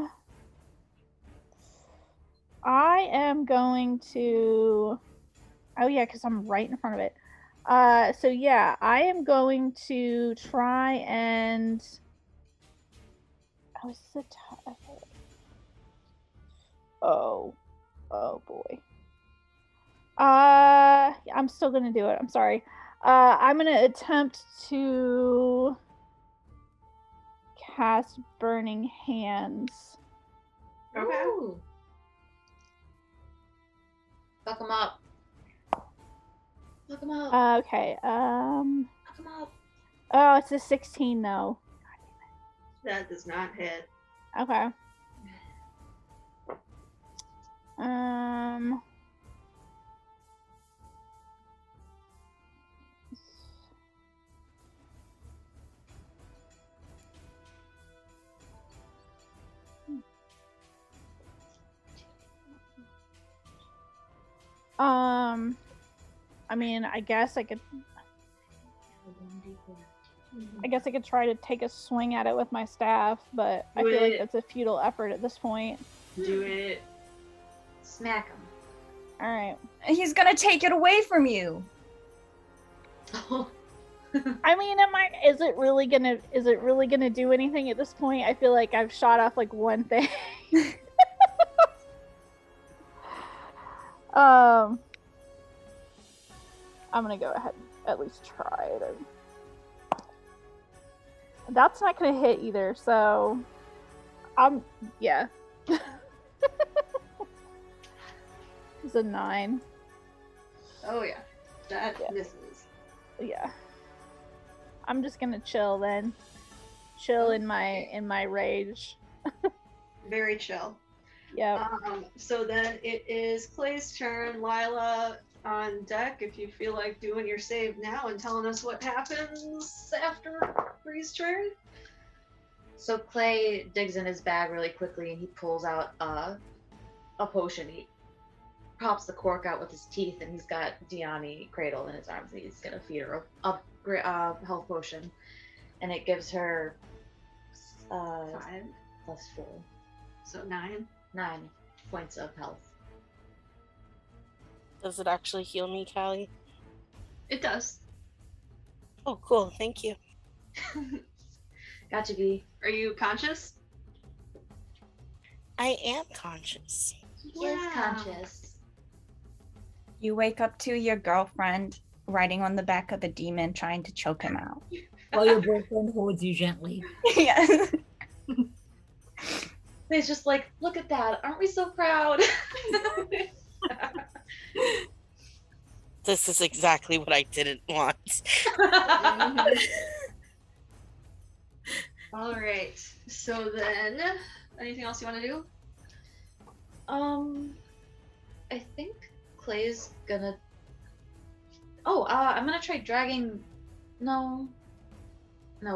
am going to. Oh yeah, because I'm right in front of it. So yeah, I am going to try and. Oh, is this a Oh boy. I'm still gonna do it. I'm sorry. I'm gonna attempt to cast Burning Hands. Okay. Ooh. Fuck him up. Fuck him up. Okay. Fuck him up. Oh, it's a 16 though. That does not hit. Okay. Um. I mean, I guess I could try to take a swing at it with my staff, but I feel like that's a futile effort at this point. Do it. Smack him. All right. He's gonna take it away from you. I mean, is it really gonna do anything at this point? I feel like I've shot off like one thing. I'm gonna go ahead and at least try it. That's not gonna hit either, so yeah. It's a 9. Oh yeah, that misses. Yeah. I'm just gonna chill then. Chill in my rage. Very chill. Yeah. So then it is Clay's turn. Lila on deck. If you feel like doing your save now and telling us what happens after Bree's turn. So Clay digs in his bag really quickly and he pulls out a potion. He pops the cork out with his teeth and he's got Diani cradled in his arms. And he's gonna feed her a health potion, and it gives her 5 plus 4, so 9. 9 points of health. Does it actually heal me, Callie? It does. Oh, cool. Thank you. Gotcha, B. Are you conscious? I am conscious. He is conscious. You wake up to your girlfriend riding on the back of a demon trying to choke him out. While your boyfriend holds you gently. Yes. He's just like, look at that. Aren't we so proud? This is exactly what I didn't want. All right. So then, anything else you want to do? I think Clay's gonna. Oh, I'm gonna try dragging. No,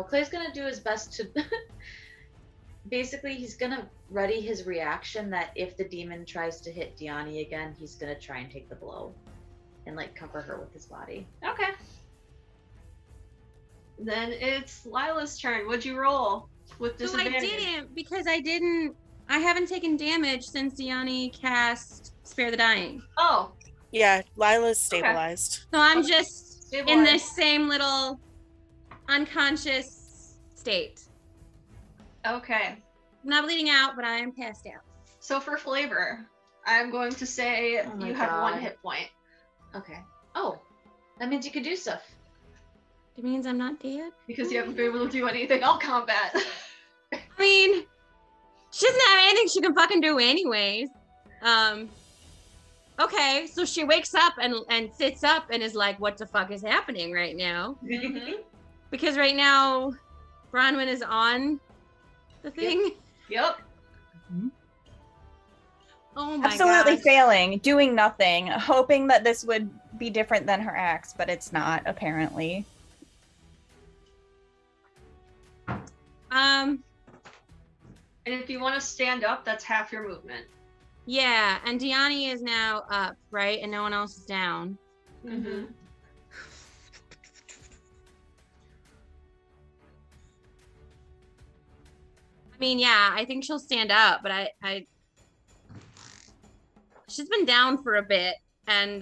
Clay's gonna do his best to. Basically, he's gonna ready his reaction that if the demon tries to hit Diani again, he's gonna try and take the blow, and like cover her with his body. Okay. Then it's Lila's turn. What'd you roll with So I disadvantage? didn't because I haven't taken damage since Diani cast Spare the Dying. Oh, Yeah, Lila's stabilized. So I'm just in stabilize. this same little unconscious state. Okay. I'm not bleeding out, but I am passed out. So for flavor, I'm going to say Oh my you have 1 God. hit point Okay. Oh, that means you could do stuff. It means I'm not dead. because you haven't been able to do anything all combat. I mean, she doesn't have anything she can fucking do anyways. Okay, so she wakes up and sits up and is like, what the fuck is happening right now? Mhm. Because right now, Bronwyn is on the thing. Yep. Oh my Absolutely gosh. failing, doing nothing, hoping that this would be different than her ex, but it's not, apparently. And if you want to stand up, that's half your movement. Yeah, and Diani is now up, right? And no one else is down. Mm-hmm. I mean, yeah, I think she'll stand up, but I she's been down for a bit, and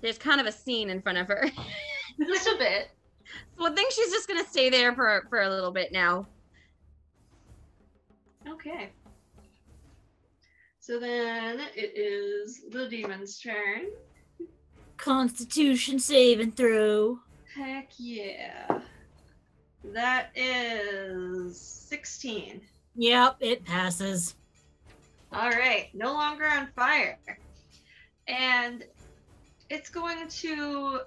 there's kind of a scene in front of her. Just a bit. So I think she's just gonna stay there for a little bit now. Okay. So then it is the demon's turn. Constitution saving throw. Heck yeah. That is 16. Yep, it passes. All right, no longer on fire. And it's going to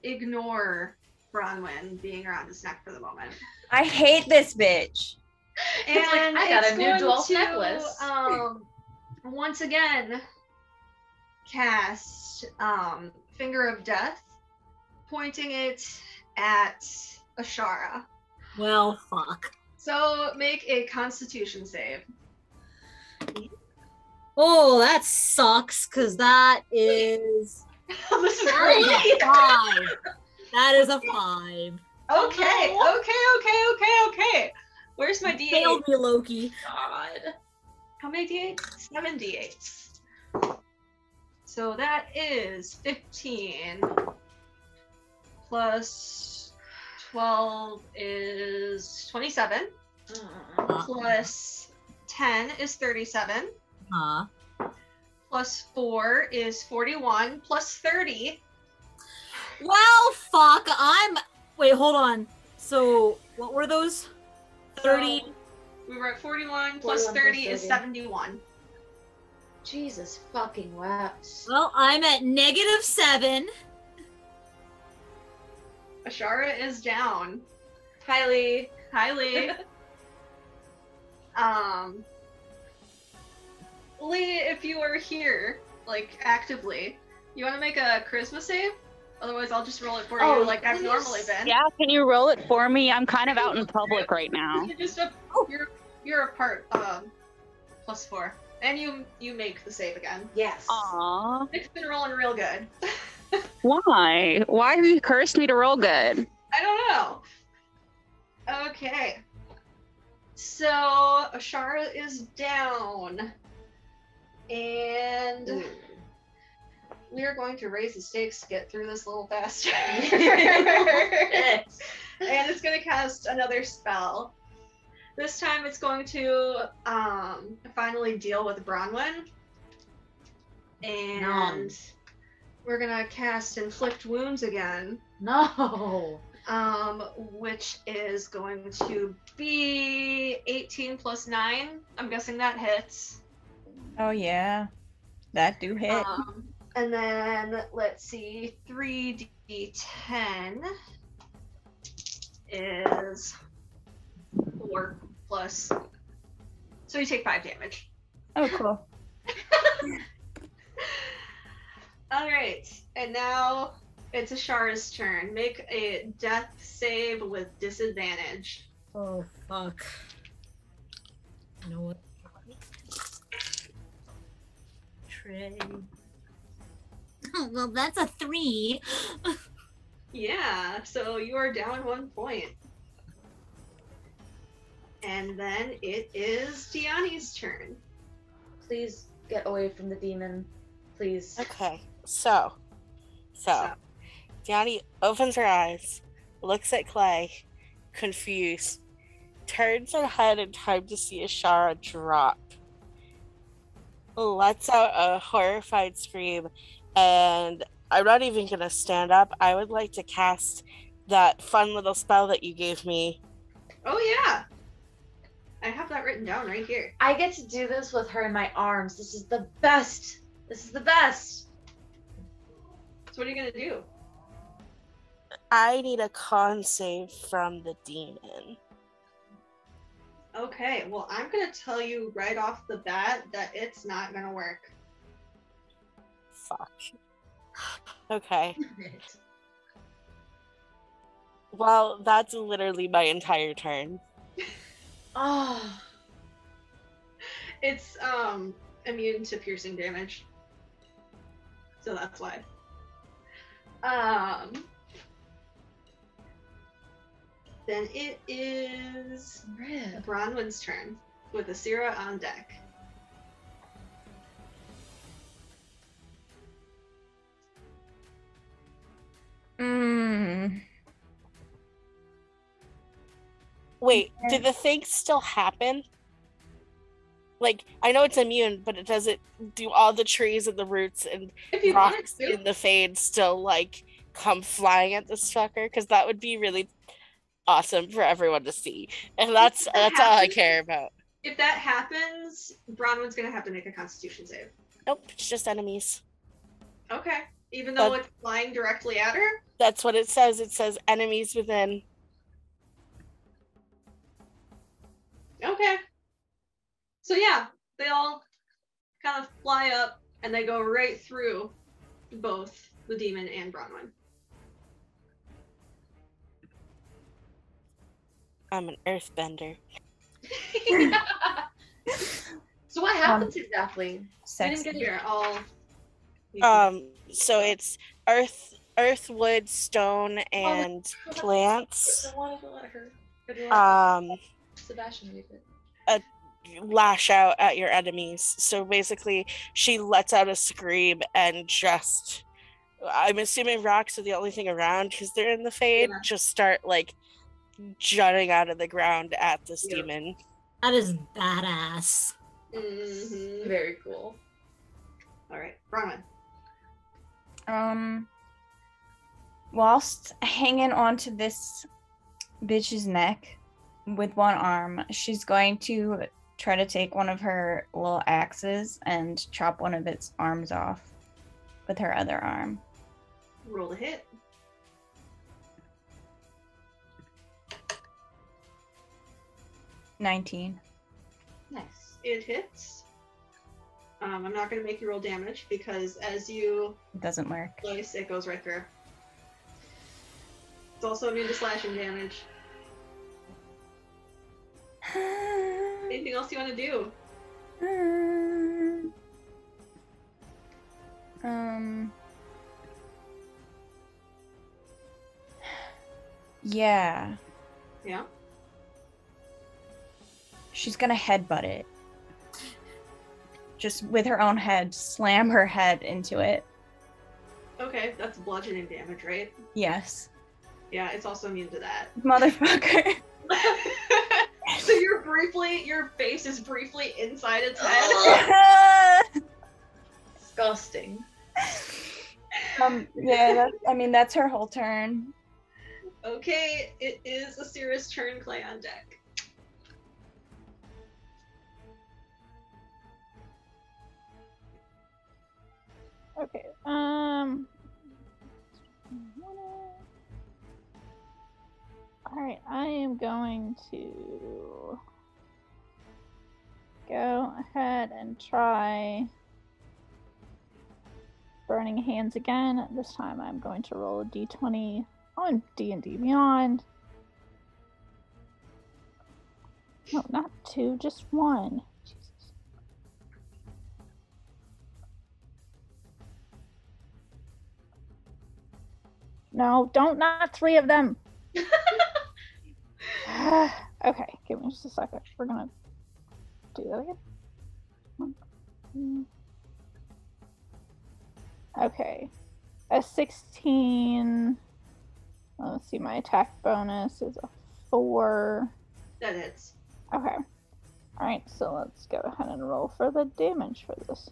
ignore Bronwyn being around his neck for the moment. I hate this bitch. And It's like, I got a new going dwarf to, necklace. Once again, cast Finger of Death, pointing it at Ashara. Well, fuck. So make a Constitution save. Oh, that sucks, because that is This is that is great. a 5. That is a 5. Okay. Where's my D8? Failed me, Loki. God. How many D8s? 7 D8s. So that is 15 plus 12 is 27 plus 10 is 37 Huh. plus 4 is 41 plus 30. Well, fuck. Wait, hold on. So, what were those? 30. So we were at 41 plus 41 30 plus is 30. 71. Jesus fucking wept. Well, I'm at -7. Ashara is down. Kylie. Lee, if you are here, like actively, you want to make a charisma save? Otherwise, I'll just roll it for Oh, you, like I've please. normally been. Yeah, can you roll it for me? I'm kind of out in public right now. You just you're a part +4, and you make the save again. Yes. Aw, It's been rolling real good. why? Why have you cursed me to roll good? I don't know. Okay. So Ashara is down. And we are going to raise the stakes to get through this a little faster. Yes. And it's going to cast another spell. This time it's going to finally deal with Bronwyn. And we're going to cast Inflict Wounds again. No. Which is going to be 18 plus 9. I'm guessing that hits. Oh yeah, that do hit. And then let's see, 3d10 is 4 plus. So you take 5 damage. Oh, cool. All right, and now it's Ashara's turn. Make a death save with disadvantage. Oh, fuck. You know what? Trey. Oh, well, that's a 3. Yeah, so you are down 1 point. And then it is Diani's turn. Please get away from the demon. Please. Okay, so Diani opens her eyes, looks at Clay, confused, turns her head in time to see Ashara drop, lets out a horrified scream, and I'm not even gonna stand up. I would like to cast that fun little spell that you gave me. Oh yeah, I have that written down right here. I get to do this with her in my arms. This is the best. This is the best. So what are you gonna do? I need a con save from the demon. Okay, well I'm gonna tell you right off the bat that it's not gonna work. Fuck. Okay. Well, that's literally my entire turn. Oh. It's immune to piercing damage. So that's why. Then it is Bronwyn's turn with Asira on deck. Wait, do the things still happen? Like, I know it's immune, but it doesn't do all the trees and the roots and If you wanted rocks to. in the fade still, like, come flying at this fucker? Because that would be really awesome for everyone to see. And that's all I care about. If that happens, Bronwyn's gonna have to make a Constitution save. Nope, it's just enemies. Okay. Even though But- it's flying directly at her? That's what it says. It says enemies within. Okay. So yeah, they all kind of fly up and they go right through both the demon and Bronwyn. I'm an earthbender. So what happens exactly? I Sex. didn't get Here, I'll. So it's earth, wood, stone, and plants. I wanted to let her. Sebastian read it. Lash out at your enemies. So basically, she lets out a scream and just, I'm assuming rocks are the only thing around because they're in the fade, Yeah. just start like jutting out of the ground at this Yeah. demon. That is badass. Mm-hmm. Very cool. All right, Bronwyn. Whilst hanging onto this bitch's neck with one arm, she's going to try to take one of her little axes and chop one of its arms off with her other arm. Roll a hit. $19. Nice. It hits. I'm not going to make you roll damage because as you It doesn't work. slice, it goes right through. It's also immune to slashing damage. Anything else you want to do? Yeah. Yeah. She's gonna headbutt it. Just with her own head, slam her head into it. Okay, that's bludgeoning damage, right? Yes. Yeah, it's also immune to that. Motherfucker. So your face is briefly inside its head. Disgusting. Yeah, that's her whole turn. Okay, it is Asira's turn. Clay on deck. Okay. Alright, I am going to go ahead and try Burning Hands again. This time I'm going to roll a d20 on D&D Beyond. No, not 2, just 1. Jesus. No, not 3 of them. Okay, give me just a second. We're gonna do that again. 1, 2. Okay, a 16. Let's see, my attack bonus is a 4. That hits. Okay. Alright, so let's go ahead and roll for the damage for this.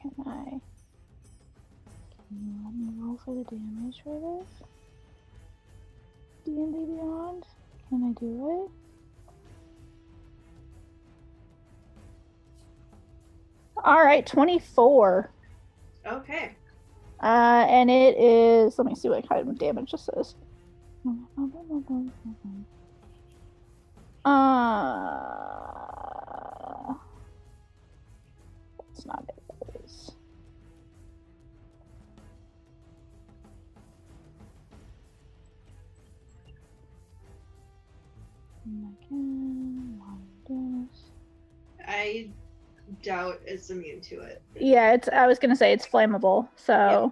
Can you let me roll for the damage for this? D&D Beyond? Can I do it? Alright, 24. Okay. And it is, let me see what kind of damage this is. That's not it. That is. I doubt it's immune to it. Yeah, I was gonna say it's flammable, so Yeah.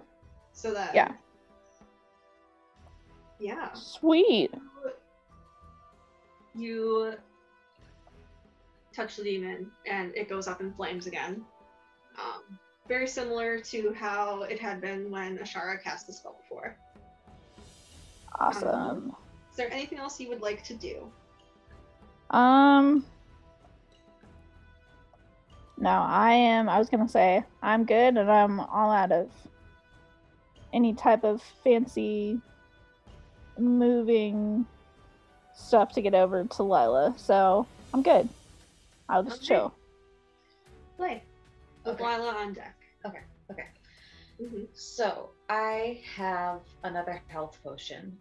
So that. yeah. Yeah. Sweet. You touch the demon and it goes up in flames again. Very similar to how it had been when Ashara cast the spell before. Awesome. Is there anything else you would like to do? No, I was gonna say I'm good and I'm all out of any type of fancy moving stuff to get over to Lila, so I'm good. I'll just chill. Play. With Okay. Lila on deck. Okay. Mm-hmm. So I have another health potion,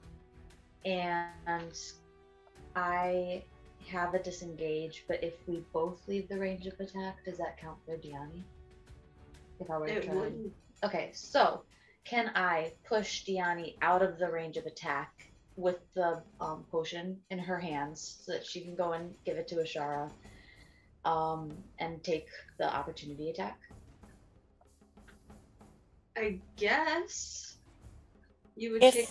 and I have a disengage. But if we both leave the range of attack, does that count for Diani? If I were to It try. wouldn't. Okay, so can I push Diani out of the range of attack with the potion in her hands so that she can go and give it to Ashara, and take the opportunity attack? I guess you would take.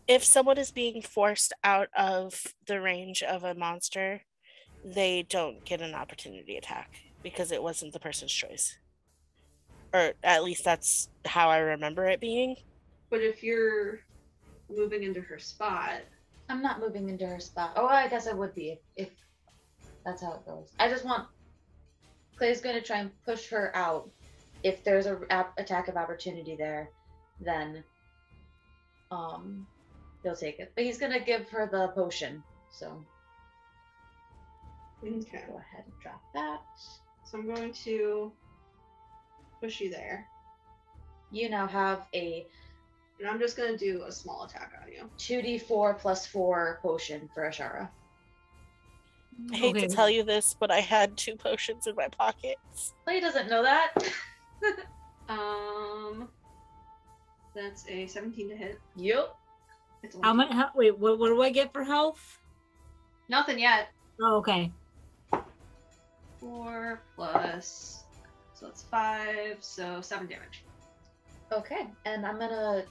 If someone is being forced out of the range of a monster, they don't get an opportunity attack because it wasn't the person's choice. Or at least that's how I remember it being. But if you're moving into her spot, I'm not moving into her spot. Oh, I guess I would be if that's how it goes. I just want Clay's going to try and push her out. If there's a attack of opportunity there, then he'll take it. But he's going to give her the potion. So okay. Go ahead and drop that. So I'm going to push you there. You now have a And I'm just going to do a small attack on you. 2d4 plus 4 potion for Ashara. I hate Okay. to tell you this, but I had 2 potions in my pockets. Clay doesn't know that. That's a 17 to hit. Yup. It's How only- much? Wait, what do I get for health? Nothing yet. Oh, okay. 4 plus, so that's 5, so 7 damage. Okay, and I'm gonna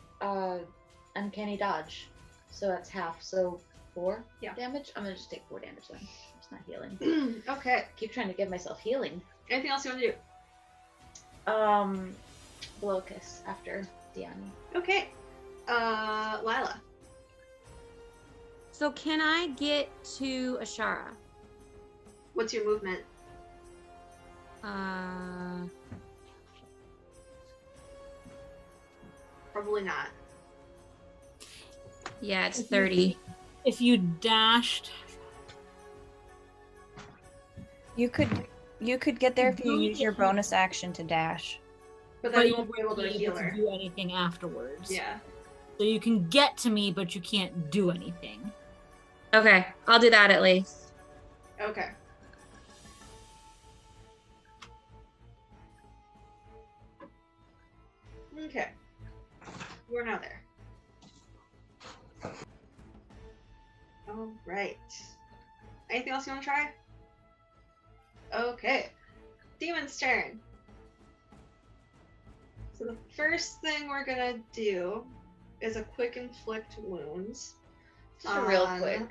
uncanny dodge. So that's half, so 4 Yeah. damage? I'm gonna just take 4 damage then. It's not healing. Okay. Keep trying to give myself healing. Anything else you want to do? blow a kiss after Diani. Okay. Lila. So can I get to Ashara? What's your movement? Probably not. Yeah, it's 30. If you dashed, You could get there if you use your bonus action to dash. But then but you you won't be able to heal her. do anything afterwards. Yeah. So you can get to me, but you can't do anything. Okay, I'll do that at least. Okay. Okay. We're now there. All right. Anything else you want to try? Okay. Demon's turn. So the first thing we're gonna do is a quick inflict wounds. Just real quick.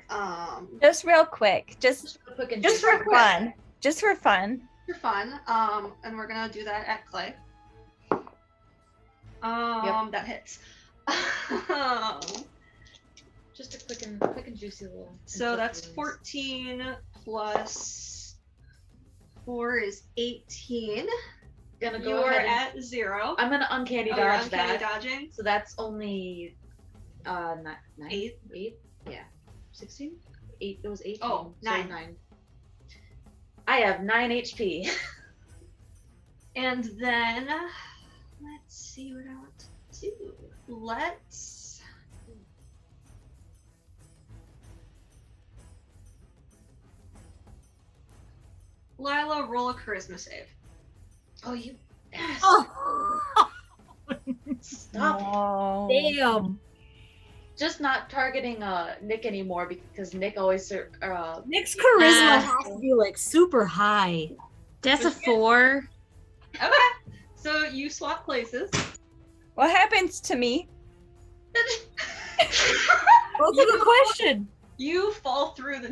Just real quick. Just A quick and just juicy. for fun. Just for fun. For fun. And we're gonna do that at Clay. That hits. Just a quick and juicy little. So that's inflict 14 plus 4 is 18. Gonna You go are ahead. at 0. I'm gonna uncanny You're dodge uncanny that. dodging. So that's only 9. 8. 8? Yeah. 16? 8. It was 18. Oh, so 9. 9. I have 9 HP. And then let's see what I want to do. Let's Lila, roll a charisma save. Oh, you ass. Oh, Stop. No. damn. Just not targeting Nick anymore because Nick always Nick's charisma Ah. has to be like super high. That's a 4. Okay. So you swap places. What happens to me? That's a good question. You fall through the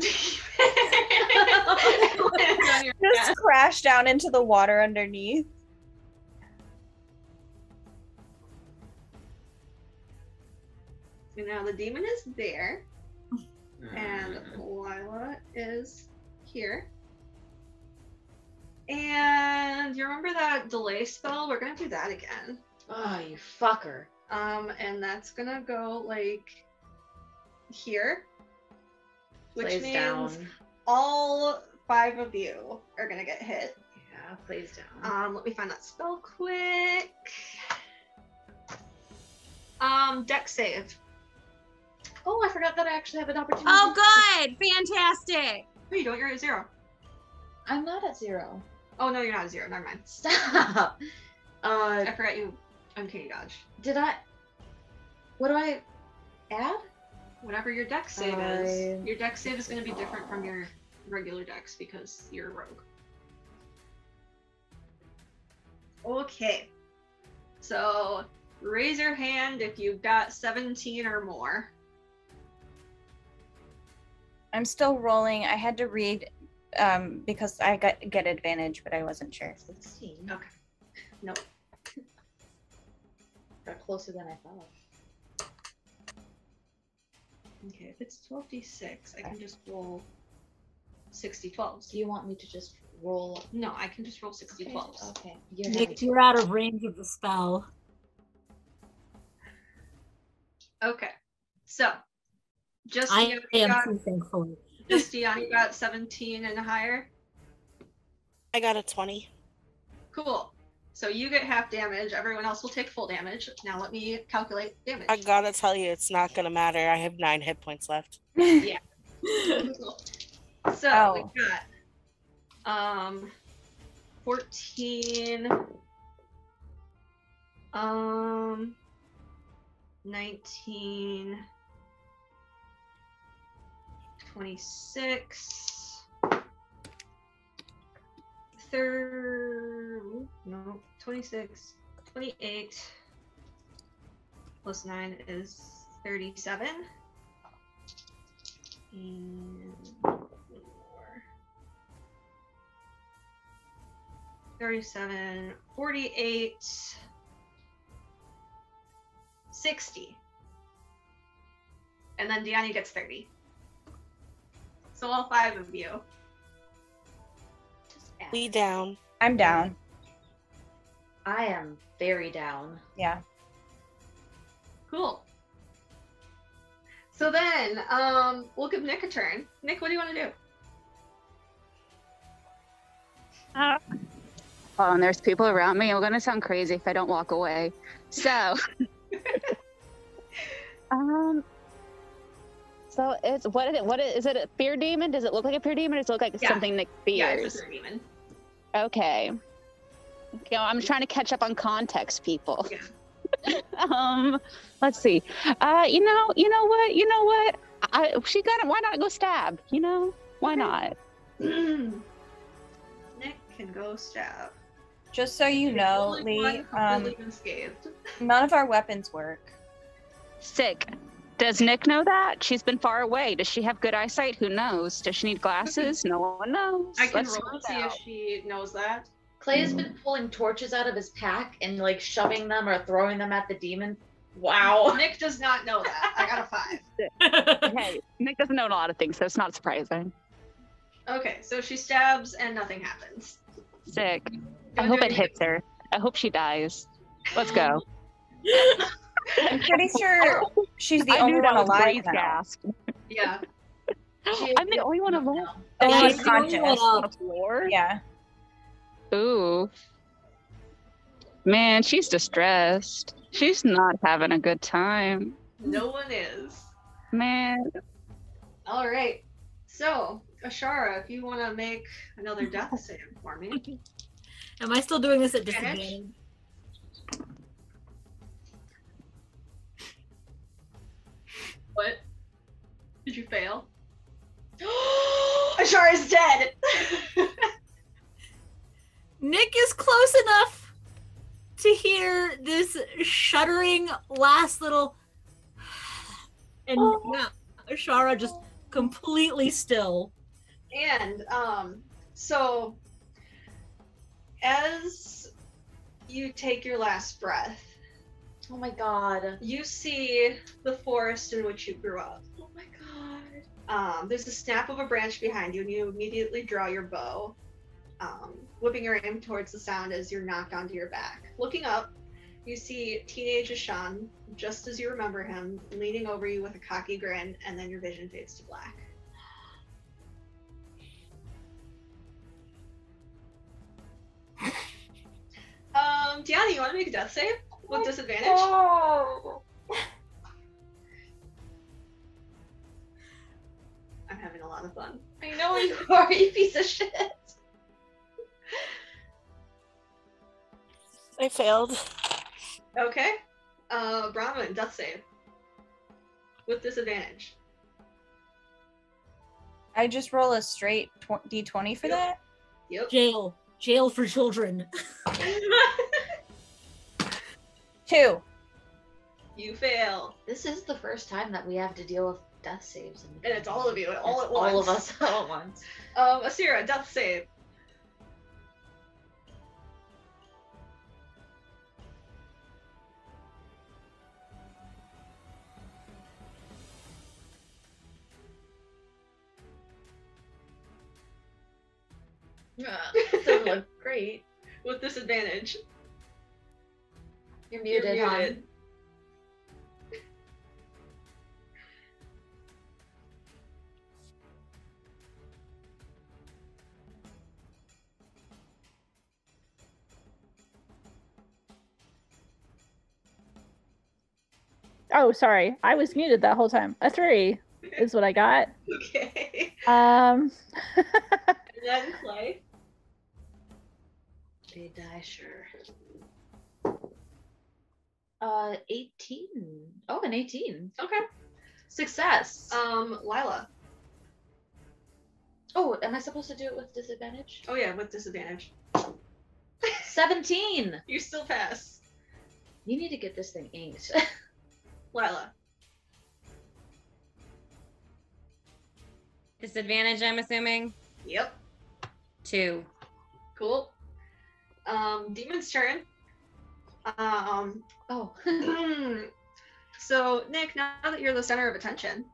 Land on your Just ass. crash down into the water underneath. So now the demon is there, and Lila is here. And you remember that delay spell? We're gonna do that again. Oh, you fucker. And that's gonna go like here, which Plays means down. all 5 of you are gonna get hit. Yeah, plays down. Let me find that spell quick. Dex save. Oh, I forgot that I actually have an opportunity. Oh, good. Fantastic. Oh, you don't. You're at 0. I'm not at 0. Oh no, you're not at 0. Never mind. Stop. I forgot you uncanny dodge. Did I? What do I add? Whatever your dex save is. Your dex save is going to be different from your regular dex because you're a rogue. Okay. So raise your hand if you've got 17 or more. I'm still rolling. I had to read because I get advantage, but I wasn't sure. 16. Okay. Nope. Got closer than I thought. Okay, if it's 12d6, I can just roll 60-12s. Do you want me to just roll? No, I can just roll 60-12s. Okay. Nick, you're out of range of the spell. Okay. So, just I you am got, too thankful. just Dion, you got 17 and higher. I got a 20. Cool. So you get half damage. Everyone else will take full damage. Now let me calculate damage. I gotta tell you, it's not gonna matter. I have 9 hit points left. Cool. So Oh. we got 14 19 26 26 28 plus 9 is 37 and 37 48 60. And then Deanna gets 30. So all 5 of you. Just add. We down. I'm down. I am very down. Yeah. Cool. So then, we'll give Nick a turn. Nick, what do you want to do? Oh, and there's people around me. I'm gonna sound crazy if I don't walk away. So, so it's what is it? Is it a fear demon? Does it look like a fear demon? Or does it look like Yeah. something Nick Yeah, fears? it's a fear demon. Okay. You know, I'm trying to catch up on context, people. Yeah. Let's see. You know what? She got it. Why not go stab? You know, why not? Nick can go stab. Just so you know, Only Lee, one completely unscathed. none of our weapons work. Sick. Does Nick know that? She's been far away. Does she have good eyesight? Who knows? Does she need glasses? No one knows. I can Let's roll to find see out. if she knows that. Clay has been pulling torches out of his pack and like shoving them or throwing them at the demon. Wow. Nick does not know that. I got a 5. Hey, Nick doesn't know a lot of things, so it's not surprising. Okay, so she stabs and nothing happens. Sick. You I wanna hope do it any- hits her. I hope she dies. Let's go. I'm pretty sure she's the I only knew one that was alive Bree's now. gasp. Yeah. She- I'm the only one alive. And Yeah, she's she's the only conscious. one On the floor? Yeah. Ooh. Man, she's distressed. She's not having a good time. No one is. Man. All right. So, Ashara, if you want to make another death save for me. Am I still doing this at Advantage? disadvantage? What? Did you fail? Ashara's dead! Nick is close enough to hear this shuddering last little, and yeah, Ashara just completely still. And so as you take your last breath, Oh my god. you see the forest in which you grew up. Oh my god. There's a snap of a branch behind you, and you immediately draw your bow, whipping your aim towards the sound as you're knocked onto your back. Looking up, you see teenage Ashan, just as you remember him, leaning over you with a cocky grin, and then your vision fades to black. Deanna, you want to make a death save with disadvantage? Oh. I'm having a lot of fun. I know you are, you piece of shit. I failed. Okay. Bronwyn, death save. With disadvantage. I just roll a straight d20 for Yep. that? Yep. Jail for children. 2. You fail. This is the first time that we have to deal with death saves. And it's all of you, all It's at once. All of us all at once. Asira, death save. Doesn't look great. With disadvantage. You're You're muted, hon. muted. Oh, sorry. I was muted that whole time. A 3 is what I got. Okay. Um, And then Clay. They die, sure. 18. Oh, an 18. Okay. Success. Lila. Oh, am I supposed to do it with disadvantage? Oh yeah, with disadvantage. 17. You still pass. You need to get this thing inked. Lila. Disadvantage, I'm assuming. Yep. 2. Cool. Demon's turn. Oh. So, Nick, now that you're the center of attention,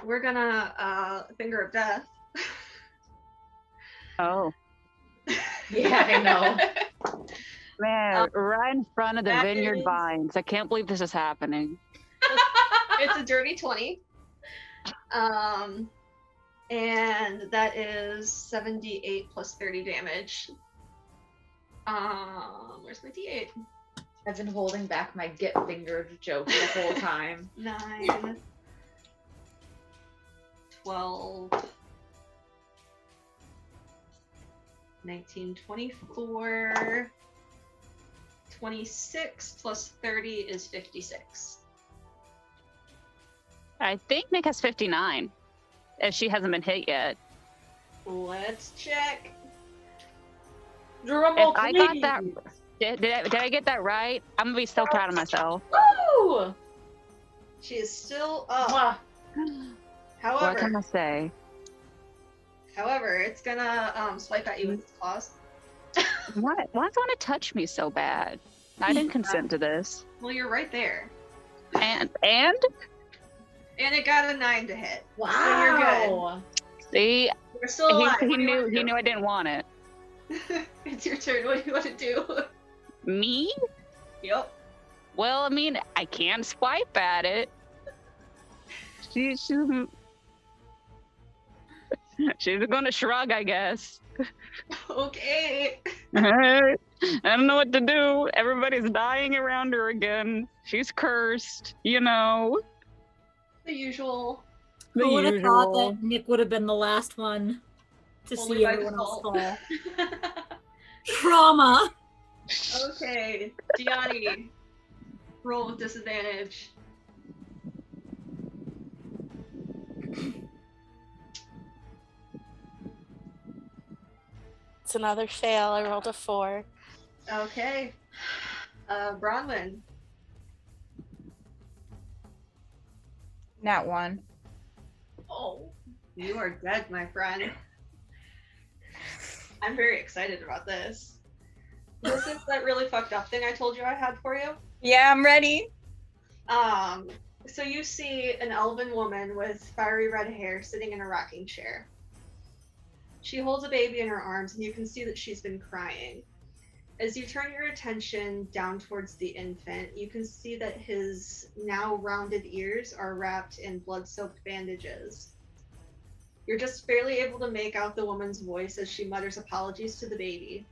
we're gonna finger of death. Oh, Yeah, I know. man, right in front of the that vineyard is- vines. I can't believe this is happening. It's a dirty 20. And that is 78 plus 30 damage. Where's my D8? I've been holding back my get fingered joke the whole time. 9, 12, 19, 24, 26 plus 30 is 56. I think Nick has 59, if she hasn't been hit yet. Let's check. Drumroll, If I got please. that, did I get that right? I'm gonna be so proud of myself. Woo! She is still up. Mwah. What can However, I say? it's gonna swipe at you with its claws. Why does it want to touch me so bad? I didn't consent to this. Well, you're right there. And And it got a 9 to hit. Wow. you're good. see, You're still alive. he What do you knew wanna do? I didn't want it. It's your turn. What do you want to do? Me? Yep. Well, I mean, I can't swipe at it. She's gonna shrug, I guess. Okay. I don't know what to do. Everybody's dying around her again. She's cursed, you know. The usual. The Who would have thought usual. that Nick would have been the last one to Only see by everyone else default. fall? Trauma. Okay. Gianni. Roll with disadvantage. It's another fail. I rolled a 4. Okay. Bronwyn. Not one. Oh. You are dead, my friend. I'm very excited about this. This is that really fucked up thing I told you I had for you. Yeah, I'm ready. So you see an elven woman with fiery red hair sitting in a rocking chair. She holds a baby in her arms, and you can see that she's been crying. As you turn your attention down towards the infant, you can see that his now rounded ears are wrapped in blood-soaked bandages. You're just barely able to make out the woman's voice as she mutters apologies to the baby,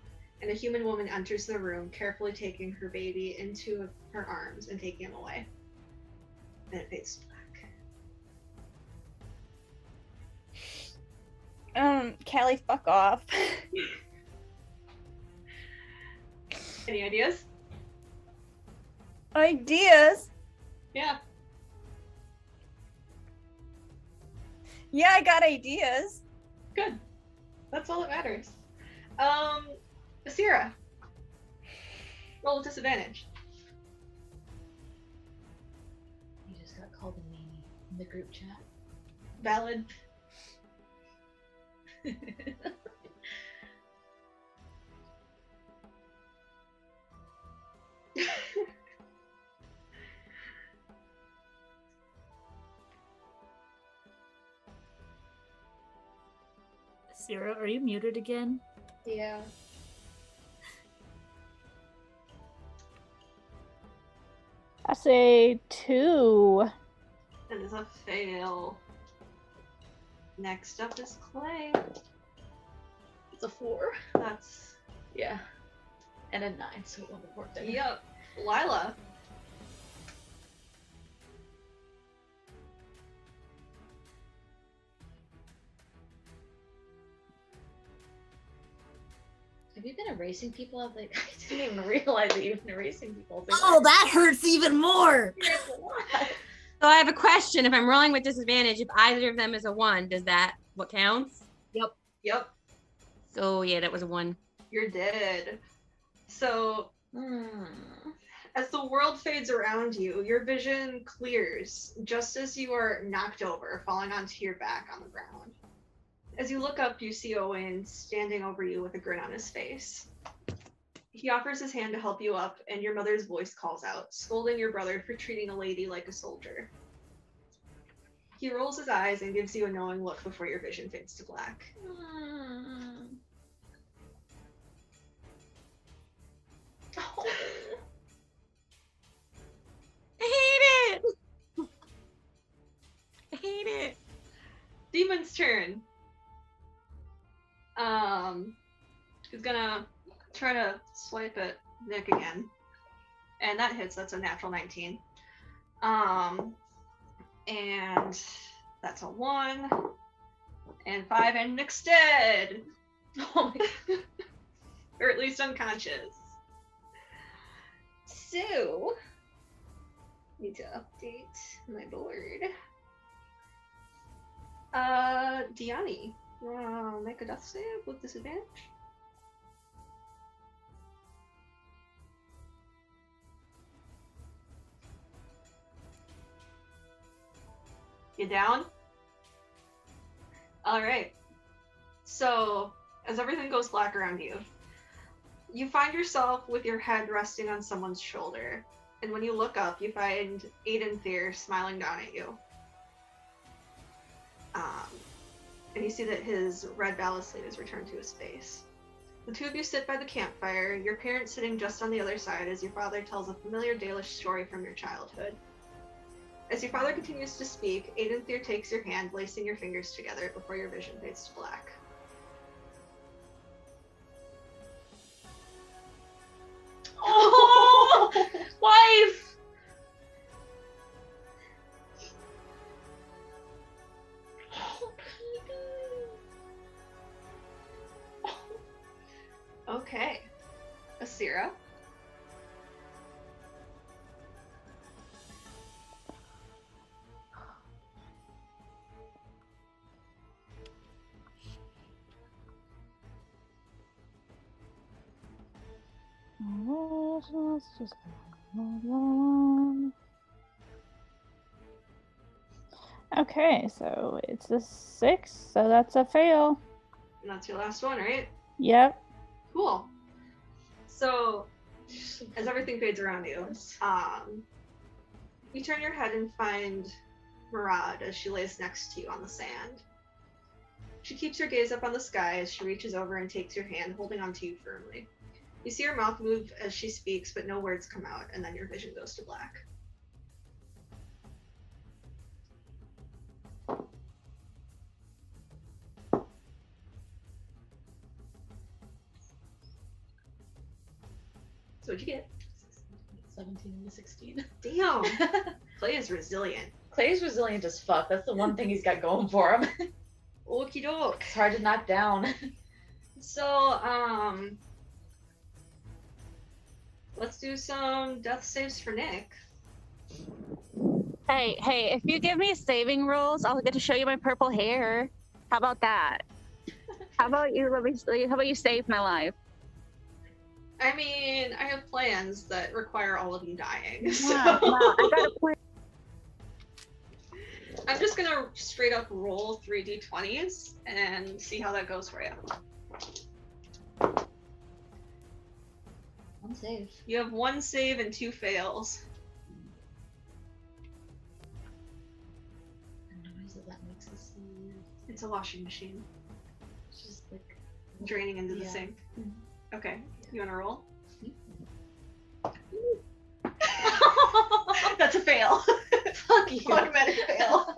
and a human woman enters the room, carefully taking her baby into her arms and taking him away. And it fades to black. Callie, fuck off. Any ideas? Ideas? Yeah. Yeah, I got ideas. Good. That's all that matters. Asira. Roll with disadvantage. You just got called a meanie in the group chat. Valid. Sarah, are you muted again? Yeah. I say 2. That is a fail. Next up is Clay. It's a 4. That's Yeah. And a 9, so it won't have worked out. yep. Lila. Have you been erasing people? I didn't even realize that you've been erasing people. Oh, that hurts even more. So I have a question. If I'm rolling with disadvantage, if either of them is a 1, does that what counts? Yep. So yeah, that was a 1. You're dead. So as the world fades around you, your vision clears just as you are knocked over, falling onto your back on the ground. As you look up, you see Owen standing over you with a grin on his face. He offers his hand to help you up, and your mother's voice calls out, scolding your brother for treating a lady like a soldier. He rolls his eyes and gives you a knowing look before your vision fades to black. Oh. I hate it. I hate it. Demon's turn. He's gonna try to swipe at Nick again. And that hits, that's a natural 19. And that's a 1. And 5, and Nick's dead! Oh my God. Or at least unconscious. So, need to update my board. Diani, you wanna make a death save with disadvantage? You down? Alright. So, as everything goes black around you, you find yourself with your head resting on someone's shoulder. And when you look up, you find Aiden smiling down at you. And you see that his red ballast sleeve is returned to his face. The two of you sit by the campfire, your parents sitting just on the other side as your father tells a familiar Dalish story from your childhood. As your father continues to speak, Aiden takes your hand, lacing your fingers together before your vision fades to black. Oh, wife! Okay. Asira. Let's just go. Okay, so it's a 6, so that's a fail. And that's your last one, right? Yep. Cool. So, as everything fades around you, you turn your head and find Murad as she lays next to you on the sand. She keeps her gaze up on the sky as she reaches over and takes your hand, holding onto you firmly. You see her mouth move as she speaks, but no words come out, and then your vision goes to black. So what'd you get? 17 to 16. Damn! Clay is resilient. Clay's resilient as fuck. That's the one thing he's got going for him. Okie doke. It's hard to knock down. So, let's do some death saves for Nick. Hey, if you give me saving rolls, I'll get to show you my purple hair. How about that? How about you save my life? I mean, I have plans that require all of you dying, so... Yeah, I got a plan. I'm just gonna straight up roll 3 d20s and see how that goes for you. One save. You have 1 save and 2 fails. The noise that makes us see. It's a washing machine. It's just like Draining into the Yeah. sink. Okay, you wanna roll? That's a fail. fuck you. Automatic fail.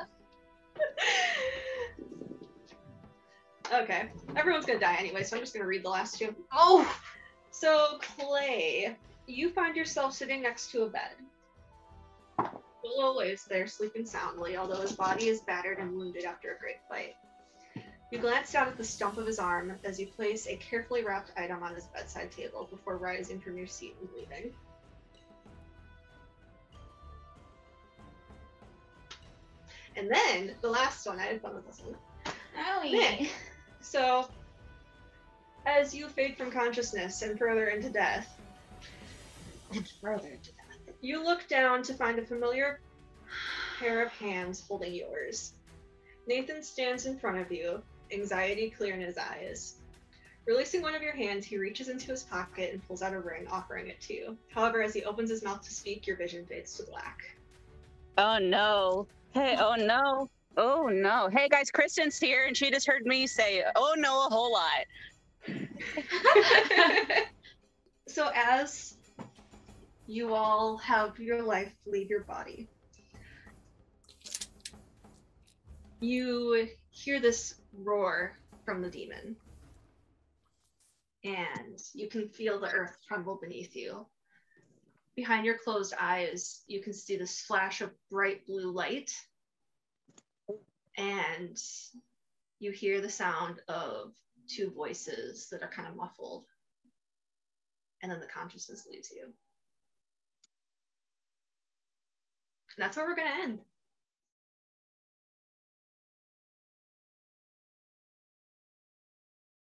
Okay, everyone's gonna die anyway, so I'm just gonna read the last 2. Oh, So, Clay, you find yourself sitting next to a bed. Willow lays there sleeping soundly, although his body is battered and wounded after a great fight. You glance down at the stump of his arm as you place a carefully wrapped item on his bedside table before rising from your seat and leaving. And then, the last one, I had fun with this one. Nick. So, as you fade from consciousness and further into death, you look down to find a familiar pair of hands holding yours. Nathan stands in front of you, anxiety clear in his eyes. Releasing one of your hands, he reaches into his pocket and pulls out a ring, offering it to you. However, as he opens his mouth to speak, your vision fades to black. Oh no. Hey, oh no. Oh no. Hey guys, Kristen's here and she just heard me say, oh no, a whole lot. So as you all have your life leave your body, you hear this roar from the demon. And you can feel the earth tremble beneath you. Behind your closed eyes, you can see this flash of bright blue light. And you hear the sound of two voices that are kind of muffled. And then the consciousness leaves you. And that's where we're going to end.